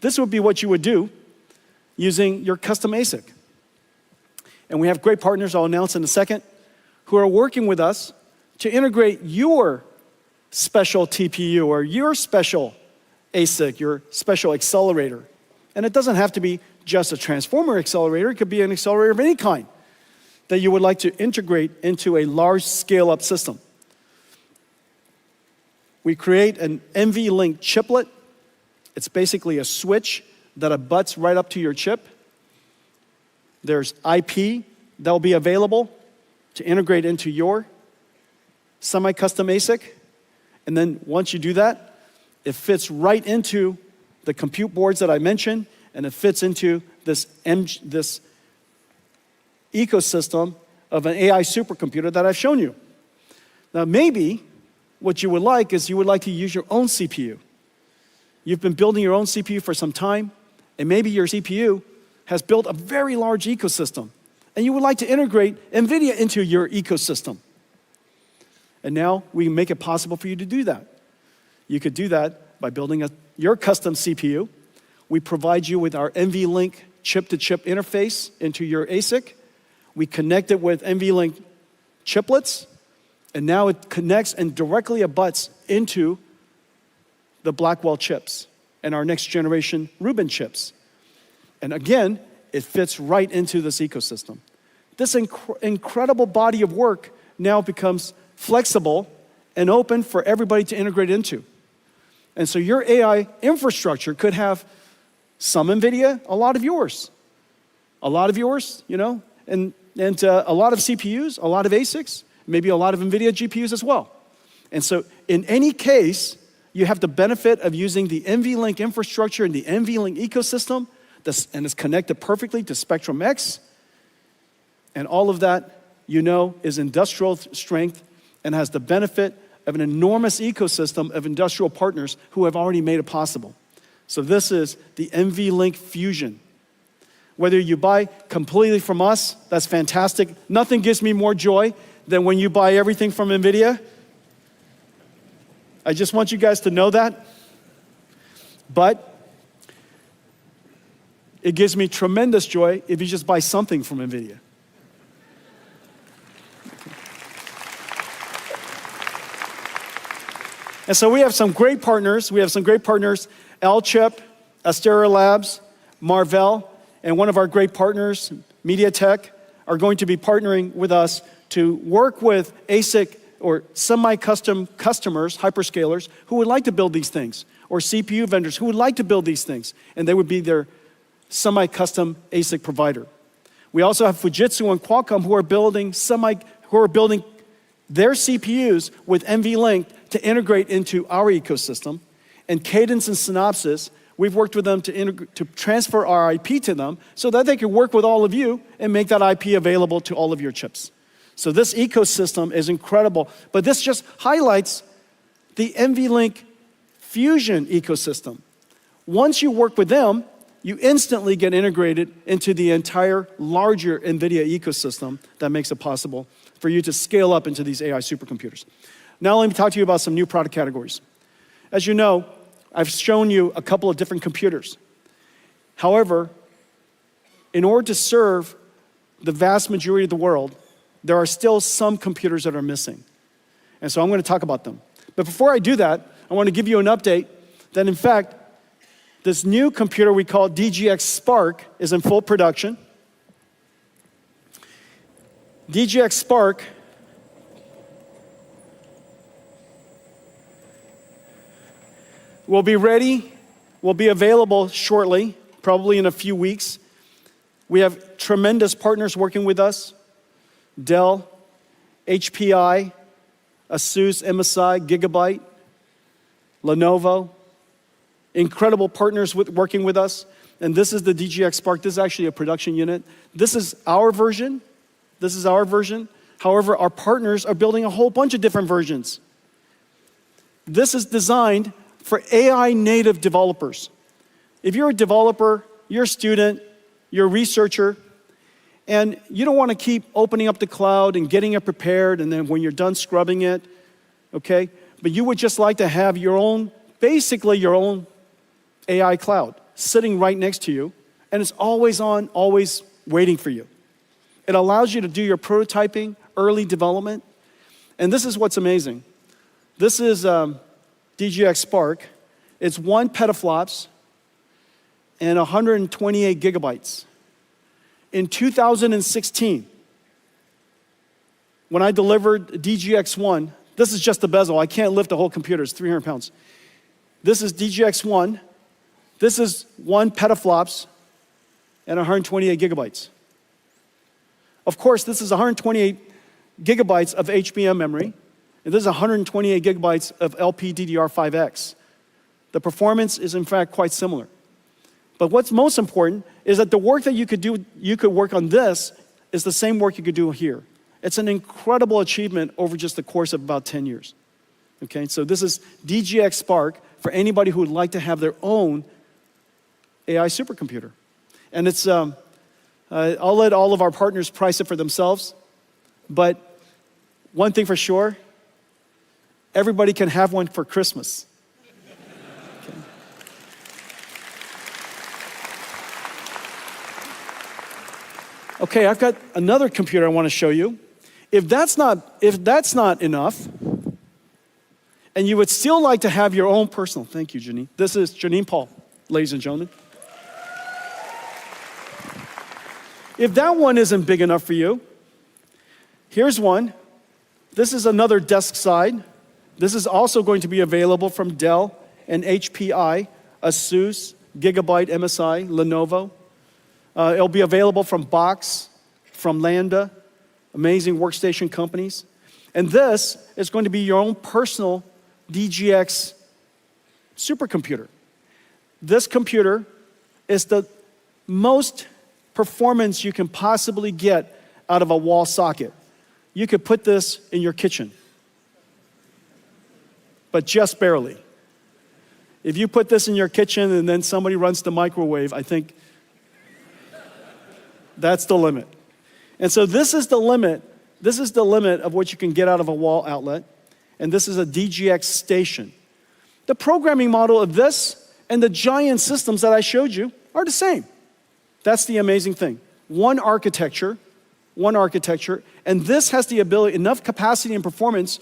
[SPEAKER 18] This would be what you would do using your custom ASIC. And we have great partners I'll announce in a second who are working with us to integrate your special TPU or your special ASIC, your special accelerator. And it doesn't have to be just a transformer accelerator. It could be an accelerator of any kind that you would like to integrate into a large scale-up system. We create an NVLink chiplet. It's basically a switch that abuts right up to your chip. There's IP that will be available to integrate into your semi-custom ASIC. And then once you do that, it fits right into the compute boards that I mentioned, and it fits into this ecosystem of an AI supercomputer that I've shown you. Now, maybe what you would like is you would like to use your own CPU. You've been building your own CPU for some time, and maybe your CPU has built a very large ecosystem, and you would like to integrate NVIDIA into your ecosystem. And now we make it possible for you to do that. You could do that by building your custom CPU. We provide you with our NVLink chip-to-chip interface into your ASIC. We connect it with NVLink chiplets, and now it connects and directly abuts into the Blackwell chips and our next generation Rubin chips. And again, it fits right into this ecosystem. This incredible body of work now becomes flexible and open for everybody to integrate into. And so your AI infrastructure could have some NVIDIA, a lot of yours. A lot of yours, you know, and a lot of CPUs, a lot of ASICs, maybe a lot of NVIDIA GPUs as well. And so in any case, you have the benefit of using the NVLink infrastructure and the NVLink ecosystem, and it's connected perfectly to Spectrum-X. And all of that, you know, is industrial strength and has the benefit of an enormous ecosystem of industrial partners who have already made it possible. So this is the NVLink Fusion. Whether you buy completely from us, that's fantastic. Nothing gives me more joy than when you buy everything from NVIDIA. I just want you guys to know that. But it gives me tremendous joy if you just buy something from NVIDIA. And so we have some great partners. L-Chip, Astera Labs, Marvell, and one of our great partners, MediaTek, are going to be partnering with us to work with ASIC or semi-custom customers, hyperscalers, who would like to build these things, or CPU vendors who would like to build these things, and they would be their semi-custom ASIC provider. We also have Fujitsu and Qualcomm who are building their CPUs with NVLink to integrate into our ecosystem. And Cadence and Synopsys, we've worked with them to transfer our IP to them so that they can work with all of you and make that IP available to all of your chips. So this ecosystem is incredible, but this just highlights the NVLink Fusion ecosystem. Once you work with them, you instantly get integrated into the entire larger NVIDIA ecosystem that makes it possible for you to scale up into these AI supercomputers. Now let me talk to you about some new product categories. As you know, I've shown you a couple of different computers. However, in order to serve the vast majority of the world, there are still some computers that are missing. And so I'm going to talk about them. But before I do that, I want to give you an update that in fact, this new computer we call DGX Spark is in full production. DGX Spark will be ready, will be available shortly, probably in a few weeks. We have tremendous partners working with us: Dell, HPI, ASUS, MSI, Gigabyte, Lenovo. Incredible partners working with us. And this is the DGX Spark. This is actually a production unit. This is our version. This is our version. However, our partners are building a whole bunch of different versions. This is designed for AI native developers. If you're a developer, you're a student, you're a researcher, and you don't want to keep opening up the cloud and getting it prepared, and then when you're done scrubbing it, okay? But you would just like to have your own, basically your own AI cloud sitting right next to you, and it's always on, always waiting for you. It allows you to do your prototyping, early development, and this is what's amazing. This is DGX Spark. It's 1 petaflops and 128 gigabytes. In 2016, when I delivered DGX1, this is just the bezel. I can't lift the whole computer. It's 300 pounds. This is DGX1. This is 1 petaflops and 128 gigabytes. Of course, this is 128 gigabytes of HBM memory, and this is 128 gigabytes of LPDDR5X. The performance is in fact quite similar. But what's most important is that the work that you could work on this is the same work you could do here. It's an incredible achievement over just the course of about 10 years. Okay, so this is DGX Spark for anybody who would like to have their own AI supercomputer. And it's, I'll let all of our partners price it for themselves, but one thing for sure, everybody can have one for Christmas. Okay, I've got another computer I want to show you. If that's not enough, and you would still like to have your own personal, thank you, Janine. This is Janine Paul, ladies and gentlemen. If that one isn't big enough for you, here's one. This is another desk side. This is also going to be available from Dell and HPI, ASUS, Gigabyte, MSI, Lenovo. It'll be available from Box, from Lambda, amazing workstation companies. And this is going to be your own personal DGX supercomputer. This computer is the most performance you can possibly get out of a wall socket. You could put this in your kitchen, but just barely. If you put this in your kitchen and then somebody runs the microwave, I think that's the limit. And so this is the limit. This is the limit of what you can get out of a wall outlet. And this is a DGX station. The programming model of this and the giant systems that I showed you are the same. That's the amazing thing. One architecture, and this has the ability, enough capacity and performance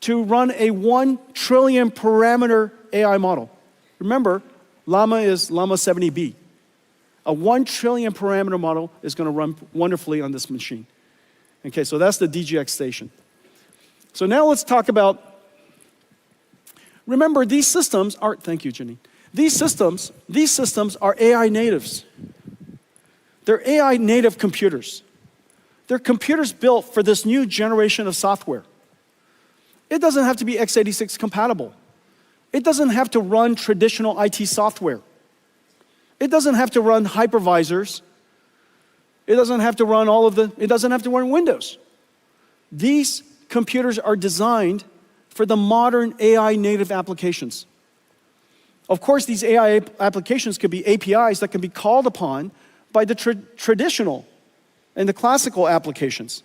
[SPEAKER 18] to run a 1 trillion parameter AI model. Remember, Llama is Llama 70B. A 1 trillion parameter model is going to run wonderfully on this machine. Okay, so that's the DGX station. So now let's talk about, remember these systems are, thank you, Jenny. These systems are AI natives. They're AI native computers. They're computers built for this new generation of software. It doesn't have to be x86 compatible. It doesn't have to run traditional IT software. It doesn't have to run hypervisors. It doesn't have to run it doesn't have to run Windows. These computers are designed for the modern AI native applications. Of course, these AI applications could be APIs that can be called upon by the traditional and the classical applications.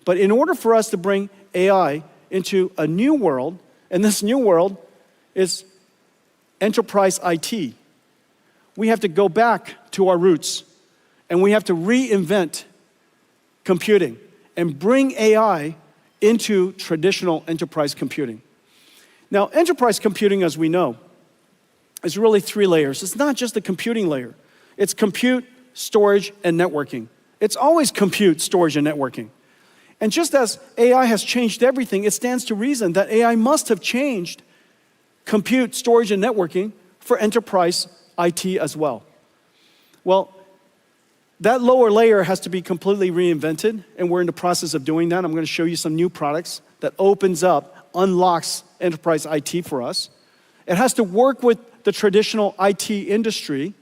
[SPEAKER 18] But in order for us to bring AI into a new world, and this new world is enterprise IT, we have to go back to our roots, and we have to reinvent computing and bring AI into traditional enterprise computing. Now, enterprise computing, as we know, is really 3 layers. It's not just the computing layer. It's compute, storage, and networking. It's always compute, storage, and networking. And just as AI has changed everything, it stands to reason that AI must have changed compute, storage, and networking for enterprise IT as well. Well, that lower layer has to be completely reinvented, and we're in the process of doing that. I'm going to show you some new products that unlocks enterprise IT for us. It has to work with the traditional IT industry,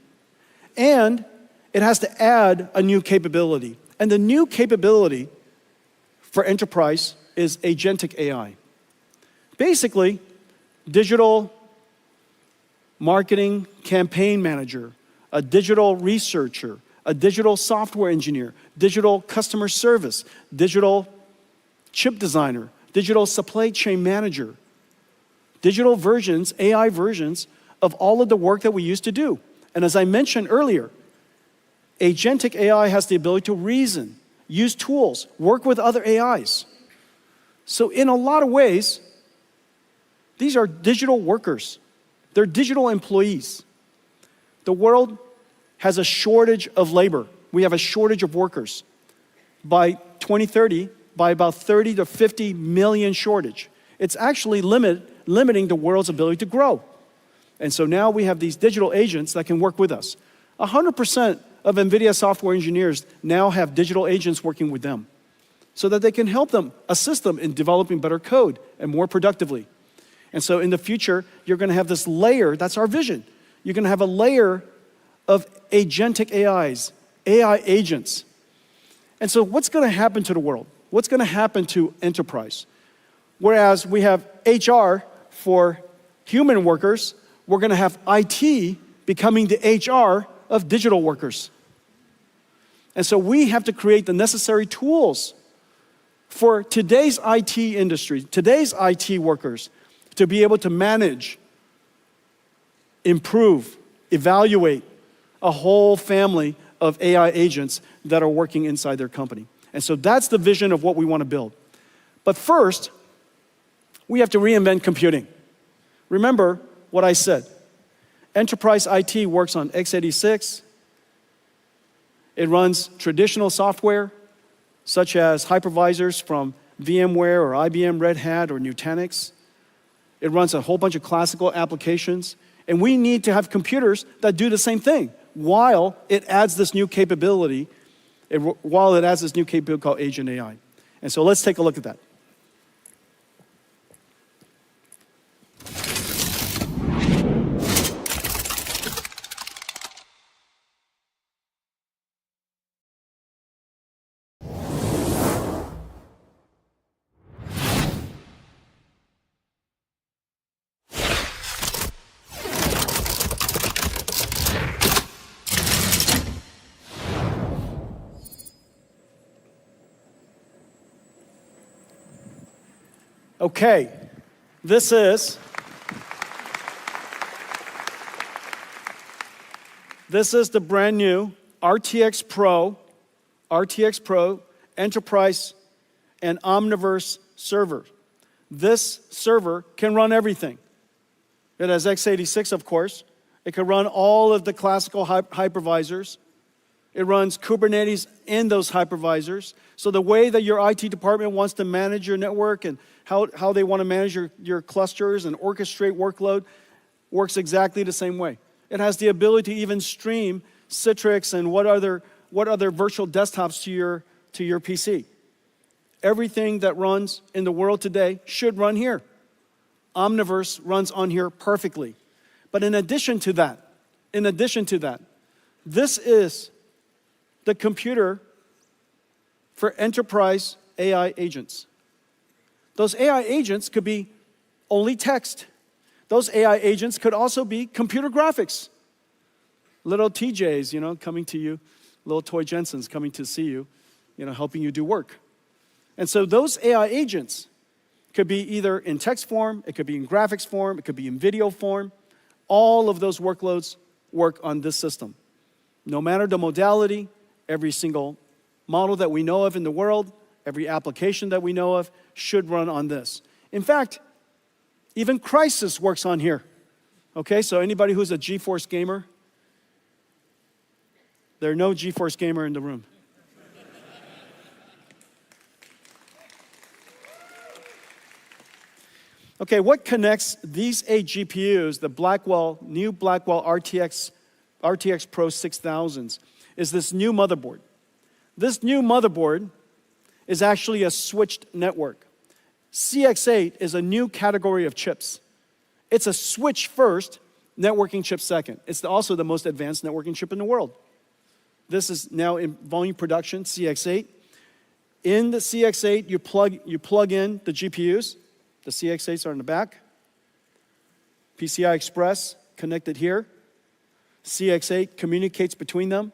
[SPEAKER 18] and it has to add a new capability. And the new capability for enterprise is agentic AI. Basically, digital marketing campaign manager, a digital researcher, a digital software engineer, digital customer service, digital chip designer, digital supply chain manager, digital versions, AI versions of all of the work that we used to do. And as I mentioned earlier, agentic AI has the ability to reason, use tools, work with other AIs. So in a lot of ways, these are digital workers. They're digital employees. The world has a shortage of labor. We have a shortage of workers. By 2030, by about 30 to 50 million shortage. It's actually limiting the world's ability to grow. And so now we have these digital agents that can work with us. 100% of NVIDIA software engineers now have digital agents working with them so that they can help them, assist them in developing better code and more productively. And so in the future, you're going to have this layer, that's our vision. You're going to have a layer of agentic AIs, AI agents. And so what's going to happen to the world? What's going to happen to enterprise? Whereas we have HR for human workers, we're going to have IT becoming the HR of digital workers. And so we have to create the necessary tools for today's IT industry, today's IT workers, to be able to manage, improve, evaluate a whole family of AI agents that are working inside their company. And so that's the vision of what we want to build. But first, we have to reinvent computing. Remember what I said. Enterprise IT works on x86. It runs traditional software, such as hypervisors from VMware or IBM Red Hat or Nutanix. It runs a whole bunch of classical applications. And we need to have computers that do the same thing while it adds this new capability, called Agent AI. And so let's take a look at that. Okay, this is the brand new RTX Pro Enterprise and Omniverse server. This server can run everything. It has x86, of course. It can run all of the classical hypervisors. It runs Kubernetes in those hypervisors. So the way that your IT department wants to manage your network and how they want to manage your clusters and orchestrate workload works exactly the same way. It has the ability to even stream Citrix and what other virtual desktops to your PC. Everything that runs in the world today should run here. Omniverse runs on here perfectly. But in addition to that, this is the computer for enterprise AI agents. Those AI agents could be only text. Those AI agents could also be computer graphics. Little TJs, coming to you, little toy Jensens coming to see you, helping you do work. And so those AI agents could be either in text form, it could be in graphics form, it could be in video form. All of those workloads work on this system. No matter the modality, every single model that we know of in the world, every application that we know of should run on this. In fact, even Crisis works on here. Okay, so anybody who's a GeForce gamer? There are no GeForce gamer in the room. Okay, what connects these 8 GPUs, the new Blackwell RTX Pro 6000s, is this new motherboard. This new motherboard is actually a switched network. CX8 is a new category of chips. It's a switch first, networking chip second. It's also the most advanced networking chip in the world. This is now in volume production, CX8. In the CX8, you plug in the GPUs. The CX8s are in the back. PCI Express connected here. CX8 communicates between them.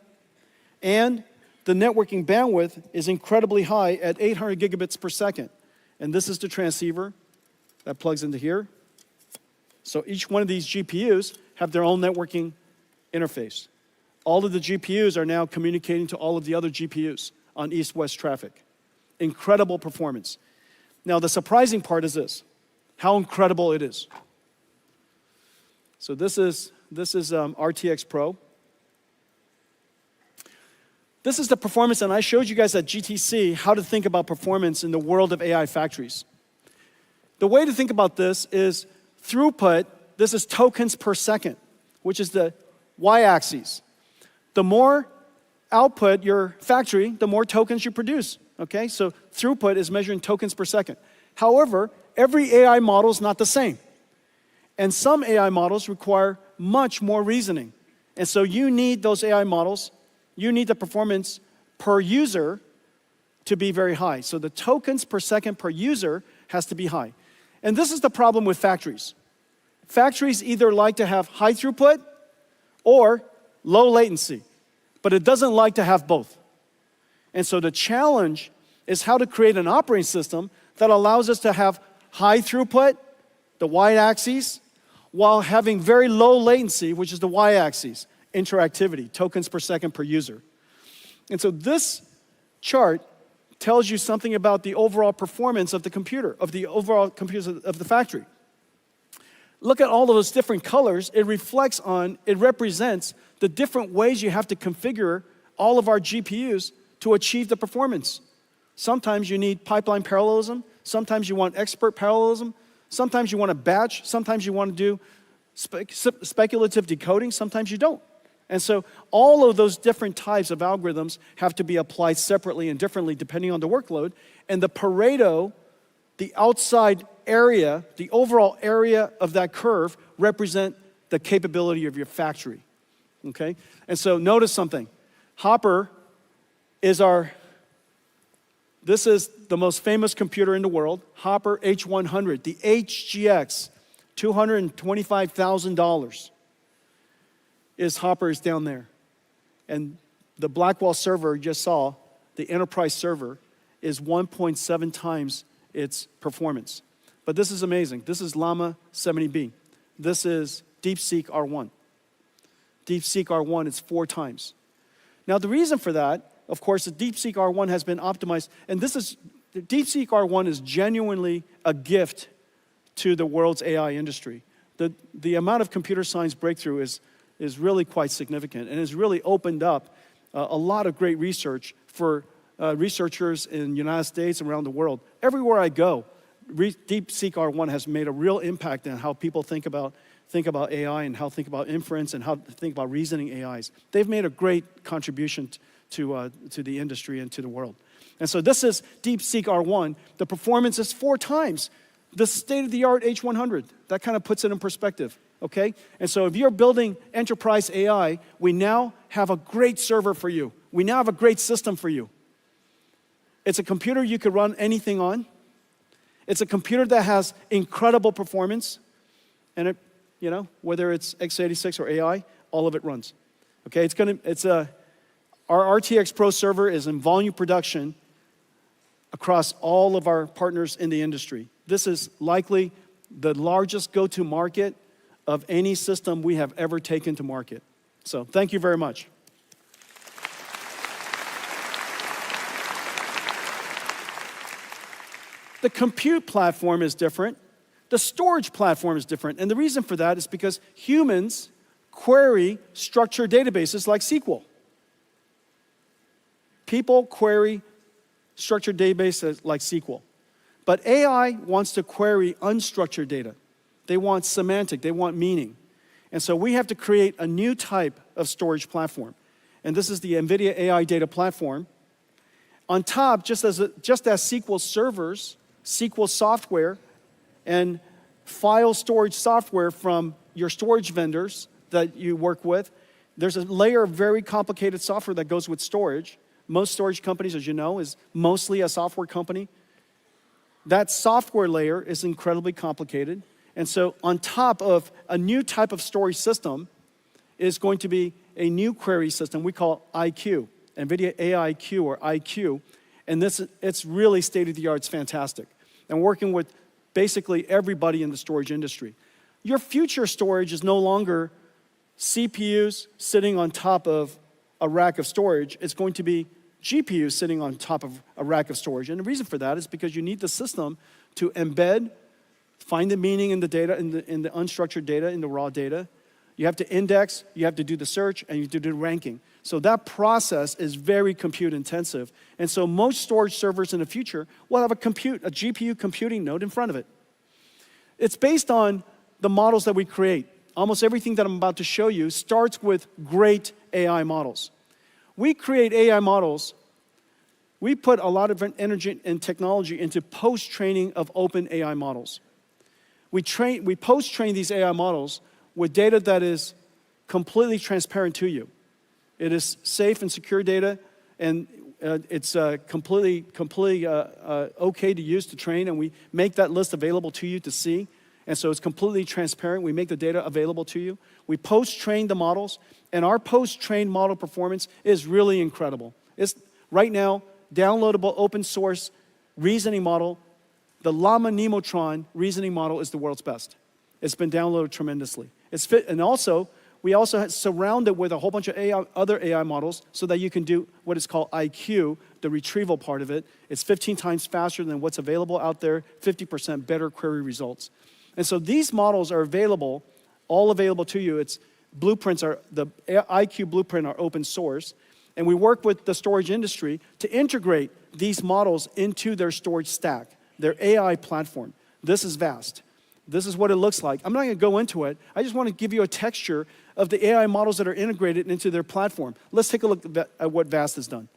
[SPEAKER 18] And the networking bandwidth is incredibly high at 800 gigabits per second. And this is the transceiver that plugs into here. So each one of these GPUs have their own networking interface. All of the GPUs are now communicating to all of the other GPUs on east-west traffic. Incredible performance. Now, the surprising part is this, how incredible it is. So this is RTX Pro. This is the performance, and I showed you guys at GTC how to think about performance in the world of AI factories. The way to think about this is throughput. This is tokens per second, which is the y-axis. The more output your factory, the more tokens you produce. Okay, so throughput is measuring tokens per second. However, every AI model is not the same. And some AI models require much more reasoning. And so you need those AI models, you need the performance per user to be very high. So the tokens per second per user has to be high. And this is the problem with factories. Factories either like to have high throughput or low latency, but it doesn't like to have both. And so the challenge is how to create an operating system that allows us to have high throughput, the y-axis, while having very low latency, which is the y-axis, interactivity, tokens per second per user. And so this chart tells you something about the overall performance of the computer, of the overall computers of the factory. Look at all of those different colors. It represents the different ways you have to configure all of our GPUs to achieve the performance. Sometimes you need pipeline parallelism. Sometimes you want expert parallelism. Sometimes you want a batch. Sometimes you want to do speculative decoding. Sometimes you don't. And so all of those different types of algorithms have to be applied separately and differently depending on the workload. And the Pareto, the outside area, the overall area of that curve represent the capability of your factory. Okay? And so notice something. Hopper this is the most famous computer in the world, Hopper H100, the HGX, $225,000 Hopper is down there. And the Blackwell server you just saw, the enterprise server, is 1.7 times its performance. But this is amazing. This is Llama 70B. This is DeepSeek R1. DeepSeek R1 is 4 times. Now the reason for that, of course, the DeepSeek R1 has been optimized, and DeepSeek R1 is genuinely a gift to the world's AI industry. The amount of computer science breakthrough is really quite significant and has really opened up a lot of great research for researchers in the United States and around the world. Everywhere I go, DeepSeek R1 has made a real impact in how people think about AI and how think about inference and how think about reasoning AIs. They've made a great contribution to the industry and to the world. And so this is DeepSeek R1. The performance is 4 times the state-of-the-art H100. That kind of puts it in perspective, okay? And so if you're building enterprise AI, we now have a great server for you. We now have a great system for you. It's a computer you could run anything on. It's a computer that has incredible performance. And it, you know, whether it's x86 or AI, all of it runs. Okay, our RTX Pro server is in volume production across all of our partners in the industry. This is likely the largest go-to market of any system we have ever taken to market. So thank you very much. The compute platform is different. The storage platform is different. And the reason for that is because humans query structured databases like SQL. People query structured databases like SQL. But AI wants to query unstructured data. They want semantic, they want meaning. And so we have to create a new type of storage platform. And this is the NVIDIA AI Data Platform. On top, just as SQL servers, SQL software, and file storage software from your storage vendors that you work with, there's a layer of very complicated software that goes with storage. Most storage companies, as you know, is mostly a software company. That software layer is incredibly complicated. And so on top of a new type of storage system is going to be a new query system we call IQ, NVIDIA AIQ or IQ. And it's really state-of-the-art, it's fantastic. And working with basically everybody in the storage industry. Your future storage is no longer CPUs sitting on top of a rack of storage. It's going to be GPUs sitting on top of a rack of storage. And the reason for that is because you need the system to embed, find the meaning in the data, in the unstructured data, in the raw data. You have to index, you have to do the search, and you have to do the ranking. So that process is very compute intensive. And so most storage servers in the future will have a GPU computing node in front of it. It's based on the models that we create. Almost everything that I'm about to show you starts with great AI models. We create AI models. We put a lot of energy and technology into post-training of open AI models. We post-train these AI models with data that is completely transparent to you. It is safe and secure data, and it's completely okay to use to train, and we make that list available to you to see. And so it's completely transparent. We make the data available to you. We post-train the models, and our post-trained model performance is really incredible. It's right now, downloadable open source reasoning model. The Llama Nemotron reasoning model is the world's best. It's been downloaded tremendously. And also, we also surround it with a whole bunch of other AI models so that you can do what is called IQ, the retrieval part of it. It's 15 times faster than what's available out there, 50% better query results. And so these models are available, all available to you. Its blueprints are, the IQ blueprint are open source. And we work with the storage industry to integrate these models into their storage stack, their AI platform. This is vast. This is what it looks like. I'm not going to go into it. I just want to give you a texture of the AI models that are integrated into their platform. Let's take a look at what VAST has done.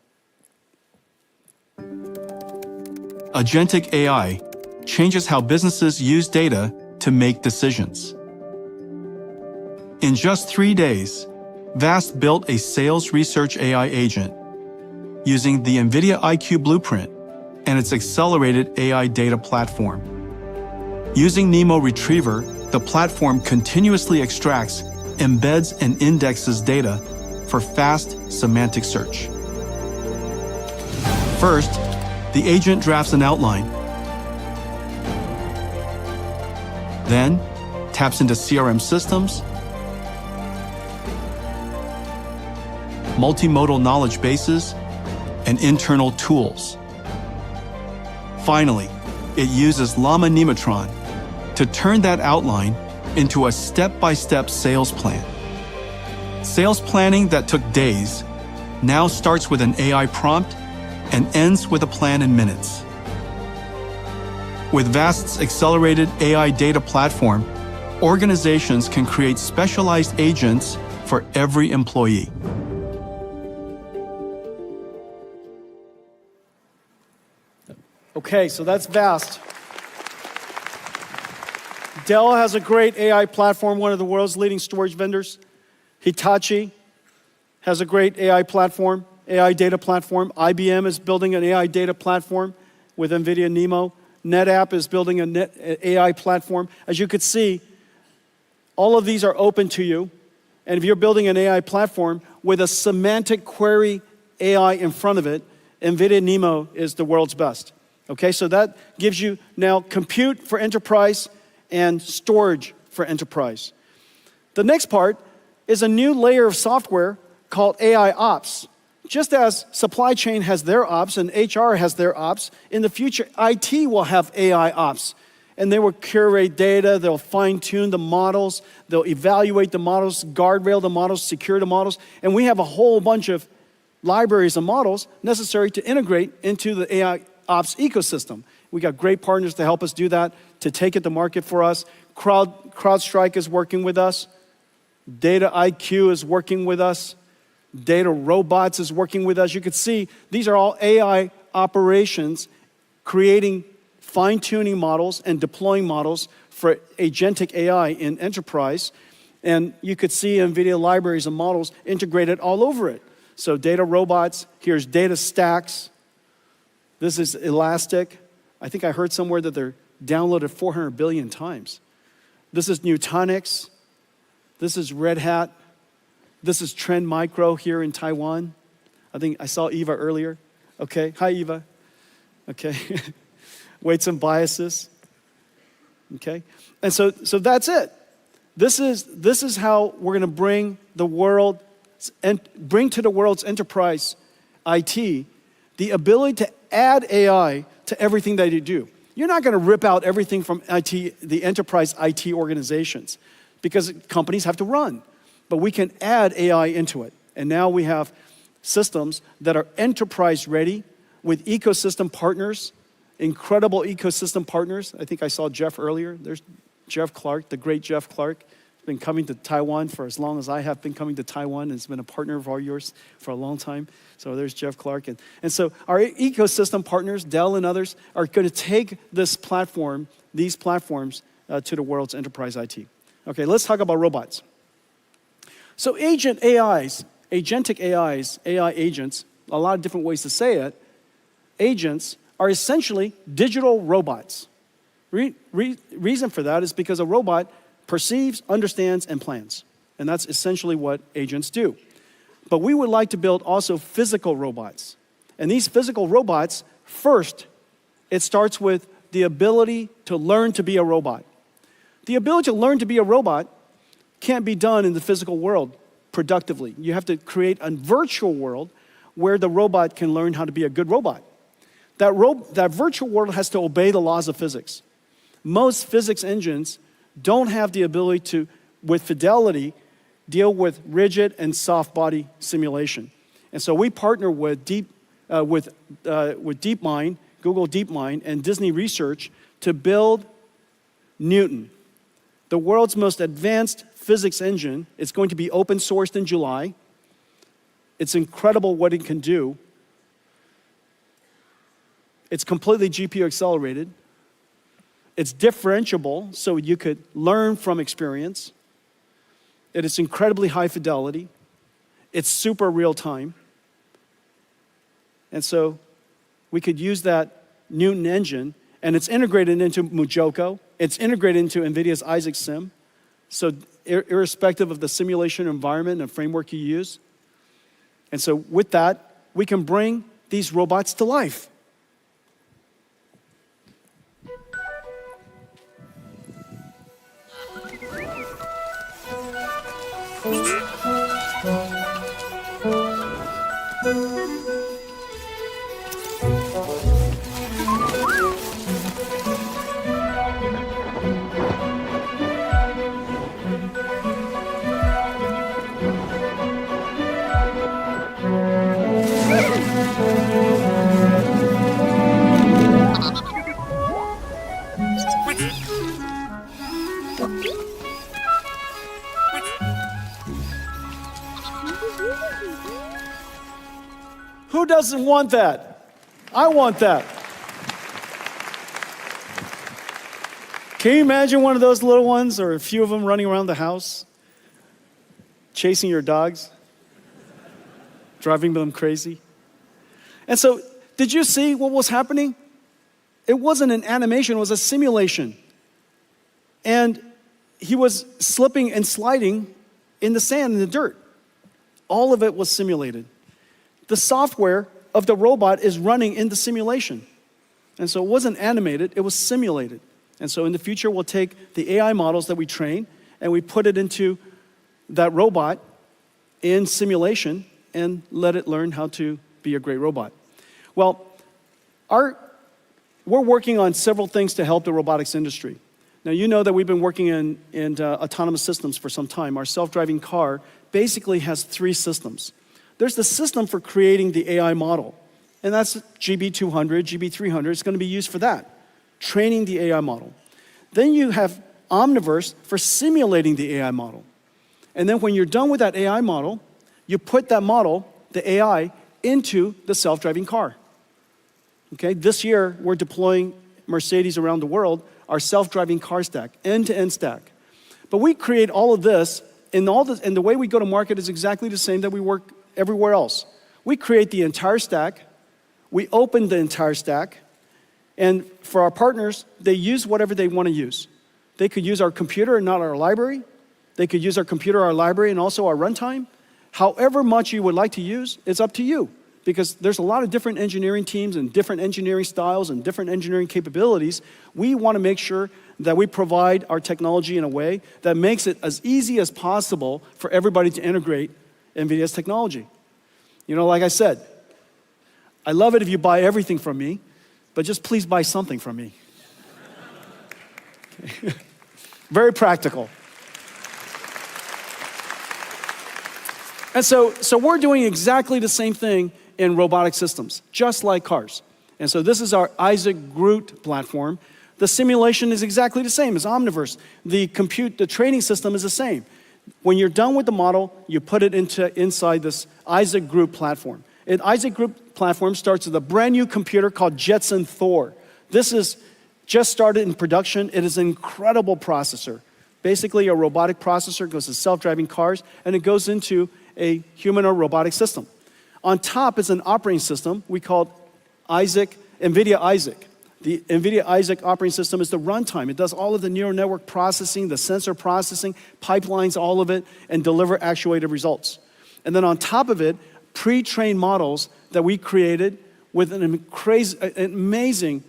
[SPEAKER 9] Agentic AI changes how businesses use data to make decisions. In just 3 days, VAST built a sales research AI agent using the NVIDIA IQ blueprint and its accelerated AI data platform. Using Nemo Retriever, the platform continuously extracts, embeds, and indexes data for fast semantic search. First, the agent drafts an outline, then taps into CRM systems, multimodal knowledge bases, and internal tools. Finally, it uses Llama Nemotron to turn that outline into a step-by-step sales plan. Sales planning that took days now starts with an AI prompt and ends with a plan in minutes. With Vast's accelerated AI data platform, organizations can create specialized agents for every employee.
[SPEAKER 18] Okay, so that's Vast. Dell has a great AI platform, one of the world's leading storage vendors. Hitachi has a great AI platform, AI data platform. IBM is building an AI data platform with NVIDIA NeMo. NetApp is building an AI platform. As you could see, all of these are open to you. And if you're building an AI platform with a semantic query AI in front of it, NVIDIA NeMo is the world's best. Okay, so that gives you now compute for enterprise and storage for enterprise. The next part is a new layer of software called AI Ops. Just as supply chain has their ops and HR has their ops, in the future, IT will have AI Ops. And they will curate data, they'll fine-tune the models, they'll evaluate the models, guardrail the models, secure the models, and we have a whole bunch of libraries of models necessary to integrate into the AI Ops ecosystem. We got great partners to help us do that, to take it to market for us. CrowdStrike is working with us. Data IQ is working with us. Data Robots is working with us. You can see these are all AI operations creating fine-tuning models and deploying models for agentic AI in enterprise. And you could see NVIDIA libraries and models integrated all over it. So Data Robots, here's Data Stacks. This is Elastic. I think I heard somewhere that they're downloaded 400 billion times. This is Nutanix. This is Red Hat. This is Trend Micro here in Taiwan. I think I saw Eva earlier. Okay, hi Eva. Okay, weights and biases. Okay, and so that's it. This is how we're going to bring to the world's enterprise IT the ability to add AI to everything that you do. You're not going to rip out everything from IT, the enterprise IT organizations, because companies have to run. But we can add AI into it. And now we have systems that are enterprise ready with ecosystem partners, incredible ecosystem partners. I think I saw Jeff earlier. There's Jeff Clark, the great Jeff Clark. He's been coming to Taiwan for as long as I have been coming to Taiwan, and has been a partner of yours for a long time. So there's Jeff Clark. And so our ecosystem partners, Dell and others, are going to take this platform, these platforms, to the world's enterprise IT. Okay, let's talk about robots. So agentic AIs, AI agents, a lot of different ways to say it, agents are essentially digital robots. Reason for that is because a robot perceives, understands, and plans. And that's essentially what agents do. But we would like to build also physical robots. And these physical robots, first, it starts with the ability to learn to be a robot. The ability to learn to be a robot can't be done in the physical world productively. You have to create a virtual world where the robot can learn how to be a good robot. That virtual world has to obey the laws of physics. Most physics engines don't have the ability to, with fidelity, deal with rigid and soft body simulation. And so we partner with DeepMind, Google DeepMind, and Disney Research to build Newton, the world's most advanced physics engine. It's going to be open sourced in July. It's incredible what it can do. It's completely GPU accelerated. It's differentiable, so you could learn from experience. It is incredibly high fidelity. It's super real time. And so we could use that Newton engine, and it's integrated into Mujoko. It's integrated into NVIDIA's Isaac Sim. So irrespective of the simulation environment and framework you use. And so with that, we can bring these robots to life. Who doesn't want that? I want that. Can you imagine one of those little ones or a few of them running around the house, chasing your dogs, driving them crazy? And so, did you see what was happening? It wasn't an animation, it was a simulation. And he was slipping and sliding in the sand, in the dirt. All of it was simulated. The software of the robot is running in the simulation. And so it wasn't animated, it was simulated. And so in the future, we'll take the AI models that we train and we put it into that robot in simulation and let it learn how to be a great robot. Well, we're working on several things to help the robotics industry. Now, you know that we've been working in autonomous systems for some time. Our self-driving car basically has 3 systems. There's the system for creating the AI model, and that's GB200, GB300. It's going to be used for that, training the AI model. Then you have Omniverse for simulating the AI model. And then when you're done with that AI model, you put that model, the AI, into the self-driving car. Okay, this year we're deploying Mercedes around the world, our self-driving car stack, end-to-end stack. But we create all of this, and the way we go to market is exactly the same that we work everywhere else. We create the entire stack, we open the entire stack, and for our partners, they use whatever they want to use. They could use our computer and not our library. They could use our computer, our library, and also our runtime. However much you would like to use, it's up to you. Because there's a lot of different engineering teams and different engineering styles and different engineering capabilities. We want to make sure that we provide our technology in a way that makes it as easy as possible for everybody to integrate NVIDIA's technology. You know, like I said, I love it if you buy everything from me, but just please buy something from me. Okay. Very practical. And so we're doing exactly the same thing in robotic systems, just like cars. And so this is our Isaac GR00T platform. The simulation is exactly the same as Omniverse. The training system is the same. When you're done with the model, you put it inside this Isaac GR00T platform. And Isaac GR00T platform starts with a brand new computer called Jetson Thor. This is just started in production. It is an incredible processor. Basically, a robotic processor goes to self-driving cars, and it goes into a human or robotic system. On top is an operating system we call NVIDIA Isaac. The NVIDIA Isaac operating system is the runtime. It does all of the neural network processing, the sensor processing, pipelines all of it, and deliver actuated results. And then on top of it, pre-trained models that we created with an amazing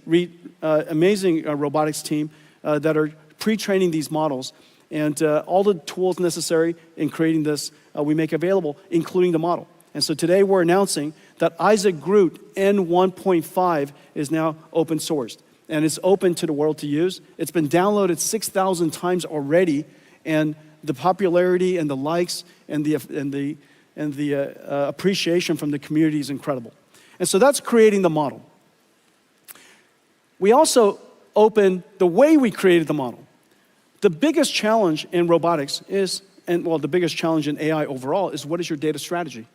[SPEAKER 18] robotics team that are pre-training these models. And all the tools necessary in creating this, we make available, including the model. And so today we're announcing that Isaac GR00T N1.5 is now open sourced. And it's open to the world to use. It's been downloaded 6,000 times already. And the popularity and the likes and the appreciation from the community is incredible. And so that's creating the model. We also open the way we created the model. The biggest challenge in robotics is, the biggest challenge in AI overall is, what is your data strategy?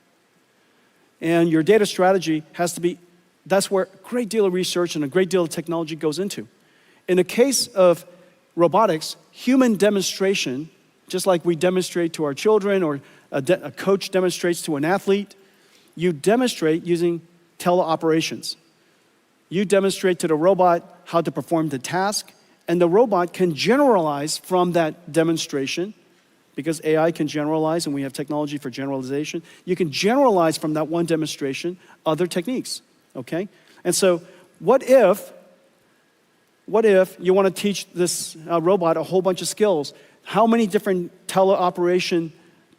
[SPEAKER 18] And your data strategy has to be, that's where a great deal of research and a great deal of technology goes into. In the case of robotics, human demonstration, just like we demonstrate to our children or a coach demonstrates to an athlete, you demonstrate using teleoperations. You demonstrate to the robot how to perform the task, and the robot can generalize from that demonstration, because AI can generalize and we have technology for generalization. You can generalize from that one demonstration other techniques, okay? And so what if you want to teach this robot a whole bunch of skills? How many different teleoperation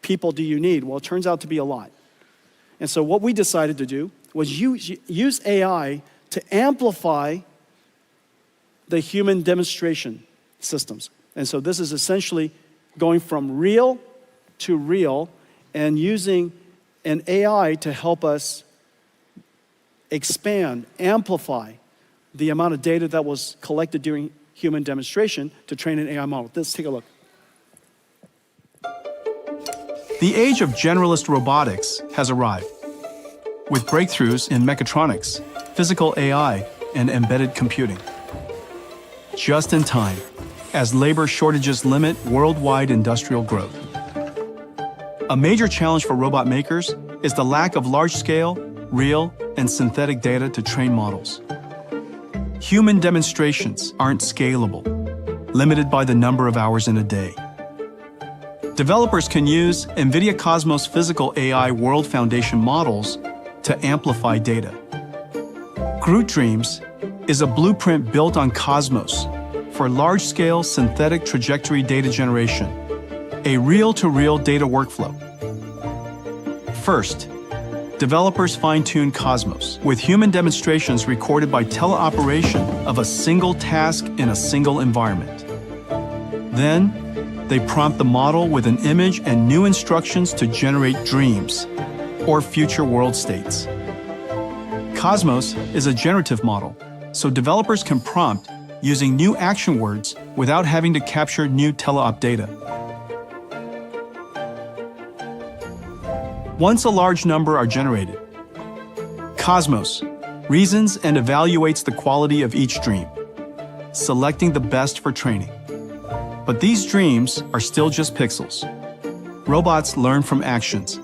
[SPEAKER 18] people do you need? Well, it turns out to be a lot. And so what we decided to do was use AI to amplify the human demonstration systems. And so this is essentially going from real to real and using an AI to help us expand, amplify the amount of data that was collected during human demonstration to train an AI model. Let's take a look.
[SPEAKER 19] The age of generalist robotics has arrived.
[SPEAKER 9] with breakthroughs in mechatronics, physical AI, and embedded computing. Just in time, as labor shortages limit worldwide industrial growth. A major challenge for robot makers is the lack of large-scale, real, and synthetic data to train models. Human demonstrations aren't scalable, limited by the number of hours in a day. Developers can use NVIDIA Cosmos Physical AI World Foundation models to amplify data. Groot Dreams is a blueprint built on Cosmos for large-scale synthetic trajectory data generation, a reel-to-reel data workflow. First, developers fine-tune Cosmos with human demonstrations recorded by teleoperation of a single task in a single environment. Then, they prompt the model with an image and new instructions to generate dreams, or future world states. Cosmos is a generative model, so developers can prompt using new action words without having to capture new teleop data. Once a large number are generated, Cosmos reasons and evaluates the quality of each dream, selecting the best for training. But these dreams are still just pixels. Robots learn from actions.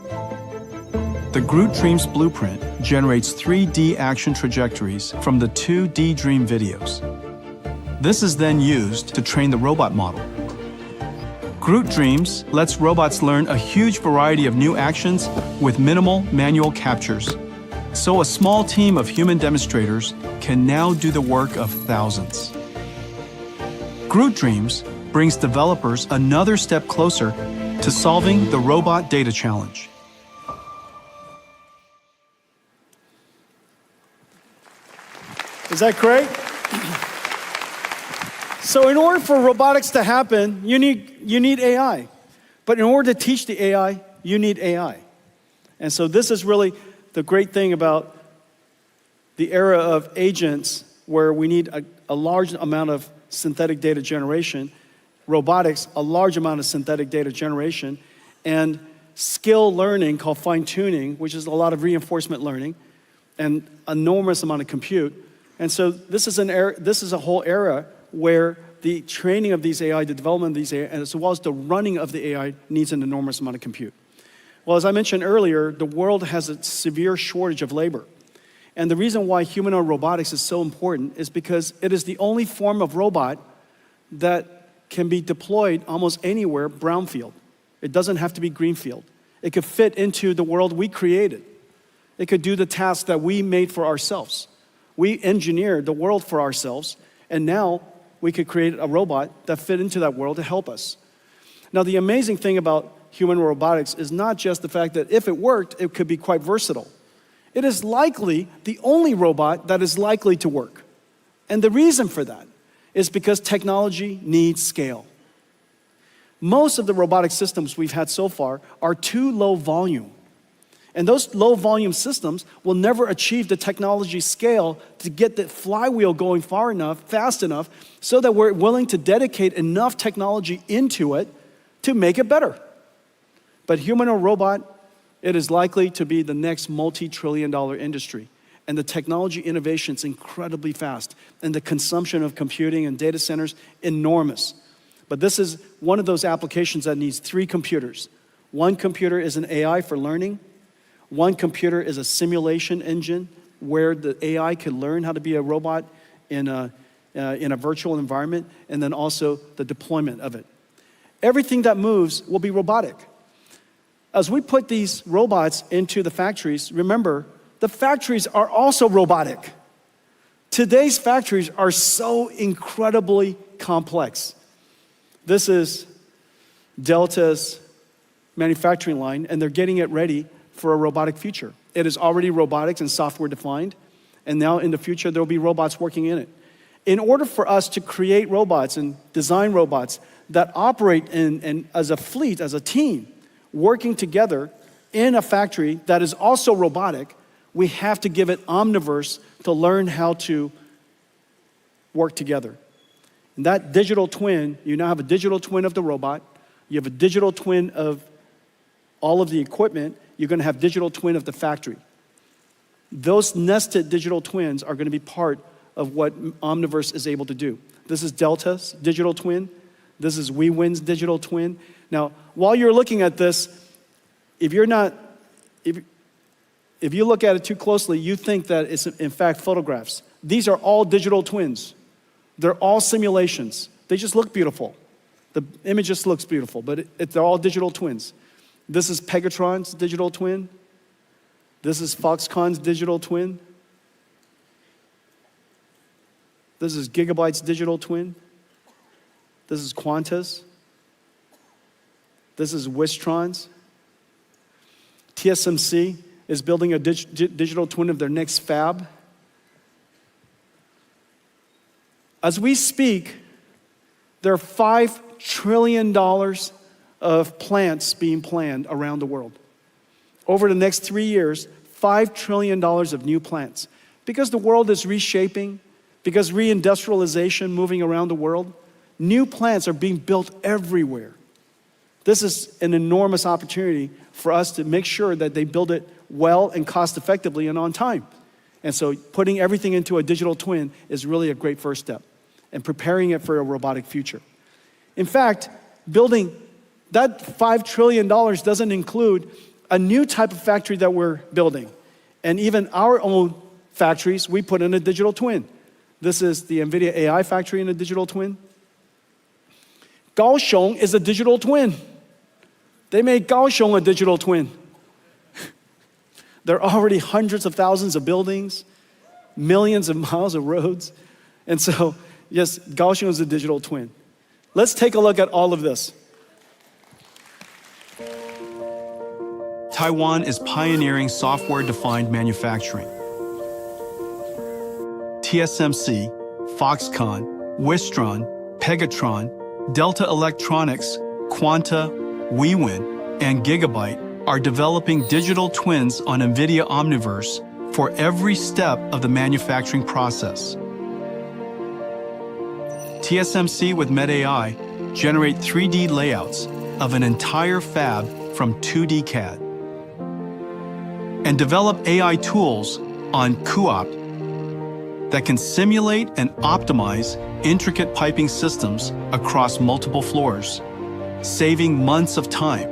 [SPEAKER 9] The Groot Dreams blueprint generates 3D action trajectories from the 2D dream videos. This is then used to train the robot model. Groot Dreams lets robots learn a huge variety of new actions with minimal manual captures. So a small team of human demonstrators can now do the work of thousands. Groot Dreams brings developers another step closer to solving the robot data challenge.
[SPEAKER 18] Is that great? So in order for robotics to happen, you need AI. But in order to teach the AI, you need AI. And so this is really the great thing about the era of agents, where we need a large amount of synthetic data generation, robotics, a large amount of synthetic data generation, and skill learning called fine-tuning, which is a lot of reinforcement learning, and enormous amount of compute. And so this is a whole era where the training of these AI, the development of these AI, as well as the running of the AI needs an enormous amount of compute. Well, as I mentioned earlier, the world has a severe shortage of labor. And the reason why humanoid robotics is so important is because it is the only form of robot that can be deployed almost anywhere brownfield. It doesn't have to be greenfield. It could fit into the world we created. It could do the tasks that we made for ourselves. We engineered the world for ourselves, and now we could create a robot that fit into that world to help us. Now, the amazing thing about human robotics is not just the fact that if it worked, it could be quite versatile. It is likely the only robot that is likely to work. And the reason for that is because technology needs scale. Most of the robotic systems we've had so far are too low volume. And those low volume systems will never achieve the technology scale to get the flywheel going far enough, fast enough, so that we're willing to dedicate enough technology into it to make it better. But humanoid robot, it is likely to be the next multi-trillion-dollar industry. And the technology innovation is incredibly fast. And the consumption of computing and data centers, enormous. But this is one of those applications that needs 3 computers. One computer is an AI for learning. One computer is a simulation engine where the AI can learn how to be a robot in a virtual environment, and then also the deployment of it. Everything that moves will be robotic. As we put these robots into the factories, remember, the factories are also robotic. Today's factories are so incredibly complex. This is Delta's manufacturing line, and they're getting it ready for a robotic future. It is already robotics and software defined, and now in the future there will be robots working in it. In order for us to create robots and design robots that operate as a fleet, as a team, working together in a factory that is also robotic, we have to give it omniverse to learn how to work together. And that digital twin, you now have a digital twin of the robot, you have a digital twin of all of the equipment, you're going to have digital twin of the factory. Those nested digital twins are going to be part of what Omniverse is able to do. This is Delta's digital twin. This is WeWin's digital twin. Now, while you're looking at this, if you look at it too closely, you think that it's in fact photographs. These are all digital twins. They're all simulations. They just look beautiful. The image just looks beautiful, but they're all digital twins. This is Pegatron's digital twin. This is Foxconn's digital twin. This is Gigabyte's digital twin. This is Quanta's. This is Wistron's. TSMC is building a digital twin of their next fab. As we speak, there are $5 trillion of plants being planned around the world. Over the next 3 years, $5 trillion of new plants. Because the world is reshaping, because reindustrialization moving around the world, new plants are being built everywhere. This is an enormous opportunity for us to make sure that they build it well and cost effectively and on time. And so putting everything into a digital twin is really a great first step and preparing it for a robotic future. In fact, building that $5 trillion doesn't include a new type of factory that we're building. And even our own factories, we put in a digital twin. This is the NVIDIA AI factory in a digital twin. Kaohsiung is a digital twin. They made Kaohsiung a digital twin. There are already hundreds of thousands of buildings, millions of miles of roads. And so, yes, Kaohsiung is a digital twin. Let's take a look at all of this.
[SPEAKER 9] Taiwan is pioneering software-defined manufacturing. TSMC, Foxconn, Wistron, Pegatron, Delta Electronics, Quanta, WeWin, and Gigabyte are developing digital twins on NVIDIA Omniverse for every step of the manufacturing process. TSMC with MedAI generate 3D layouts of an entire fab from 2D CAD and develop AI tools on Cuopt that can simulate and optimize intricate piping systems across multiple floors, saving months of time.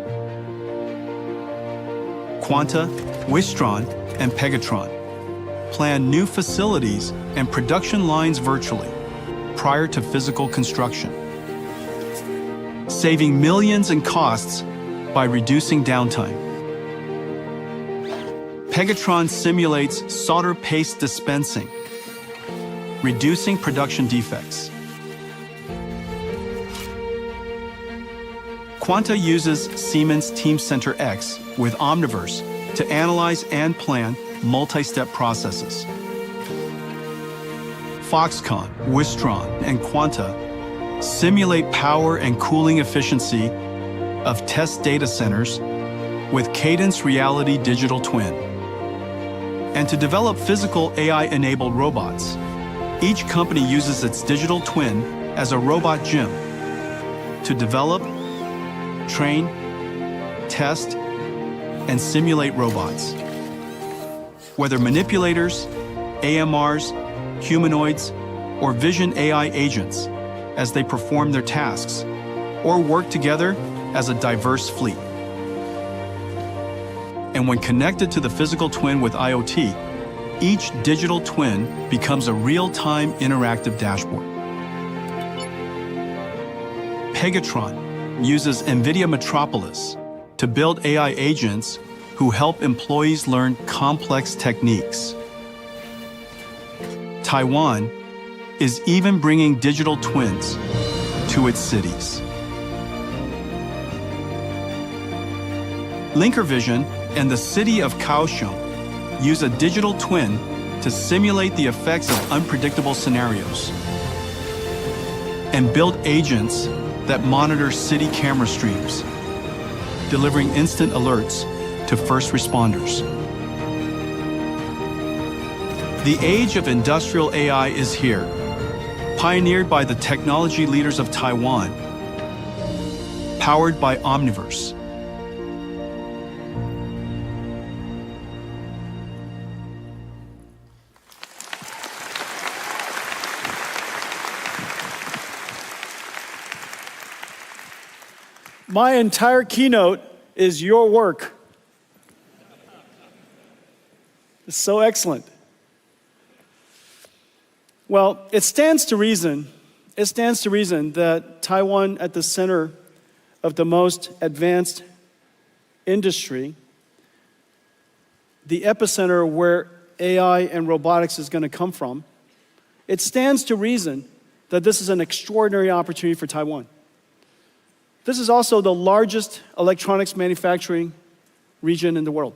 [SPEAKER 9] Quanta, Wistron, and Pegatron plan new facilities and production lines virtually prior to physical construction, saving millions in costs by reducing downtime. Pegatron simulates solder paste dispensing, reducing production defects. Quanta uses Siemens Teamcenter X with Omniverse to analyze and plan multi-step processes. Foxconn, Wistron, and Quanta simulate power and cooling efficiency of test data centers with Cadence Reality Digital Twin. And to develop physical AI-enabled robots, each company uses its digital twin as a robot gym to develop, train, test, and simulate robots. Whether manipulators, AMRs, humanoids, or vision AI agents as they perform their tasks, or work together as a diverse fleet. And when connected to the physical twin with IoT, each digital twin becomes a real-time interactive dashboard. Pegatron uses NVIDIA Metropolis to build AI agents who help employees learn complex techniques. Taiwan is even bringing digital twins to its cities. LinkerVision and the city of Kaohsiung use a digital twin to simulate the effects of unpredictable scenarios and build agents that monitor city camera streams, delivering instant alerts to first responders. The age of industrial AI is here, pioneered by the technology leaders of Taiwan, powered by Omniverse.
[SPEAKER 18] My entire keynote is your work. It's so excellent. Well, it stands to reason that Taiwan, at the center of the most advanced industry, the epicenter where AI and robotics is going to come from, it stands to reason that this is an extraordinary opportunity for Taiwan. This is also the largest electronics manufacturing region in the world.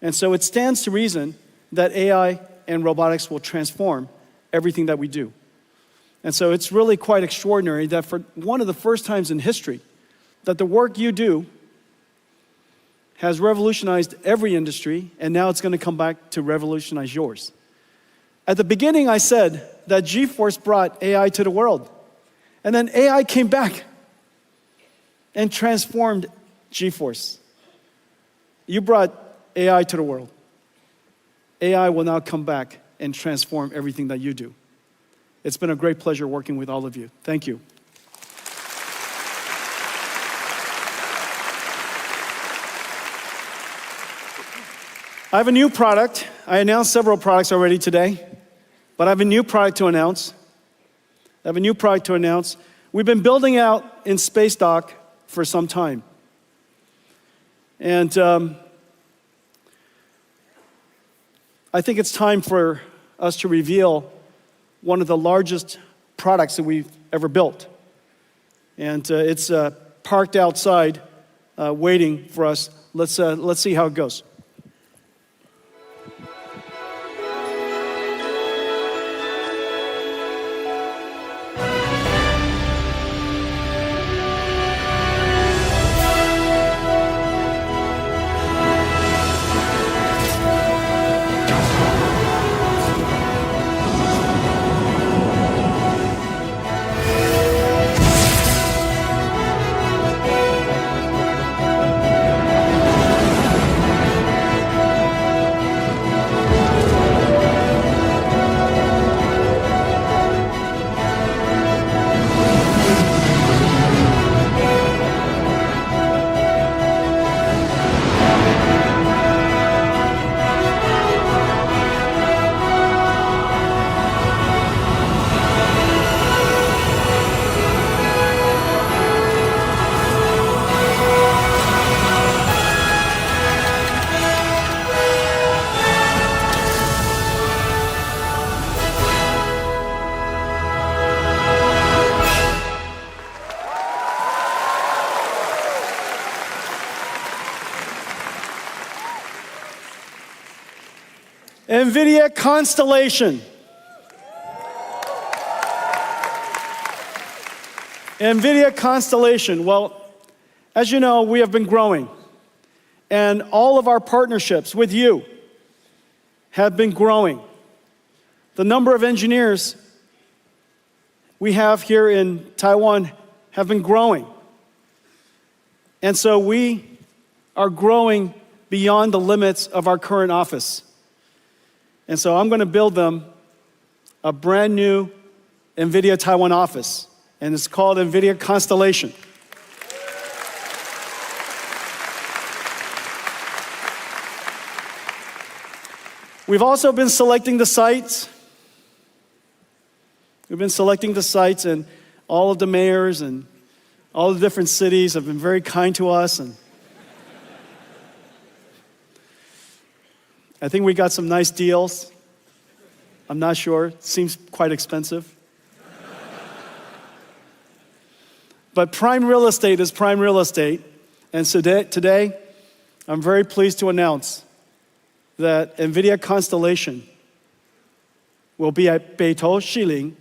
[SPEAKER 18] And so it stands to reason that AI and robotics will transform everything that we do. And so it's really quite extraordinary that for one of the first times in history, that the work you do has revolutionized every industry, and now it's going to come back to revolutionize yours. At the beginning, I said that GeForce brought AI to the world, and then AI came back and transformed GeForce. You brought AI to the world. AI will now come back and transform everything that you do. It's been a great pleasure working with all of you. Thank you. I have a new product. I announced several products already today, but I have a new product to announce. We've been building out in Space Dock for some time. And I think it's time for us to reveal one of the largest products that we've ever built. And it's parked outside waiting for us. Let's see how it goes. NVIDIA Constellation. NVIDIA Constellation. Well, as you know, we have been growing. And all of our partnerships with you have been growing. The number of engineers we have here in Taiwan have been growing. And so we are growing beyond the limits of our current office. And so I'm going to build them a brand new NVIDIA Taiwan office, and it's called NVIDIA Constellation. We've also been selecting the sites. And all of the mayors and all the different cities have been very kind to us, and I think we got some nice deals. I'm not sure. It seems quite expensive. But prime real estate is prime real estate. And so today, I'm very pleased to announce that NVIDIA Constellation will be at Beitou Shiling.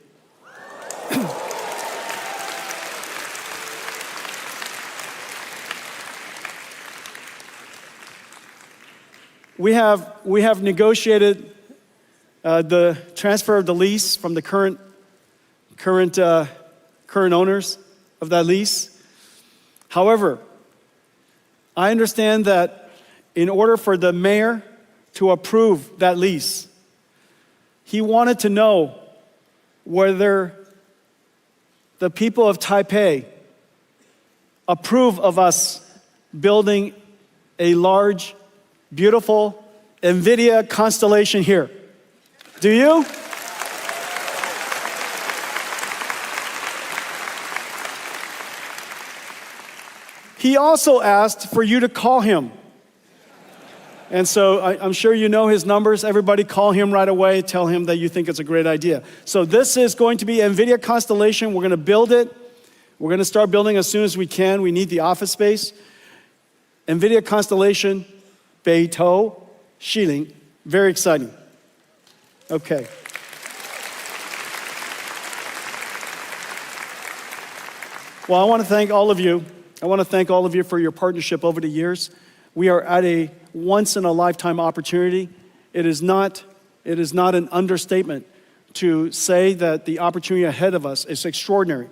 [SPEAKER 18] We have negotiated the transfer of the lease from the current owners of that lease. However, I understand that in order for the mayor to approve that lease, he wanted to know whether the people of Taipei approve of us building a large, beautiful NVIDIA constellation here? Do you? He also asked for you to call him. And so I'm sure you know his numbers. Everybody call him right away. Tell him that you think it's a great idea. So this is going to be NVIDIA Constellation. We're going to build it. We're going to start building as soon as we can. We need the office space. NVIDIA Constellation, Beidou, Xiling. Very exciting. Okay. Well, I want to thank all of you. I want to thank all of you for your partnership over the years. We are at a once-in-a-lifetime opportunity. It is not an understatement to say that the opportunity ahead of us is extraordinary.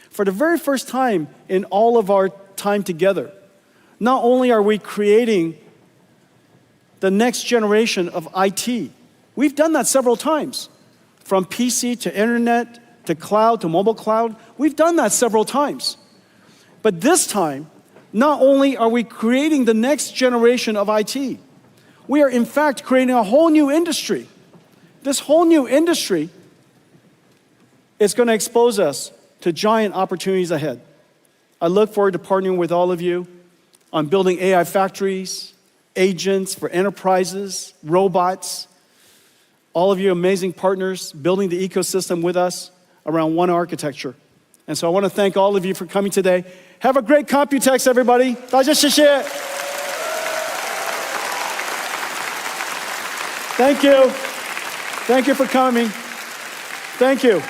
[SPEAKER 18] For the very first time in all of our time together, not only are we creating the next generation of IT, we've done that several times. From PC to internet to cloud to mobile cloud, we've done that several times. But this time, not only are we creating the next generation of IT, we are in fact creating a whole new industry. This whole new industry is going to expose us to giant opportunities ahead. I look forward to partnering with all of you on building AI factories, agents for enterprises, robots, all of you amazing partners building the ecosystem with us around one architecture. And so I want to thank all of you for coming today. Have a great Computex, everybody. 大家谢谢. Thank you. Thank you for coming. Thank you.